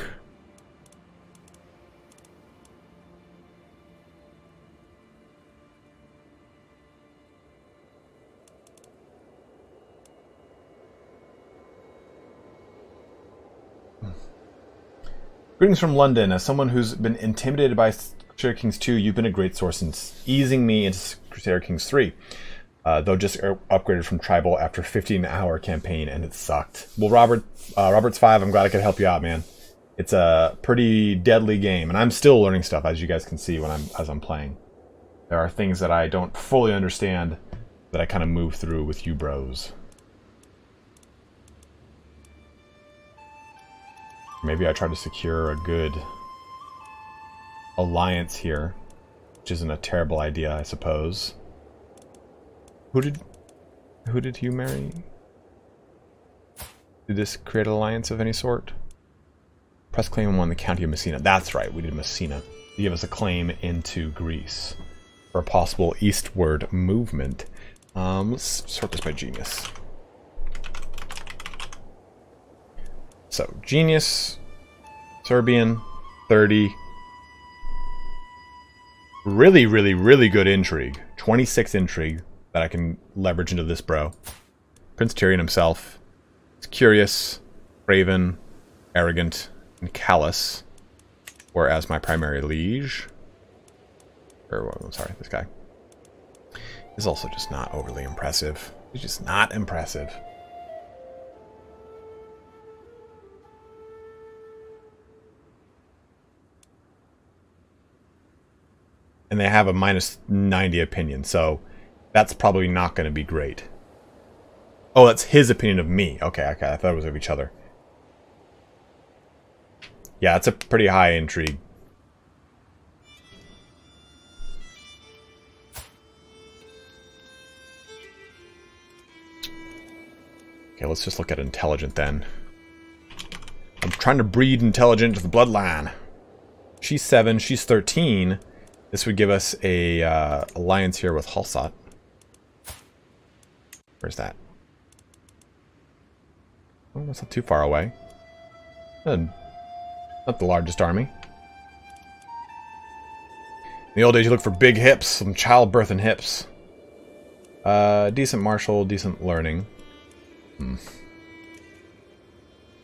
Greetings from London. As someone who's been intimidated by Crusader Kings 2, you've been a great source in easing me into Crusader Kings 3. Though just upgraded from Tribal after a 15-hour campaign, and it sucked. Well, Robert's 5, I'm glad I could help you out, man. It's a pretty deadly game, and I'm still learning stuff, as you guys can see as I'm playing. There are things that I don't fully understand that I kind of move through with you bros. Maybe I try to secure a good alliance here, which isn't a terrible idea, I suppose. Who did you marry? Did this create an alliance of any sort? Press claim and won the county of Messina. That's right, we did Messina. To give us a claim into Greece for a possible eastward movement. Let's sort this by genius. So, genius, Serbian, 30. Really, really, really good intrigue. 26 intrigue that I can leverage into this bro. Prince Tyrion himself is curious, craven, arrogant, and callous. Whereas my primary liege, or I'm sorry, this guy, is also just not overly impressive. He's just not impressive. And they have a minus 90 opinion, so that's probably not going to be great. Oh, that's his opinion of me. Okay, I thought it was of each other. Yeah, it's a pretty high intrigue. Okay, let's just look at intelligent then. I'm trying to breed intelligent to the bloodline. She's 7, she's 13. This would give us a alliance here with Halsat. Where's that? Oh, that's not too far away. Not the largest army. In the old days, you look for big hips, some childbirth and hips. Decent martial, decent learning.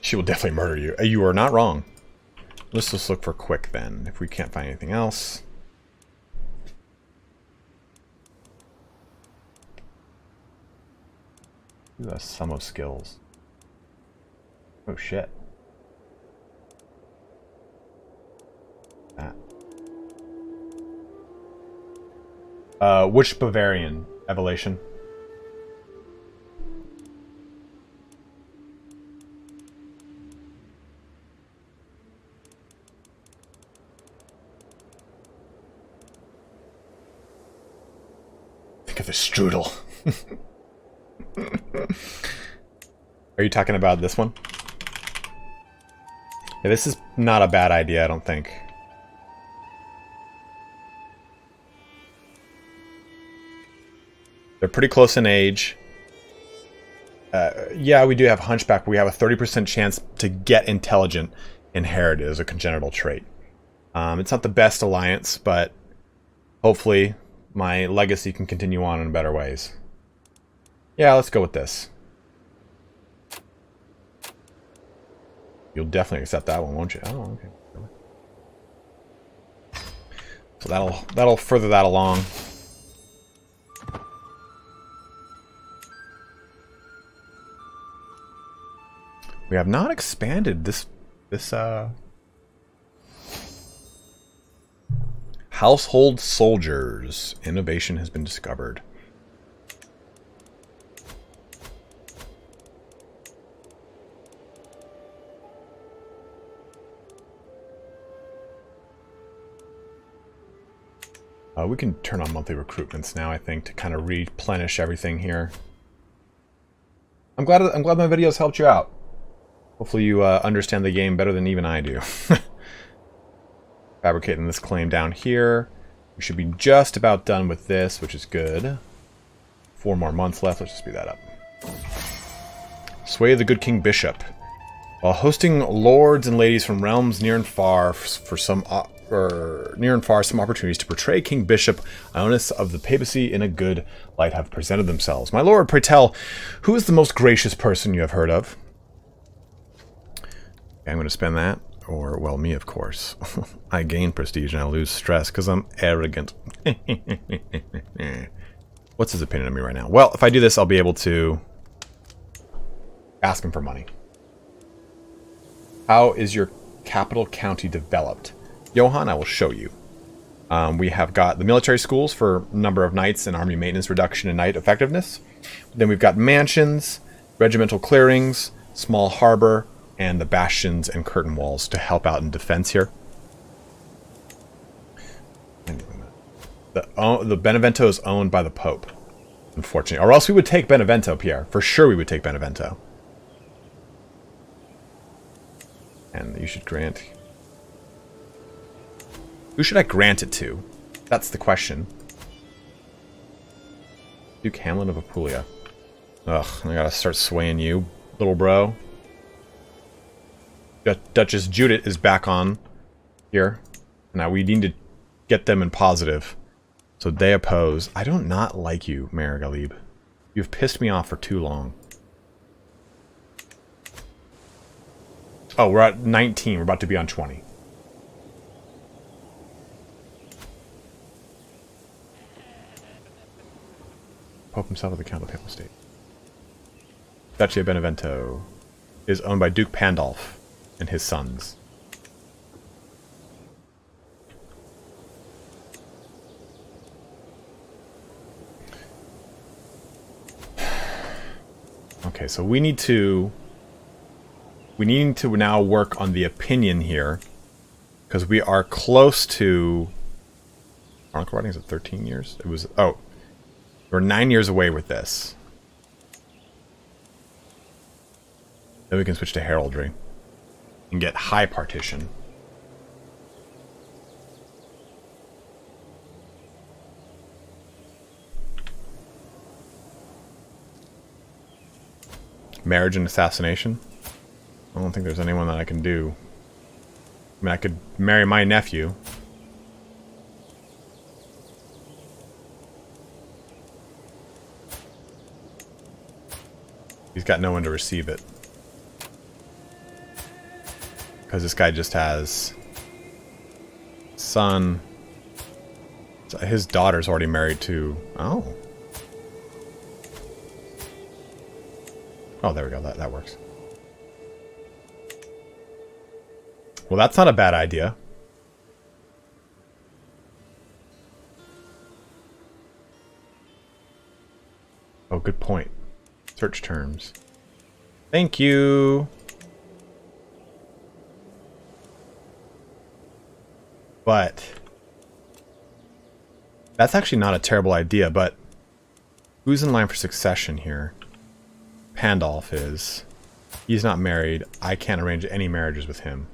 She will definitely murder you. You are not wrong. Let's just look for quick then, if we can't find anything else. That's sum of skills. Oh shit. That. Which Bavarian? Evolution. Think of the strudel. Are you talking about this one? Yeah, this is not a bad idea, I don't think. They're pretty close in age. Yeah, we do have Hunchback. We have a 30% chance to get intelligent inherited as a congenital trait. It's not the best alliance, but hopefully my legacy can continue on in better ways. Yeah, let's go with this. You'll definitely accept that one, won't you? Oh, okay. So that'll further that along. We have not expanded this household soldiers. Innovation has been discovered. We can turn on monthly recruitments now, I think, to kind of replenish everything here. I'm glad my videos helped you out. Hopefully you understand the game better than even I do. Fabricating this claim down here. We should be just about done with this, which is good. 4 more months left. Let's just speed that up. Sway the good King Bishop. While hosting lords and ladies from realms near and far for some opportunities to portray King Bishop, Ionis of the papacy in a good light have presented themselves. My lord, pray tell, who is the most gracious person you have heard of? Okay, I'm going to spend that. Or, well, me, of course. I gain prestige and I lose stress because I'm arrogant. What's his opinion of me right now? Well, if I do this, I'll be able to ask him for money. How is your capital county developed? Johan, I will show you. We have got the military schools for number of knights and army maintenance reduction in knight effectiveness. Then we've got mansions, regimental clearings, small harbor, and the bastions and curtain walls to help out in defense here. The Benevento is owned by the Pope, unfortunately. Or else we would take Benevento, Pierre. For sure we would take Benevento. And you should grant. Who should I grant it to? That's the question. Duke Hamlet of Apulia. Ugh, I gotta start swaying you, little bro. Duchess Judith is back on here. Now we need to get them in positive. So they oppose. I do not like you, Mayor Galib. You've pissed me off for too long. Oh, we're at 19. We're about to be on 20. Pope himself of the Count of Papal State. Duchy of Benevento is owned by Duke Pandolf and his sons. Okay, so we need to now work on the opinion here, because we are close to. Chronicle writing is at 13 years. It was we're 9 years away with this. Then we can switch to heraldry and get high partition. Marriage and assassination? I don't think there's anyone that I can do. I mean, I could marry my nephew. He's got no one to receive it. Because this guy just has son. His daughter's already married to. Oh, there we go. That works. Well, that's not a bad idea. Oh, good point. Search terms. Thank you. But that's actually not a terrible idea, but who's in line for succession here? Pandolf is. He's not married. I can't arrange any marriages with him.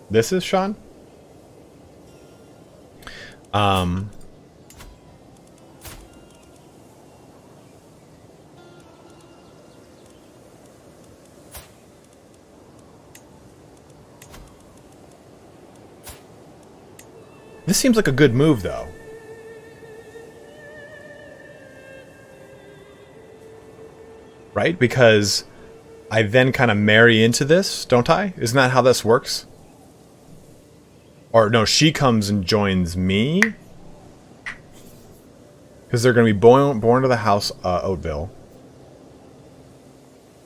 This is Sean? This seems like a good move, though. Right? Because I then kind of marry into this, don't I? Isn't that how this works? Or no, she comes and joins me. Because they're going to be born to the house Oatville.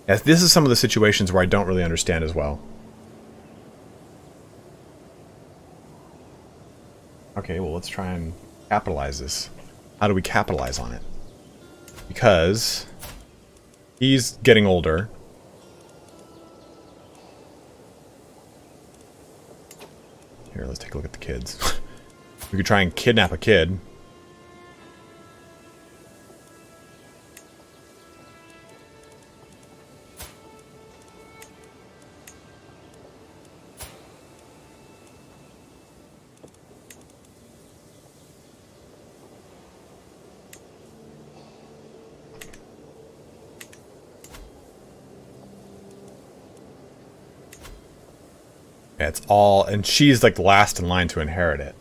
Yes, this is some of the situations where I don't really understand as well. Okay, well, let's try and capitalize this. How do we capitalize on it? Because he's getting older. Here, let's take a look at the kids. We could try and kidnap a kid. Yeah, it's all, and she's like the last in line to inherit it.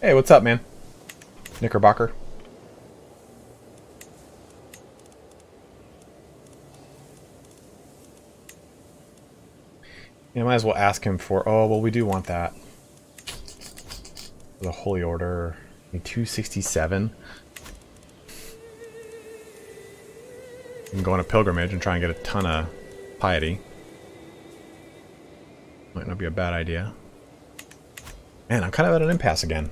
Hey, what's up, man? Knickerbocker. Yeah, might as well ask him for... Oh, well, we do want that. For the Holy Order. 267. can go on a pilgrimage and try and get a ton of piety. Might not be a bad idea. Man, I'm kind of at an impasse again.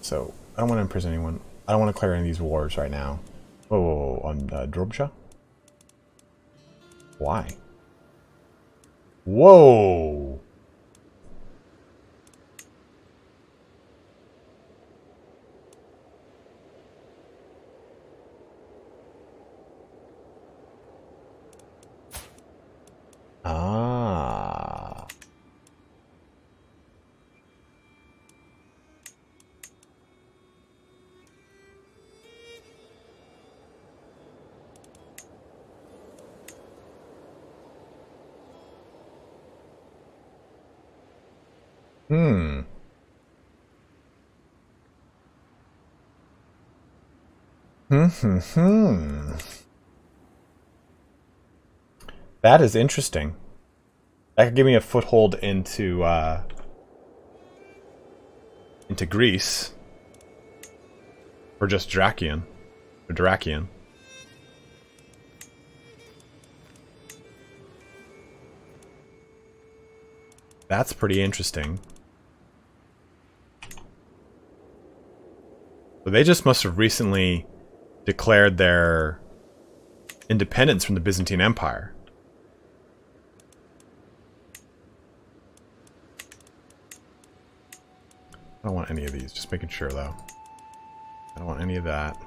So, I don't want to imprison anyone. I don't want to clear any of these wars right now. Whoa, whoa, whoa. On Drobsha? Why? Whoa! Ah. Hmm. Hmm. That is interesting. That could give me a foothold into Greece. Or just Drakian. Or Drakian. That's pretty interesting. But they just must have recently declared their independence from the Byzantine Empire. I don't want any of these, just making sure though. I don't want any of that.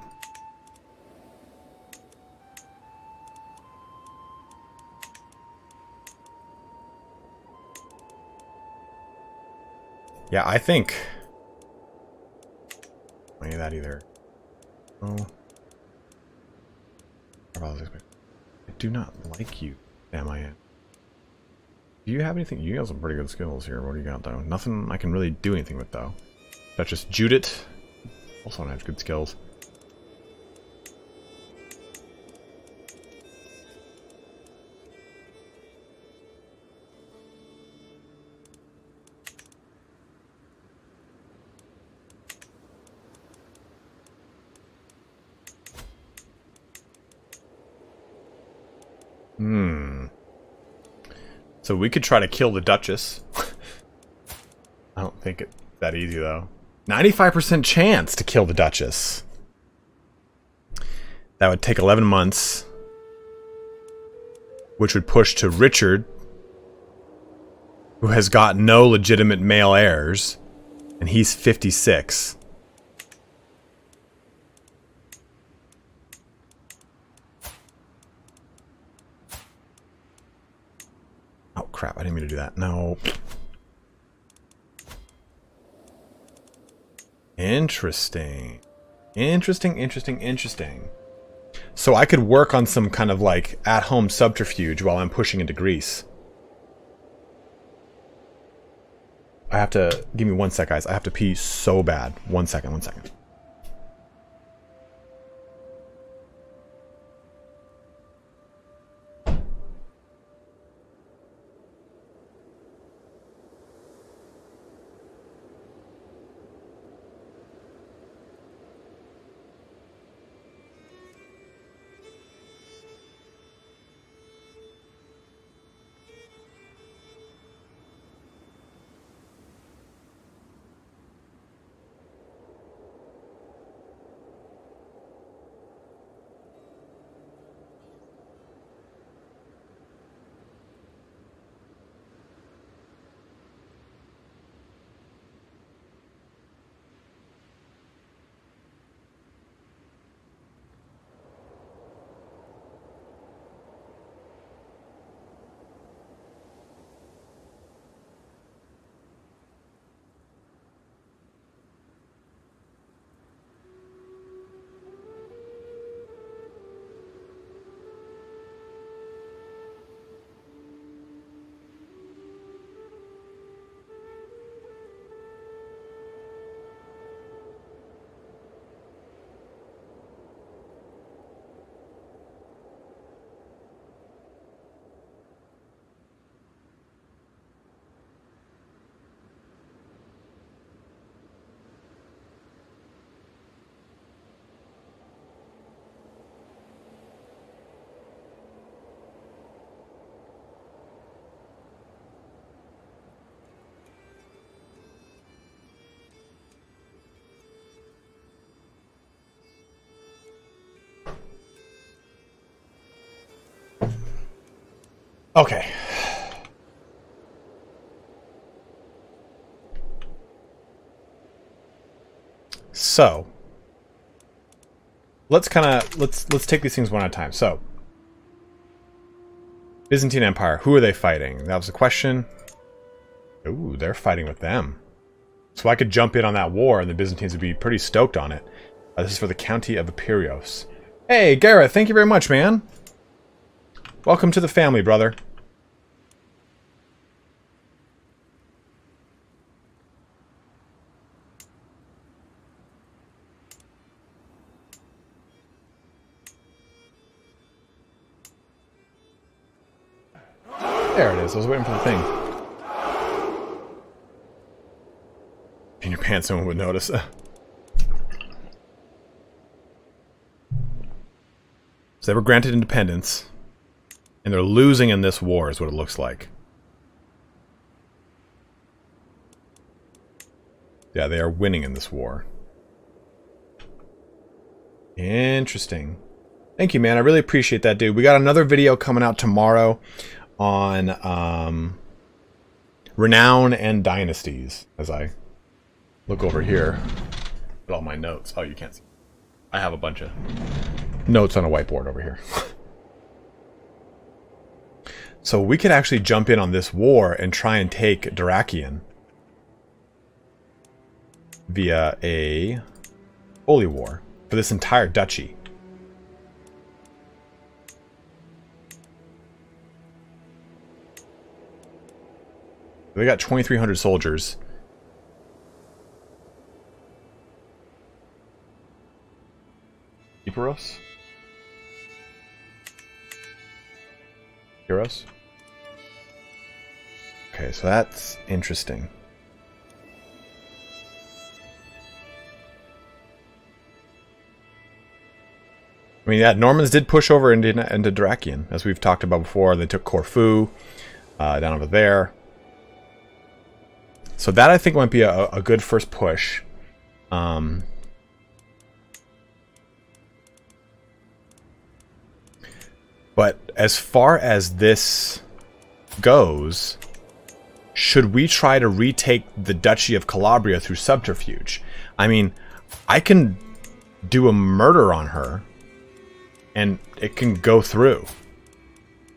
Yeah, I think... Any of that either. Oh. I do not like you, damn I am. Do you have anything? You got some pretty good skills here. What do you got though? Nothing I can really do anything with though. That's just Judith. Also don't have good skills. So we could try to kill the Duchess. I don't think it's that easy though. 95% chance to kill the Duchess. That would take 11 months. Which would push to Richard, who has got no legitimate male heirs. And he's 56. Oh crap, I didn't mean to do that. No. Interesting. Interesting. So I could work on some kind of like at-home subterfuge while I'm pushing into Greece. I have to... Give me 1 sec, guys. I have to pee so bad. 1 second, 1 second. Okay. So let's take these things one at a time. So Byzantine Empire, who are they fighting? That was the question. Ooh, they're fighting with them. So I could jump in on that war and the Byzantines would be pretty stoked on it. This is for the County of Epirus. Hey, Garrett, thank you very much, man. Welcome to the family, brother. There it is. I was waiting for the thing. In your pants, someone would notice. So they were granted independence, and they're losing in this war, is what it looks like. Yeah, they are winning in this war. Interesting. Thank you, man. I really appreciate that, dude. We got another video coming out tomorrow on Renown and Dynasties. As I look over here at all my notes. Oh, you can't see. I have a bunch of notes on a whiteboard over here. So we could actually jump in on this war and try and take Dyrrachium via a holy war for this entire duchy. We got 2,300 soldiers. Epirus? Heroes? Okay, so that's interesting. I mean, yeah, Normans did push over into Dyrrachium, as we've talked about before. They took Corfu down over there. So that, I think, might be a good first push. But as far as this goes, should we try to retake the Duchy of Calabria through subterfuge? I mean, I can do a murder on her, and it can go through.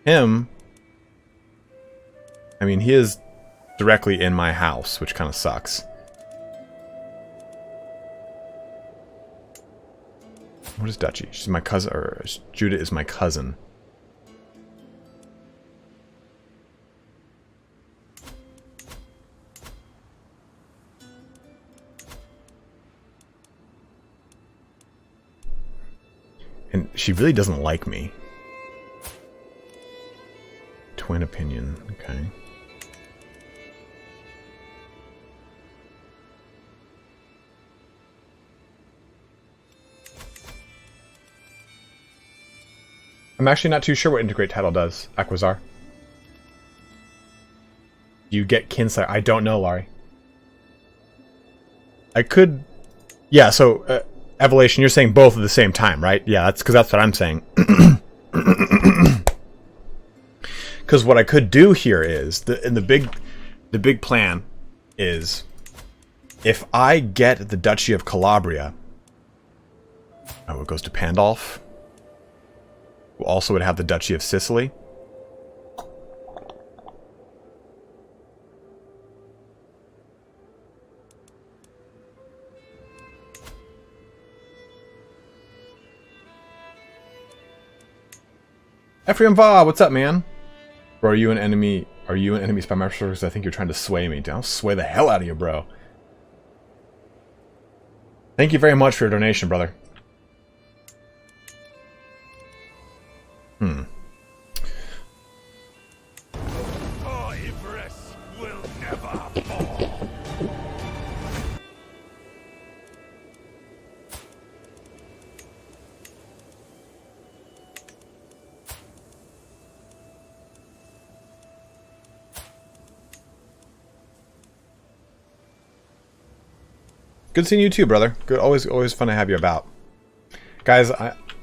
Him, I mean, he is directly in my house, which kind of sucks. What is Duchy? She's my cousin, or Judah is my cousin. And she really doesn't like me. Twin opinion, okay. I'm actually not too sure what integrate title does, Aquazar. You get kinslayer. I don't know, Laurie. I could... Yeah, so... Evolution, you're saying both at the same time, right? Yeah, that's because that's what I'm saying. Because what I could do here is the big plan is if I get the Duchy of Calabria, oh, it goes to Pandolf, who also would have the Duchy of Sicily. Ephraim Va, what's up, man? Bro, are you an enemy? Are you an enemy spy master? Because I think you're trying to sway me. I'll sway the hell out of you, bro. Thank you very much for your donation, brother. Will never fall. Good seeing you too, brother. Good, always fun to have you about. Guys,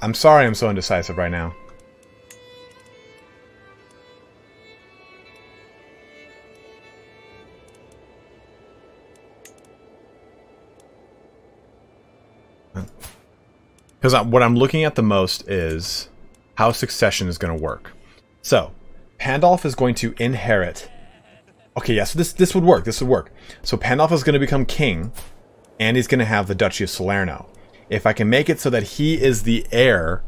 I'm sorry I'm so indecisive right now. Because what I'm looking at the most is how succession is going to work. So, Pandolf is going to inherit... Okay, yeah, so this would work. This would work. So Pandolf is going to become king, and he's going to have the Duchy of Salerno. If I can make it so that he is the heir,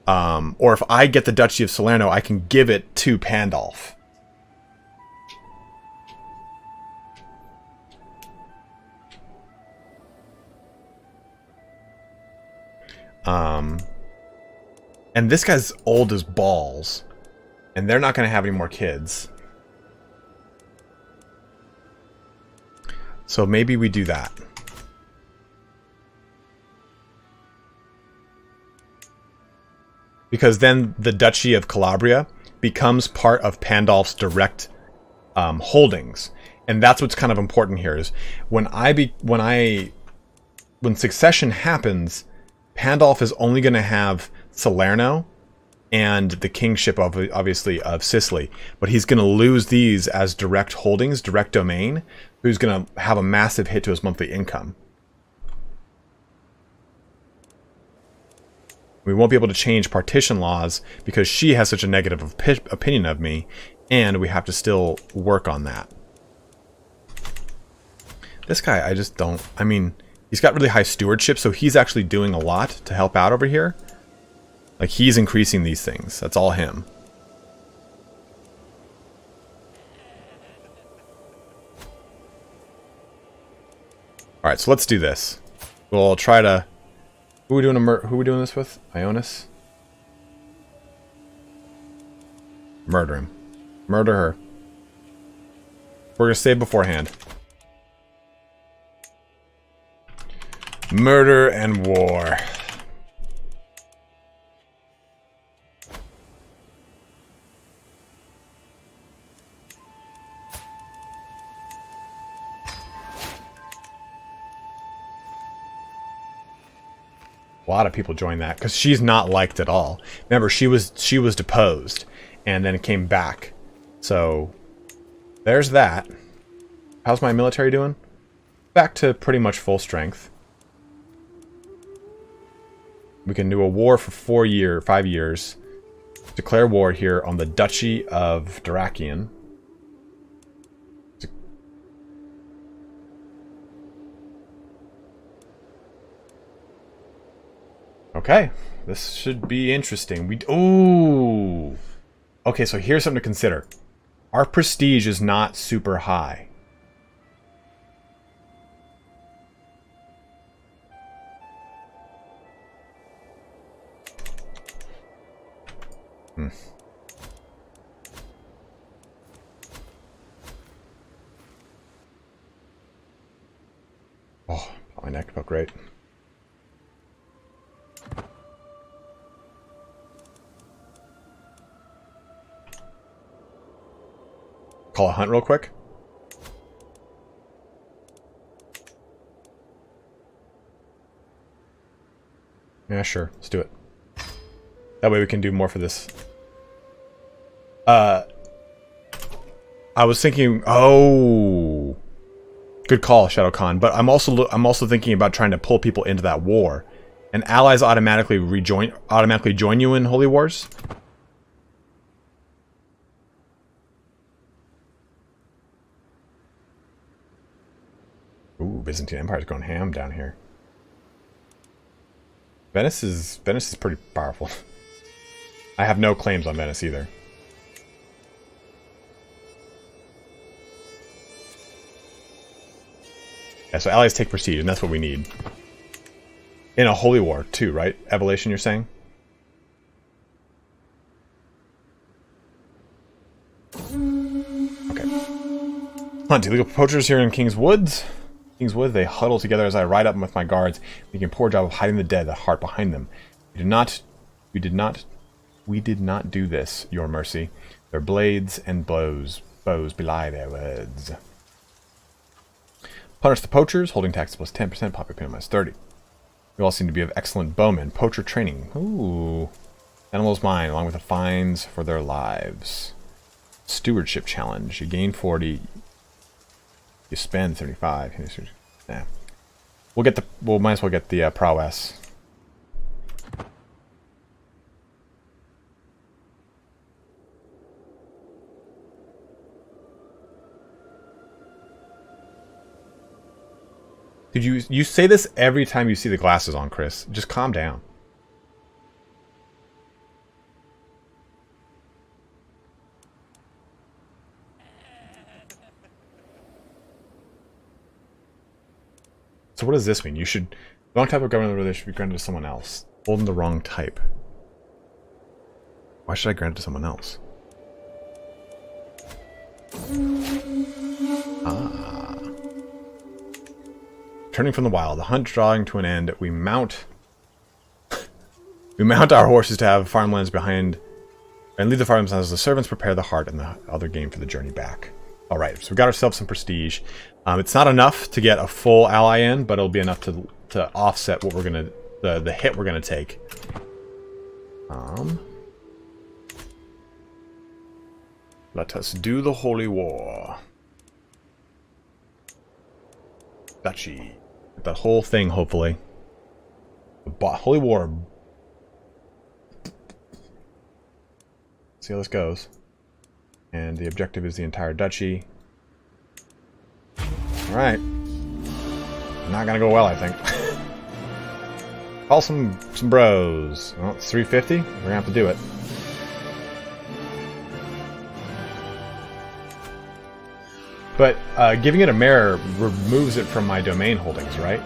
or if I get the Duchy of Salerno, I can give it to Pandolf. And this guy's old as balls, and they're not going to have any more kids. So maybe we do that. Because then the Duchy of Calabria becomes part of Pandolf's direct holdings. And that's what's kind of important here is when succession happens, Pandolf is only going to have Salerno and the kingship of, obviously, of Sicily. But he's going to lose these as direct holdings, direct domain, who's going to have a massive hit to his monthly income. We won't be able to change partition laws because she has such a negative opinion of me, and we have to still work on that. This guy, I just don't... I mean, he's got really high stewardship, so he's actually doing a lot to help out over here. Like, he's increasing these things. That's all him. Alright, so let's do this. We'll try to... Who are we doing this with? Ionis? Murder him. Murder her. We're gonna save beforehand. Murder and war. A lot of people joined that because she's not liked at all. Remember, she was deposed and then came back. So there's that. How's my military doing? Back to pretty much full strength. We can do a war for 5 years. Declare war here on the Duchy of Dyrrachium. Okay, this should be interesting. Ooh. Okay, so here's something to consider. Our prestige is not super high. Oh, my neck felt great. Call a hunt real quick. Yeah, sure. Let's do it. That way we can do more for this. I was thinking, oh, good call, Shadow Khan. But I'm also thinking about trying to pull people into that war, and allies automatically join you in holy wars. Ooh, Byzantine Empire's going ham down here. Venice is pretty powerful. I have no claims on Venice either. Yeah, so allies take prestige, and that's what we need. In a holy war, too, right? Evolution, you're saying? Okay. Hunt, illegal poachers here in King's Woods. King's Wood, they huddle together as I ride up with my guards, making a poor job of hiding the dead that heart behind them. We did not do this, your mercy. Their blades and bows belie their words. Punish the poachers, holding tax plus 10%, popular minus 30. You all seem to be of excellent bowmen. Poacher training. Ooh. Animals mine, along with the fines for their lives. Stewardship challenge. You gain 40. You spend 35. Yeah. We'll might as well get the prowess. Could you say this every time you see the glasses on, Chris? Just calm down. So what does this mean? You should... The wrong type of government relation should be granted to someone else. Holding the wrong type. Why should I grant it to someone else? Ah. Turning from the wild, the hunt drawing to an end, we mount... we mount our horses to have farmlands behind... and leave the farmlands as the servants prepare the heart and the other game for the journey back. Alright, so we got ourselves some prestige. It's not enough to get a full ally in, but it'll be enough to offset what we're gonna... the hit we're gonna take. Let us do the holy war. Duchy. Get that whole thing, hopefully. The holy war. See how this goes. And the objective is the entire duchy. Alright. Not gonna go well, I think. Call some bros. Well, it's 350. We're gonna have to do it. But giving it a mare removes it from my domain holdings, right?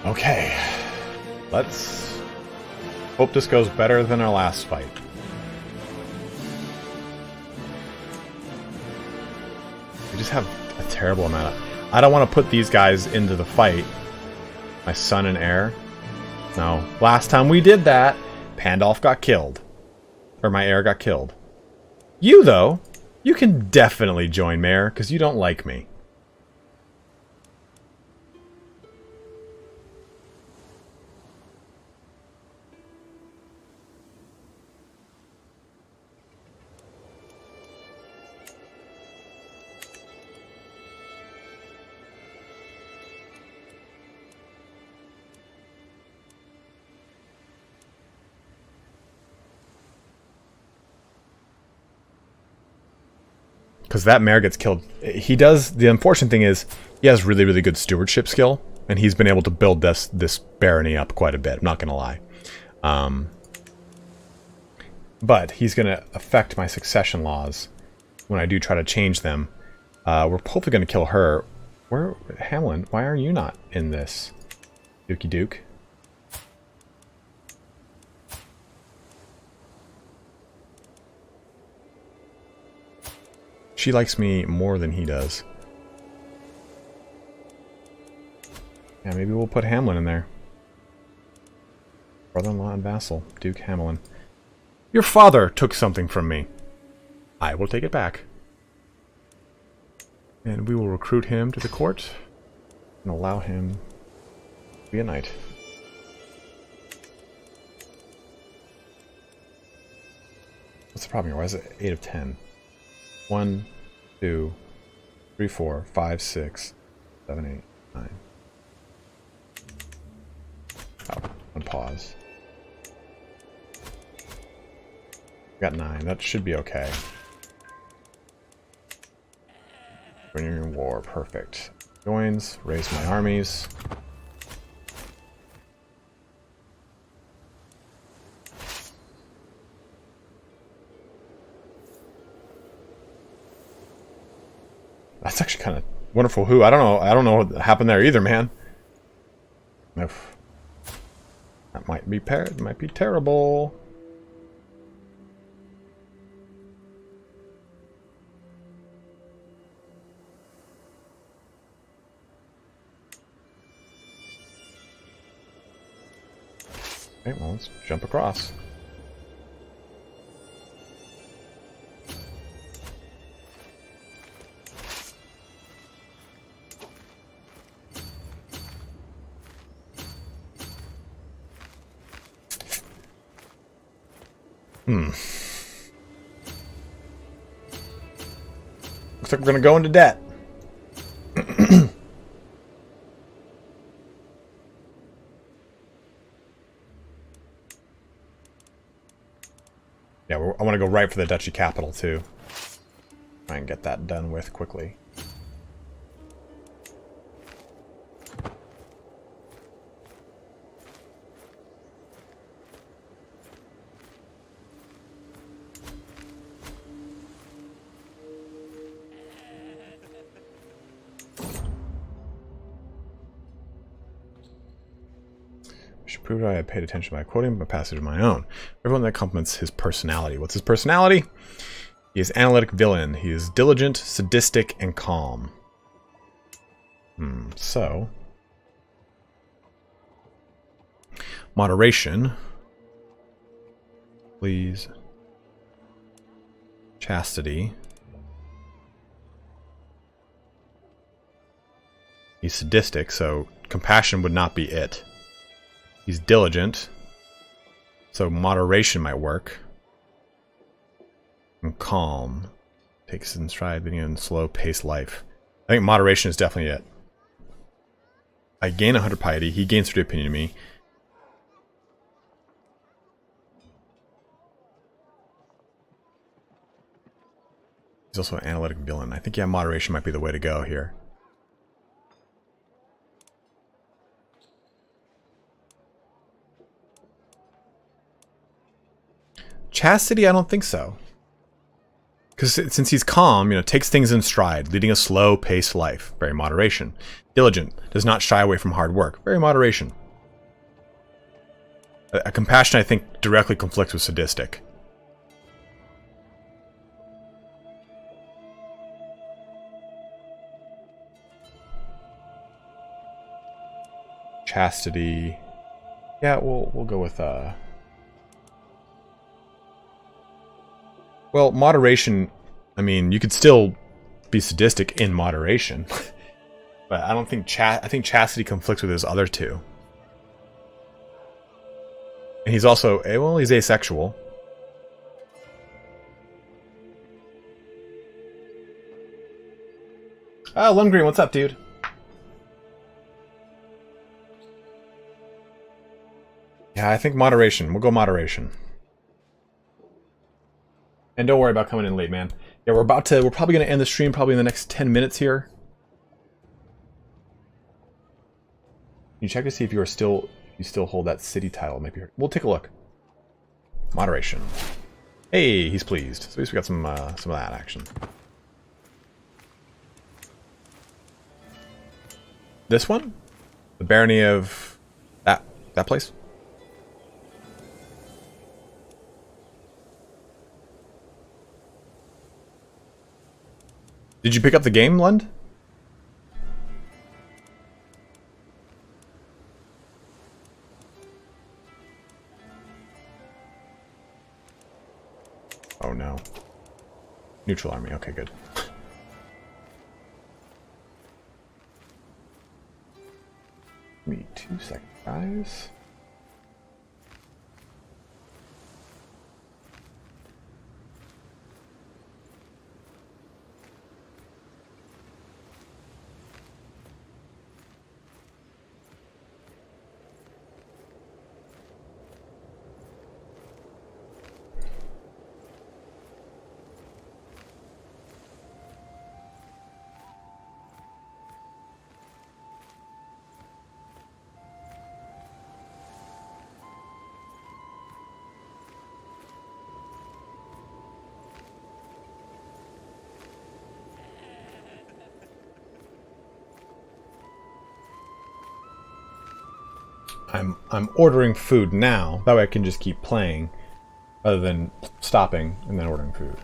Okay. Let's hope this goes better than our last fight. We just have a terrible amount of... I don't want to put these guys into the fight. My son and heir. No. Last time we did that, Pandolf got killed. Or my heir got killed. You, though, you can definitely join Mayor, because you don't like me. Because that mare gets killed. He does... The unfortunate thing is, he has really, really good stewardship skill. And he's been able to build this barony up quite a bit. I'm not going to lie. But he's going to affect my succession laws when I do try to change them. We're hopefully going to kill her. Where... Hamlin, why are you not in this? Dookie Duke. She likes me more than he does. Yeah, maybe we'll put Hamlin in there. Brother-in-law and vassal, Duke Hamlin. Your father took something from me. I will take it back. And we will recruit him to the court and allow him to be a knight. What's the problem here? Why is it 8 of 10? 1, 2, 3, 4, 5, 6, 7, 8, 9. Oh, and pause. Got 9. That should be okay. Winning war, perfect. Joins, raise my armies. That's actually kind of wonderful. Who? I don't know what happened there either, man. Oof. That might be terrible. Okay, well, let's jump across. Looks like we're gonna go into debt. Yeah, I want to go right for the duchy capital too. Try and get that done with quickly. Should prove I paid attention by quoting a passage of my own. Everyone that compliments his personality. What's his personality? He is analytic villain. He is diligent, sadistic, and calm. So moderation, please. Chastity. He's sadistic, so compassion would not be it. He's diligent, so moderation might work. And calm. Takes in stride, being in slow-paced life. I think moderation is definitely it. I gain 100 piety. He gains 30 opinion to me. He's also an analytic villain. I think, yeah, moderation might be the way to go here. Chastity, I don't think so. Because since he's calm, you know, takes things in stride, leading a slow-paced life. Very moderation. Diligent. Does not shy away from hard work. Very moderation. A compassion, I think, directly conflicts with sadistic. Chastity. Yeah, we'll go with well, moderation, I mean, you could still be sadistic in moderation. But I don't think I think chastity conflicts with his other two. And he's also, well, he's asexual. Lundgren, what's up, dude? Yeah, I think moderation. We'll go moderation. And don't worry about coming in late, man. Yeah, we're probably going to end the stream probably in the next 10 minutes here. You check to see if you still hold that city title. Maybe we'll take a look. Moderation. Hey, he's pleased. So at least we got some of that action. This one? The barony of that place? Did you pick up the game, Lund? Oh no. Neutral army, okay, good. Give me 2 seconds, guys. I'm ordering food now. That way I can just keep playing rather than stopping and then ordering food.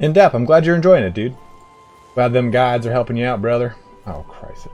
In depth, I'm glad you're enjoying it, dude. Glad them guides are helping you out, brother. Oh, Christ.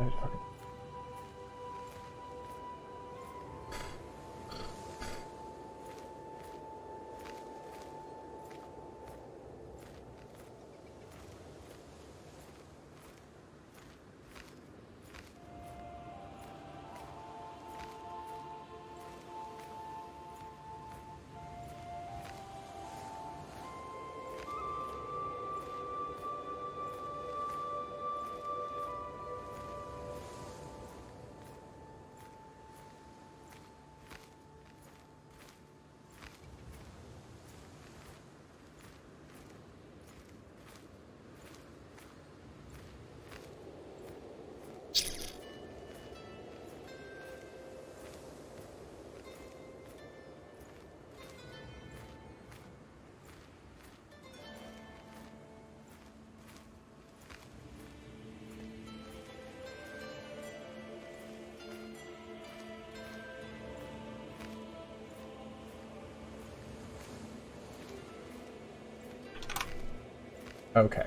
Okay.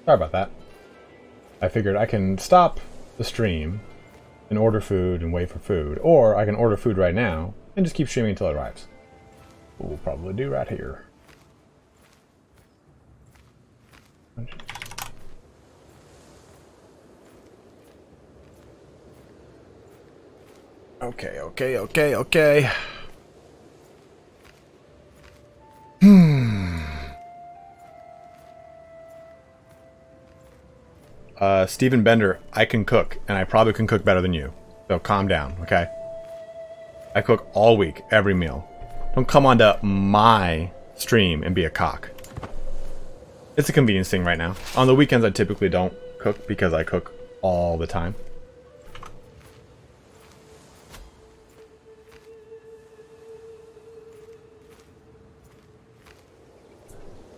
Sorry about that. I figured I can stop the stream and order food and wait for food, or I can order food right now and just keep streaming until it arrives. What we'll probably do right here. Okay. Stephen Bender, I can cook, and I probably can cook better than you. So calm down, okay? I cook all week, every meal. Don't come onto my stream and be a cock. It's a convenience thing right now. On the weekends, I typically don't cook because I cook all the time.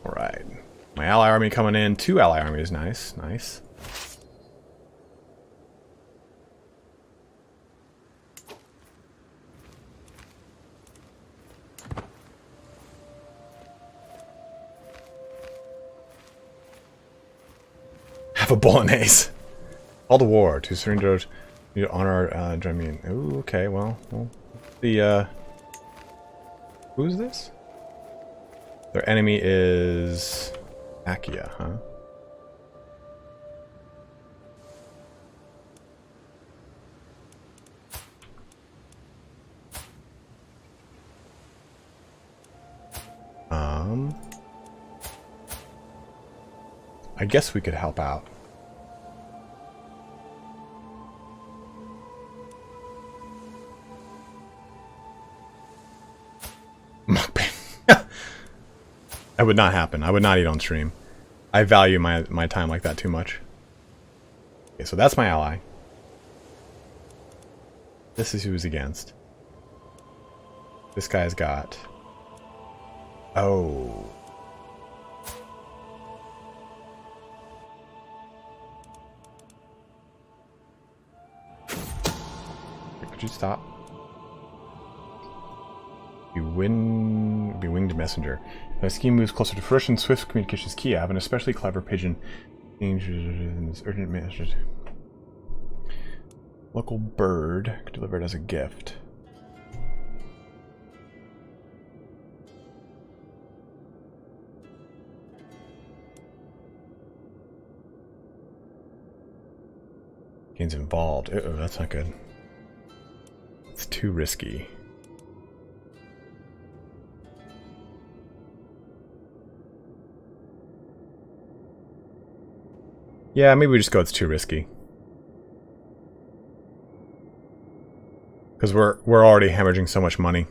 Alright. My ally army coming in. 2 ally armies. Nice, nice. Have a bolognese. Call to war. To surrender. You honor our Dremian. Ooh, okay, well, the who's this? Their enemy is Apulia, huh? I guess we could help out. That would not happen. I would not eat on stream. I value my time like that too much. Okay, so that's my ally. This is who's against. This guy's got... Oh. Could you stop? Be winged messenger. My scheme moves closer to fruition. Swift communication is key. I have an especially clever pigeon. Urgent message. Local bird delivered as a gift. Gains involved. Uh-oh, that's not good. It's too risky. Yeah, maybe we just go it's too risky. Because we're already hemorrhaging so much money.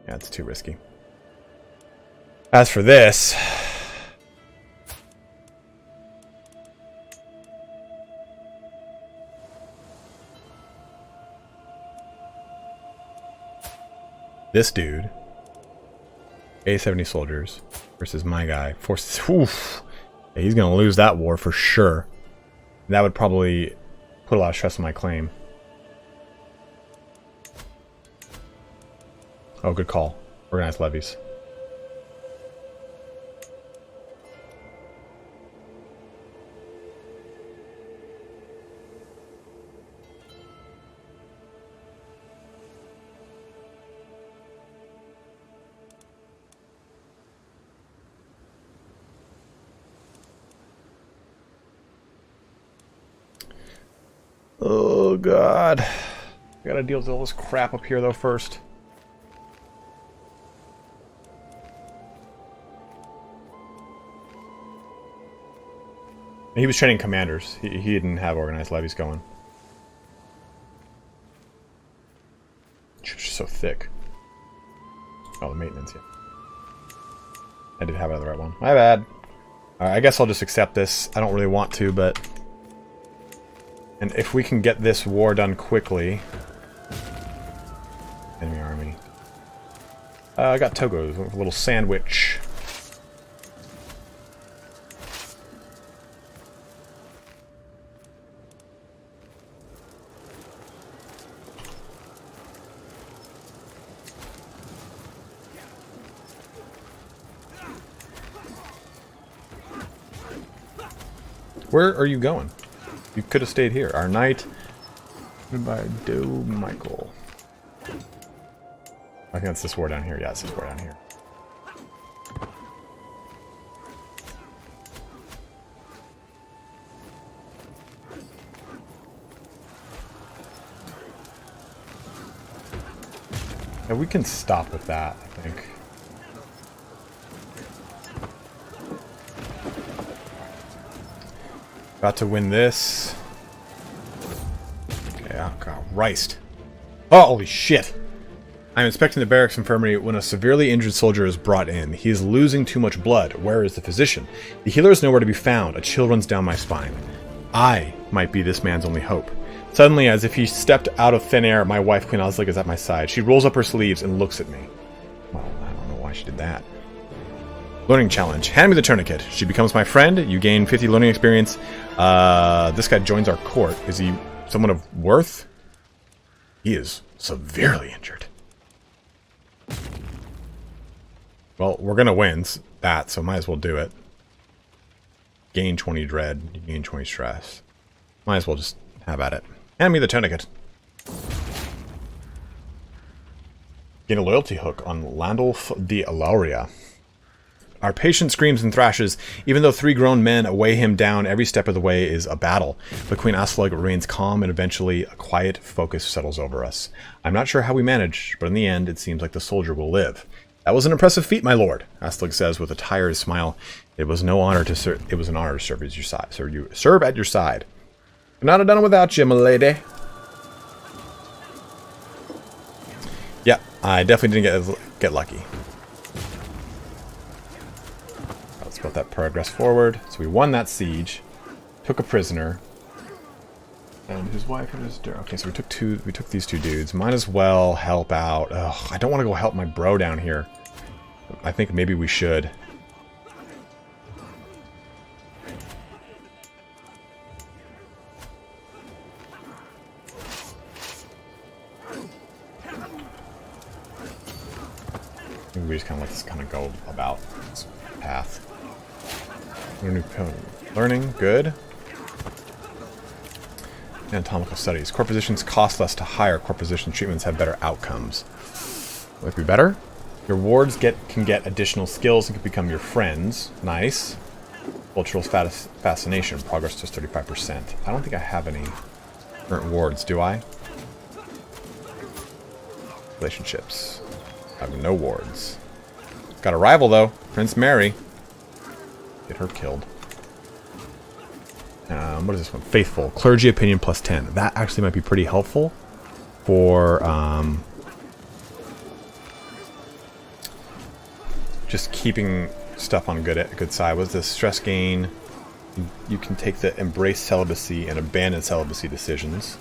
Yeah, it's too risky. As for this... This dude, A70 soldiers versus my guy. Forces. Oof. Yeah, he's gonna lose that war for sure. That would probably put a lot of stress on my claim. Oh, good call. Organized levies. Oh, God. I gotta deal with all this crap up here, though, first. He was training commanders. He didn't have organized levies going. It's just so thick. Oh, the maintenance, yeah. I did have it on the right one. My bad. Alright, I guess I'll just accept this. I don't really want to, but... And if we can get this war done quickly... Enemy army. I got Togo's, a little sandwich. Where are you going? You could have stayed here. Our knight. By Do Michael. I think that's this war down here. Yeah, it's this war down here. Yeah, we can stop with that, I think. About to win this. Okay, oh god, Christ. Oh, holy shit! I'm inspecting the barracks infirmary when a severely injured soldier is brought in. He is losing too much blood. Where is the physician? The healer is nowhere to be found. A chill runs down my spine. I might be this man's only hope. Suddenly, as if he stepped out of thin air, my wife, Queen Oslig, is at my side. She rolls up her sleeves and looks at me. Well, I don't know why she did that. Learning challenge. Hand me the tourniquet. She becomes my friend. You gain 50 learning experience. This guy joins our court. Is he someone of worth? He is severely injured. Well, we're gonna win that, so might as well do it. Gain 20 dread. You gain 20 stress. Might as well just have at it. Hand me the tourniquet. Gain a loyalty hook on Landulf de Alauria. Our patient screams and thrashes. Even though 3 grown men weigh him down, every step of the way is a battle. But Queen Aslug remains calm, and eventually a quiet focus settles over us. I'm not sure how we managed, but in the end, it seems like the soldier will live. That was an impressive feat, my lord, Aslug says with a tired smile. It was an honor to serve at your side. Serve at your side. Could not have done it without you, my lady. Yeah, I definitely didn't get lucky. Let's put that progress forward. So we won that siege, took a prisoner, and his wife and his daughter. Okay, so we took these 2 dudes. Might as well help out. Ugh, I don't want to go help my bro down here. I think maybe we should. Maybe we just kind of let this kind of go about this path. Learning, good. Anatomical studies. Core positions cost less to hire. Core position treatments have better outcomes. Would it be better? Your wards can get additional skills and can become your friends. Nice. Cultural fascination. Progress just 35%. I don't think I have any current wards, do I? Relationships. I have no wards. Got a rival, though. Prince Mary. Get her killed. What is this one? Faithful. Clergy opinion plus 10. That actually might be pretty helpful for just keeping stuff on good side. What's this? Stress gain. You can take the embrace celibacy and abandon celibacy decisions.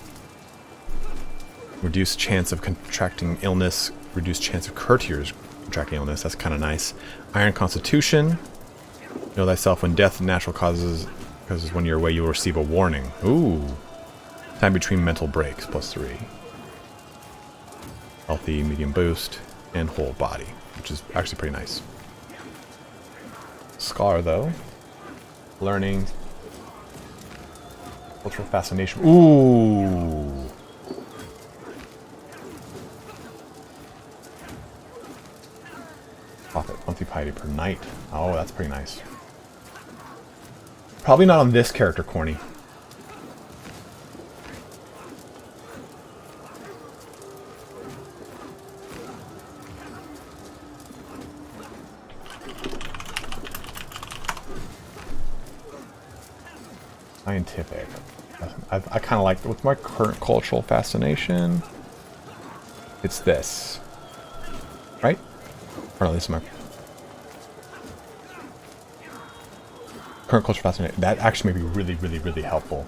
Reduce chance of contracting illness. Reduce chance of courtiers contracting illness. That's kind of nice. Iron Constitution. Know thyself when death and natural causes when you're away, you will receive a warning. Ooh. Time between mental breaks, plus 3. Healthy, medium boost, and whole body, which is actually pretty nice. Scar, though. Learning. Cultural fascination. Ooh. Profit, monthly piety per night. Oh, that's pretty nice. Probably not on this character, Corny. Scientific. I kind of like, what's my current cultural fascination? It's this. Right? Or at least my current cultural fascination. That actually may be really, really, really helpful.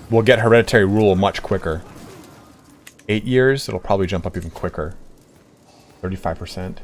We'll get hereditary rule much quicker. 8 years, it'll probably jump up even quicker. 35%.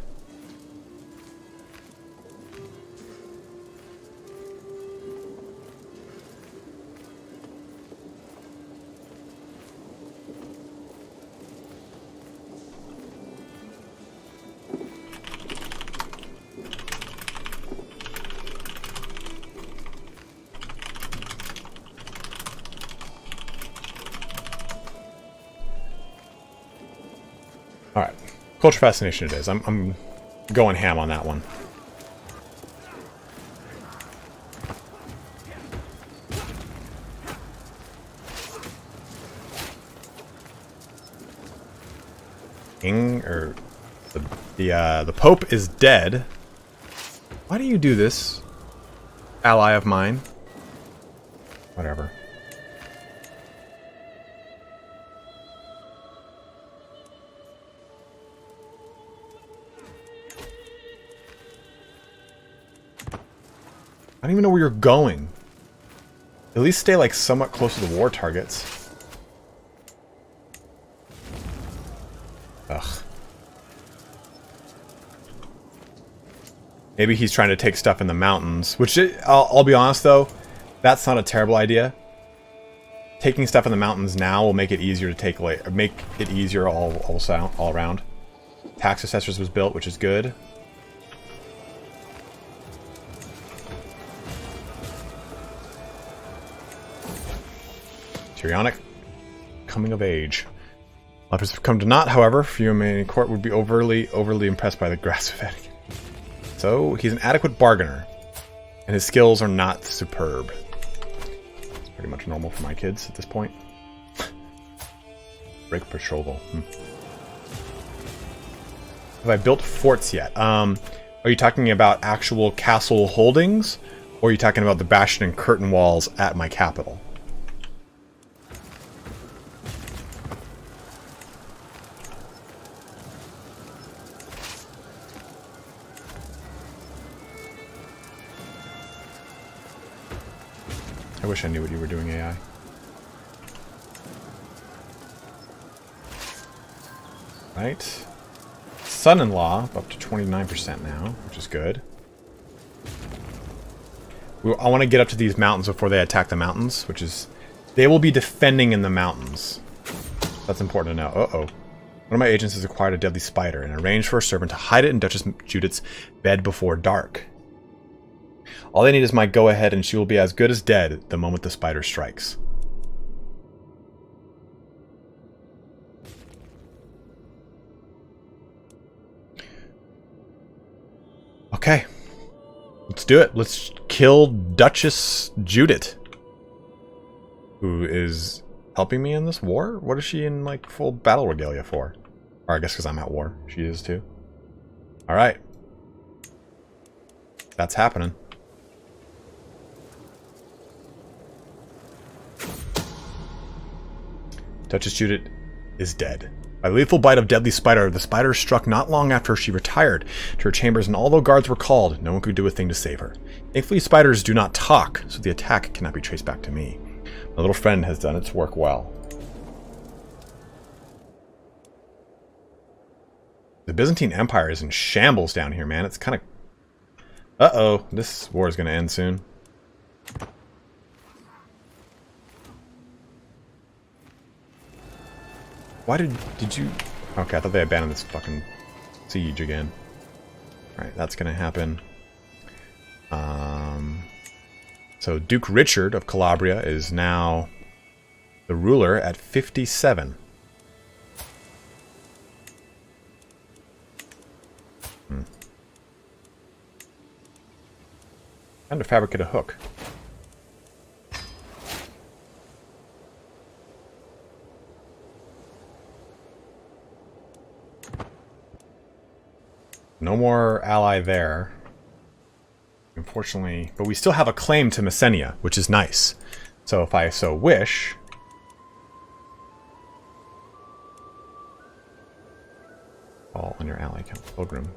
Alright. Culture fascination it is. I'm going ham on that one. The Pope is dead. Why do you do this, ally of mine? Whatever. I don't even know where you're going. At least stay like somewhat close to the war targets. Ugh. Maybe he's trying to take stuff in the mountains, which I'll be honest though, that's not a terrible idea. Taking stuff in the mountains now will make it easier to take later, make it easier all around. Tax assessors was built, which is good. Tyrionic coming of age. Lepers have come to naught, however. Few in court would be overly impressed by the grasp of etiquette. So, he's an adequate bargainer. And his skills are not superb. It's pretty much normal for my kids at this point. Break betrothal. Have I built forts yet? Are you talking about actual castle holdings? Or are you talking about the bastion and curtain walls at my capital? I wish I knew what you were doing, AI. Right. Son-in-law up to 29% now, which is good. I want to get up to these mountains before they attack the mountains, which is... They will be defending in the mountains. That's important to know. Uh-oh. One of my agents has acquired a deadly spider and arranged for a servant to hide it in Duchess Judith's bed before dark. All they need is my go-ahead, and she will be as good as dead the moment the spider strikes. Okay. Let's do it. Let's kill Duchess Judith. Who is helping me in this war? What is she in, like, full battle regalia for? Or I guess because I'm at war. She is, too. Alright. That's happening. Duchess Judith is dead. By lethal bite of deadly spider, the spider struck not long after she retired to her chambers, and although guards were called, no one could do a thing to save her. Thankfully, spiders do not talk, so the attack cannot be traced back to me. My little friend has done its work well. The Byzantine Empire is in shambles down here, man. It's kind of... Uh-oh. This war is going to end soon. Why did you... Okay, I thought they abandoned this fucking siege again. Alright, that's gonna happen. So Duke Richard of Calabria is now the ruler at 57. Time to fabricate a hook. No more ally there. unfortunately, but we still have a claim to Messenia, which is nice. So if I so wish, all on your ally count pilgrim.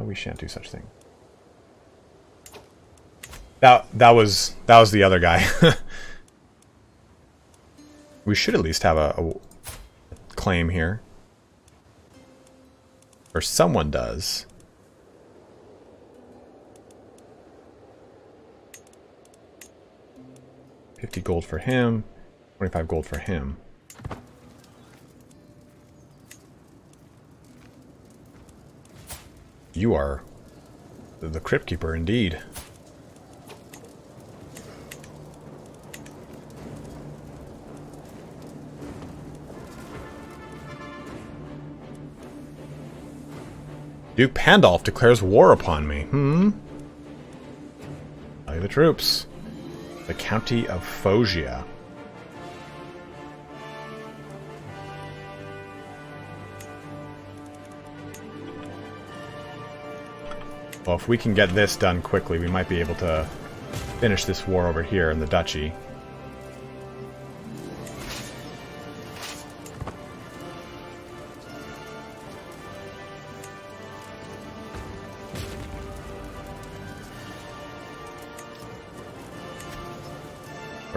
We shan't do such thing. That was the other guy. We should at least have a claim here, or someone does. $50 gold for him, 25 gold for him. You are the Crypt Keeper, indeed. Duke Pandolf declares war upon me. Rally the troops. The County of Foggia. Well, if we can get this done quickly, we might be able to finish this war over here in the duchy.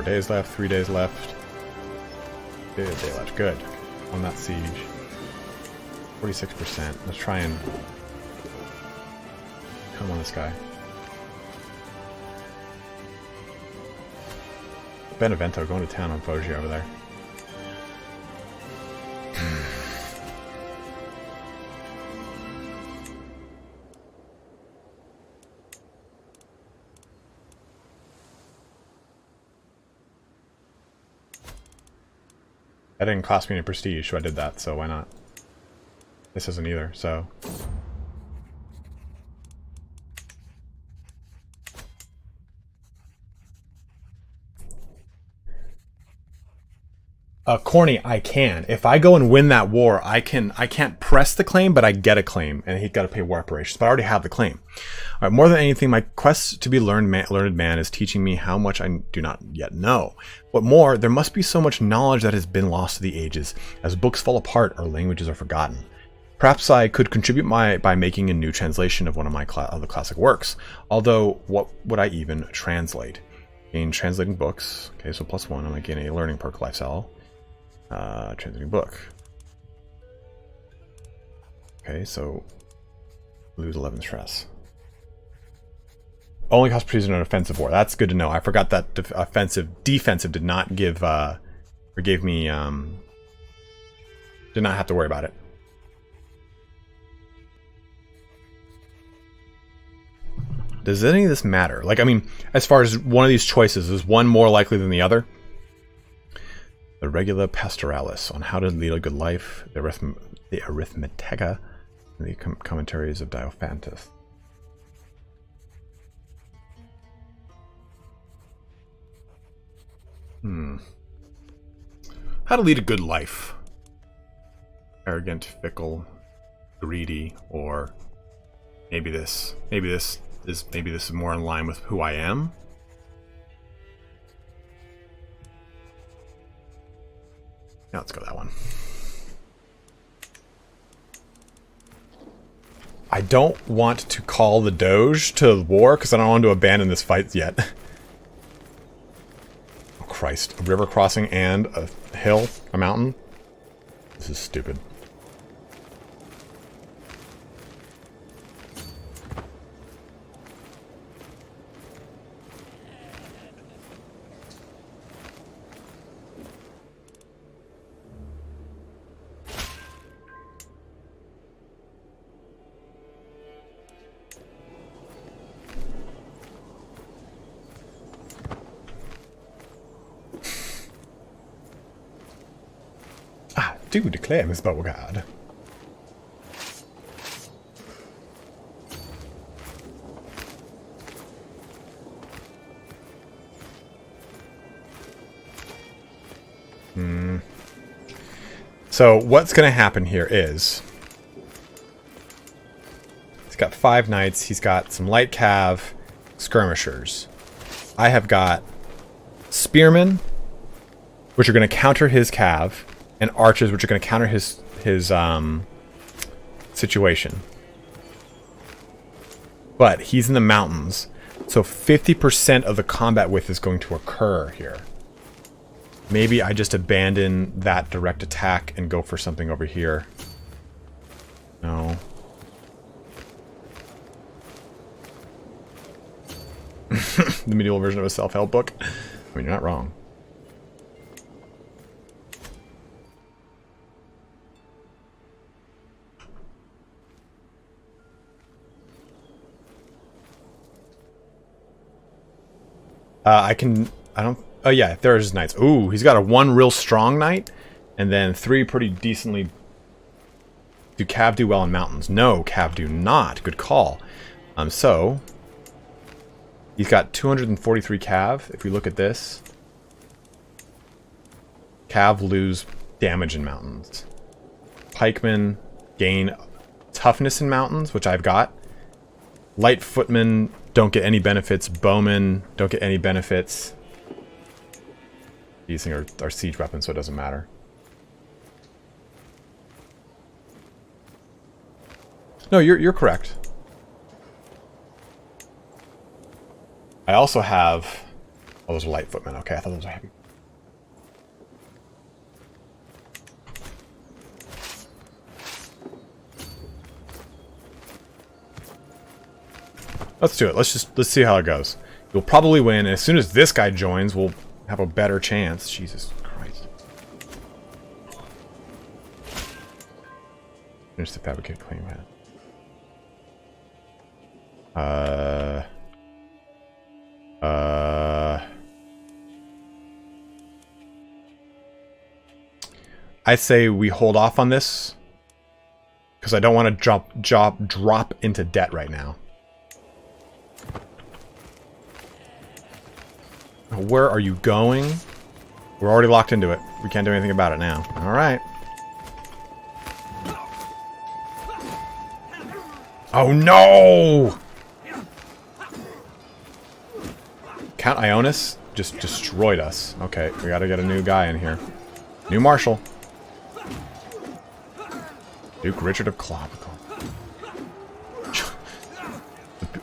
Days left, 3 days left. Day left, good. On that siege. 46%. Let's try and come on this guy. Benevento going to town on Foggia over there. That didn't cost me any prestige, so I did that, so why not? This isn't either, so... Corny, I can. If I go and win that war, I can't press the claim, but I get a claim, and he's got to pay war reparations. But I already have the claim. All right, more than anything, my quest to be learned man is teaching me how much I do not yet know. What more, there must be so much knowledge that has been lost to the ages, as books fall apart or languages are forgotten. Perhaps I could contribute by making a new translation of one of my the classic works. Although, what would I even translate? Gain translating books. Okay, so +1. I might gain a learning perk lifestyle. Translating book. Okay, so lose 11 stress. Only cost prestige in an offensive war. That's good to know. I forgot that defensive did not give or gave me did not have to worry about it. Does any of this matter? Like, I mean, as far as one of these choices, is one more likely than the other? The Regula Pastoralis on how to lead a good life, the Arithmetica, and the commentaries of Diophantus. How to lead a good life. Arrogant, fickle, greedy, or maybe this is more in line with who I am. Yeah, let's go that one. I don't want to call the Doge to war because I don't want to abandon this fight yet. Oh Christ, a river crossing and a hill, a mountain? This is stupid. Do declare Miss Beauregard. So what's going to happen here is got 5 knights. He's got some light cav, skirmishers. I have got spearmen, which are going to counter his cav, and archers, which are going to counter his situation. But he's in the mountains, so 50% of the combat width is going to occur here. Maybe I just abandon that direct attack and go for something over here. No. The medieval version of a self-help book. I mean, you're not wrong. Oh yeah, there's his knights. Ooh, he's got a 1 real strong knight, and then 3 pretty decently... Do cav do well in mountains? No, cav do not. Good call. So... He's got 243 cav. If we look at this... Cav lose damage in mountains. Pikemen gain toughness in mountains, which I've got. Light footmen don't get any benefits. Bowmen don't get any benefits. These things are siege weapons, so it doesn't matter. No, you're correct. I also have... Oh, those are light footmen. Okay, I thought those were heavy. Let's do it. Let's see how it goes. We'll probably win. As soon as this guy joins, we'll have a better chance. Jesus Christ. Finish the fabricate claim hat. I'd say we hold off on this because I don't want to drop into debt right now. Where are you going? We're already locked into it. We can't do anything about it now. Alright. Oh no! Count Ionis just destroyed us. Okay, we gotta get a new guy in here. New Marshal. Duke Richard of Clopical.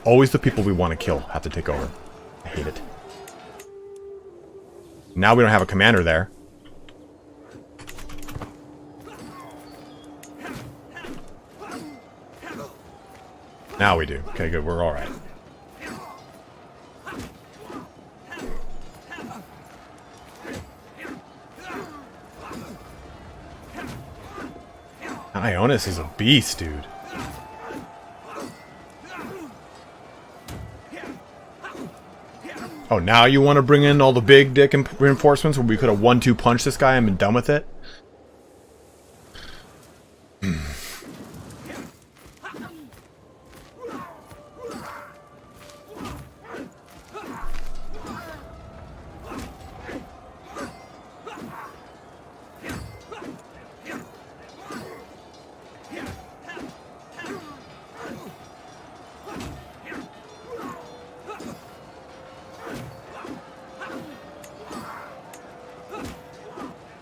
Always the people we want to kill have to take over. I hate it. Now we don't have a commander there. Now we do. Okay, good. We're alright. Ionis is a beast, dude. Oh, now you want to bring in all the big dick reinforcements where we could have 1-2 punched this guy and been done with it?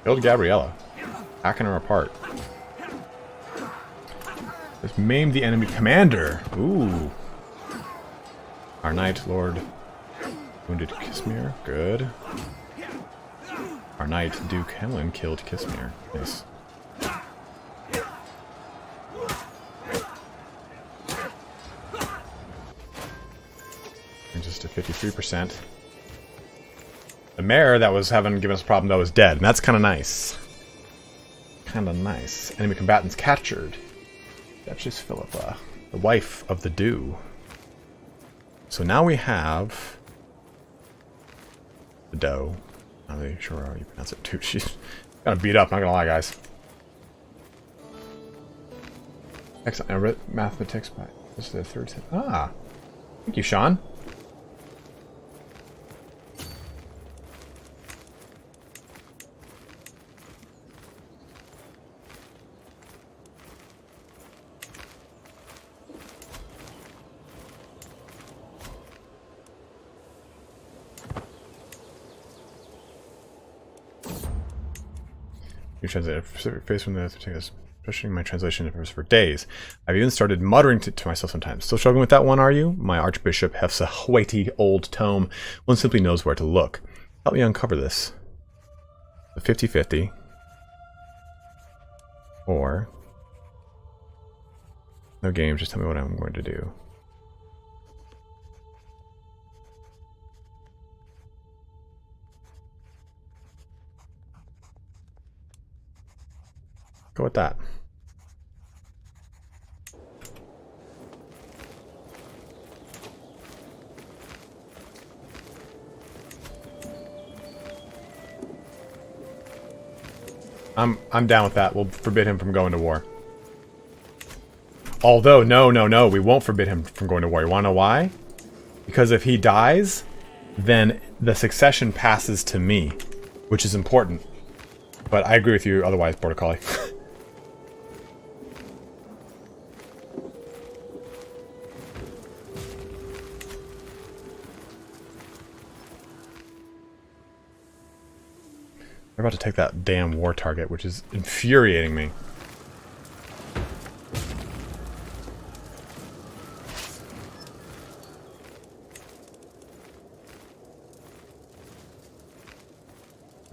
Killed Gabriella. Hacking her apart. Just maimed the enemy commander. Ooh. Our Knight Lord wounded Kismir. Good. Our Knight Duke Helen killed Kismir. Nice. Brings us to 53%. The mayor that was given us a problem though is dead, and that's kind of nice. Kind of nice. Enemy combatants captured. Duchess Philippa, the wife of the Dew. So now we have the Doe. I'm not really sure how you pronounce it too. She's kind of beat up, not gonna lie, guys. Excellent. I read mathematics, but this is the third set. Ah, thank you, Sean. You translate face from the pushing my translation for days. I've even started muttering to myself sometimes. Still struggling with that one, are you? My Archbishop hefts a weighty old tome. One simply knows where to look. Help me uncover this. The 50-50. Or no game, just tell me what I'm going to do. Go with that. I'm down with that. We'll forbid him from going to war. Although, no, we won't forbid him from going to war. You wanna know why? Because if he dies, then the succession passes to me, which is important. But I agree with you otherwise, Border Collie. They're about to take that damn war target, which is infuriating me.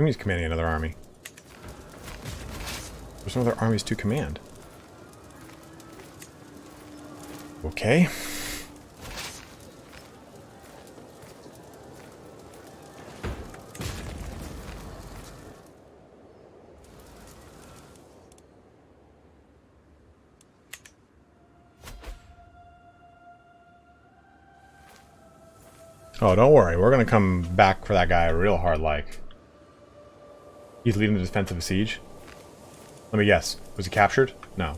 He's commanding another army. There's no other armies to command. Okay. Oh, don't worry. We're going to come back for that guy real hard like. He's leading the defense of a siege. Let me guess. Was he captured? No.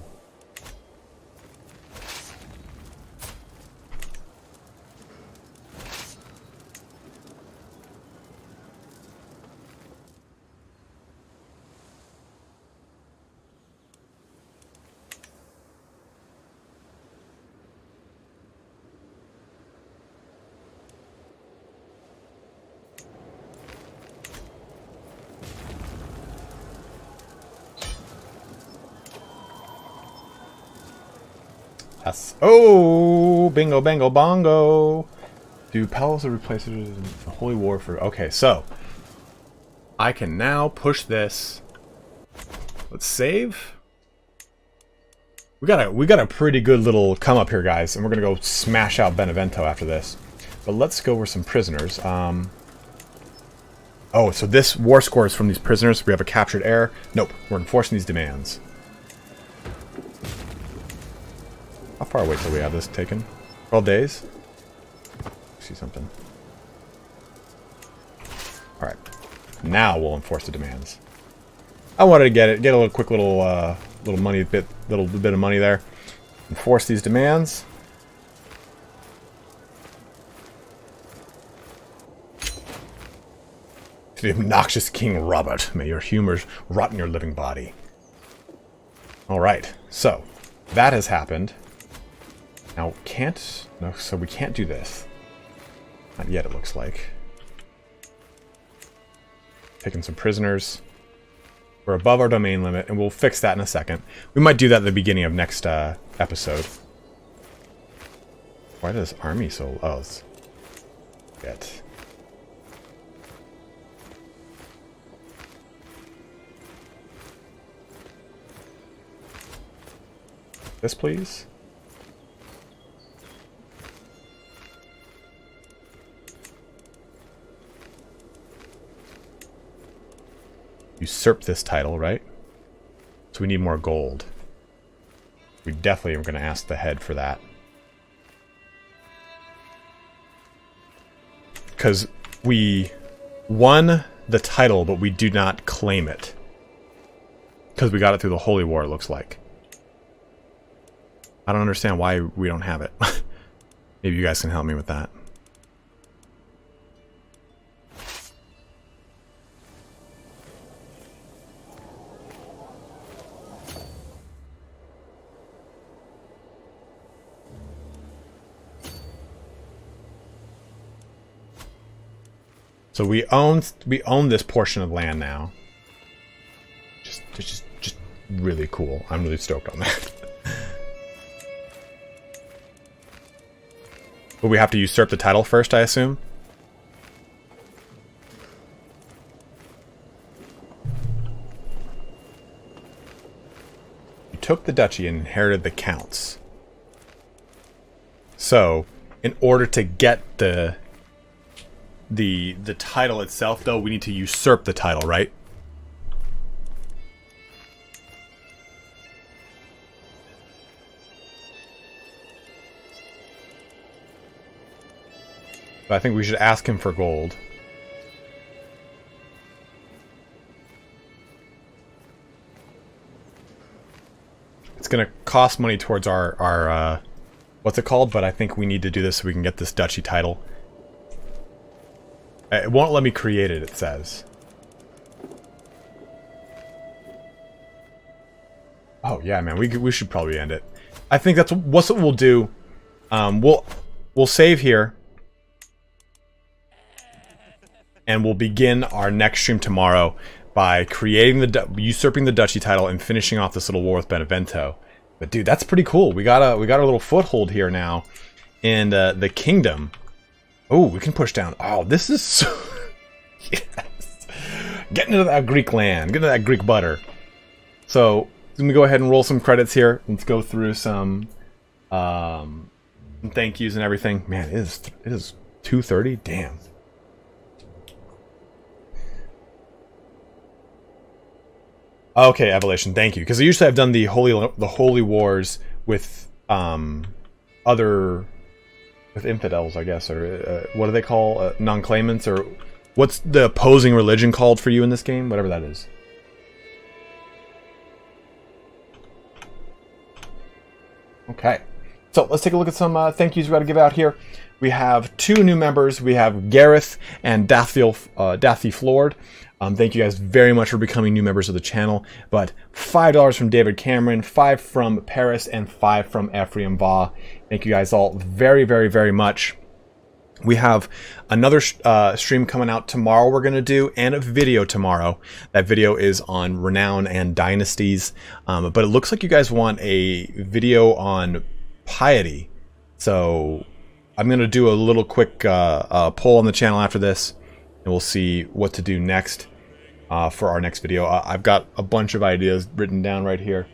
Yes. Oh, bingo, bango, bongo. Do palace replace it in the Holy War for... Okay, so I can now push this. Let's save. We got a pretty good little come up here, guys, and we're gonna go smash out Benevento after this. But let's go with some prisoners. Oh, so this war score is from these prisoners. We have a captured heir. Nope, we're enforcing these demands. How far away till we have this taken? 12 days? See something. Alright. Now we'll enforce the demands. I wanted to get a little quick little little bit of money there. Enforce these demands. To the obnoxious King Robert, may your humors rot in your living body. Alright, so that has happened. Now, so we can't do this. Not yet, it looks like. Taking some prisoners. We're above our domain limit, and we'll fix that in a second. We might do that at the beginning of next episode. Why does this army so... Oh, it's... Shit. This, please. Usurp this title, right? So we need more gold. We definitely are going to ask the head for that. Because we won the title, but we do not claim it. Because we got it through the Holy War, it looks like. I don't understand why we don't have it. Maybe you guys can help me with that. So we own this portion of land now. Just just really cool. I'm really stoked on that. But we have to usurp the title first, I assume? You took the duchy and inherited the counts. So, in order to get the title itself, though, we need to usurp the title, right? But I think we should ask him for gold. It's gonna cost money towards our what's it called? But I think we need to do this so we can get this duchy title. It won't let me create it, it says. Oh yeah, man, we should probably end it. I think that's what we'll do. We'll save here. And we'll begin our next stream tomorrow by creating usurping the duchy title and finishing off this little war with Benevento. But dude, that's pretty cool. We got a little foothold here now in the kingdom. Oh, we can push down. Oh, this is so yes. Getting into that Greek land, getting into that Greek butter. So let me go ahead and roll some credits here. Let's go through some thank yous and everything. Man, it is 2:30. Damn. Okay, Evolution, thank you. Because usually I've done the holy wars with with infidels, I guess, or what do they call non-claimants, or what's the opposing religion called for you in this game? Whatever that is. Okay, so let's take a look at some thank yous we got to give out here. We have 2 new members. We have Gareth and Daffy Flord. Thank you guys very much for becoming new members of the channel. But $5 from David Cameron, 5 from Paris, and 5 from Ephraim Va. Thank you guys all very, very, very much. We have another stream coming out tomorrow we're going to do, and a video tomorrow. That video is on Renown and Dynasties. But it looks like you guys want a video on piety. So I'm going to do a little quick poll on the channel after this, and we'll see what to do next. For our next video. I've got a bunch of ideas written down right here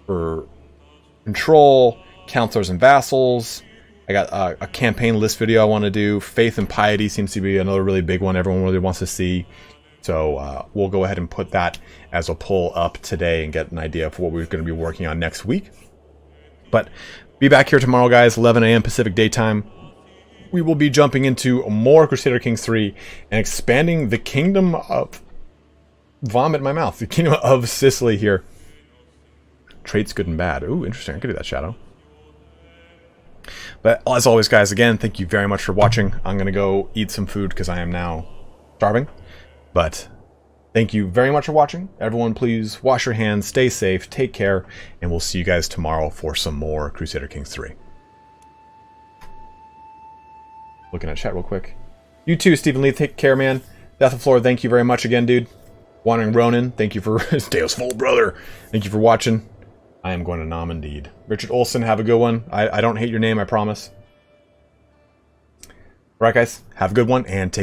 for control, counselors and vassals. I got a campaign list video I want to do. Faith and piety seems to be another really big one everyone really wants to see. So we'll go ahead and put that as a poll up today and get an idea of what we're going to be working on next week. But be back here tomorrow, guys, 11 a.m. Pacific Daytime. We will be jumping into more Crusader Kings 3 and expanding the kingdom of... Vomit in my mouth. The kingdom of Sicily here. Traits good and bad. Ooh, interesting. I could do that, Shadow. But as always, guys, again, thank you very much for watching. I'm going to go eat some food because I am now starving. But thank you very much for watching. Everyone, please wash your hands, stay safe, take care, and we'll see you guys tomorrow for some more Crusader Kings 3. Looking at chat real quick. You too, Stephen Lee. Take care, man. Death of Floor, thank you very much again, dude. Wandering Ronin, thank you for... Deus full, brother. Thank you for watching. I am going to nom indeed. Richard Olson, have a good one. I don't hate your name, I promise. Alright, guys. Have a good one, and take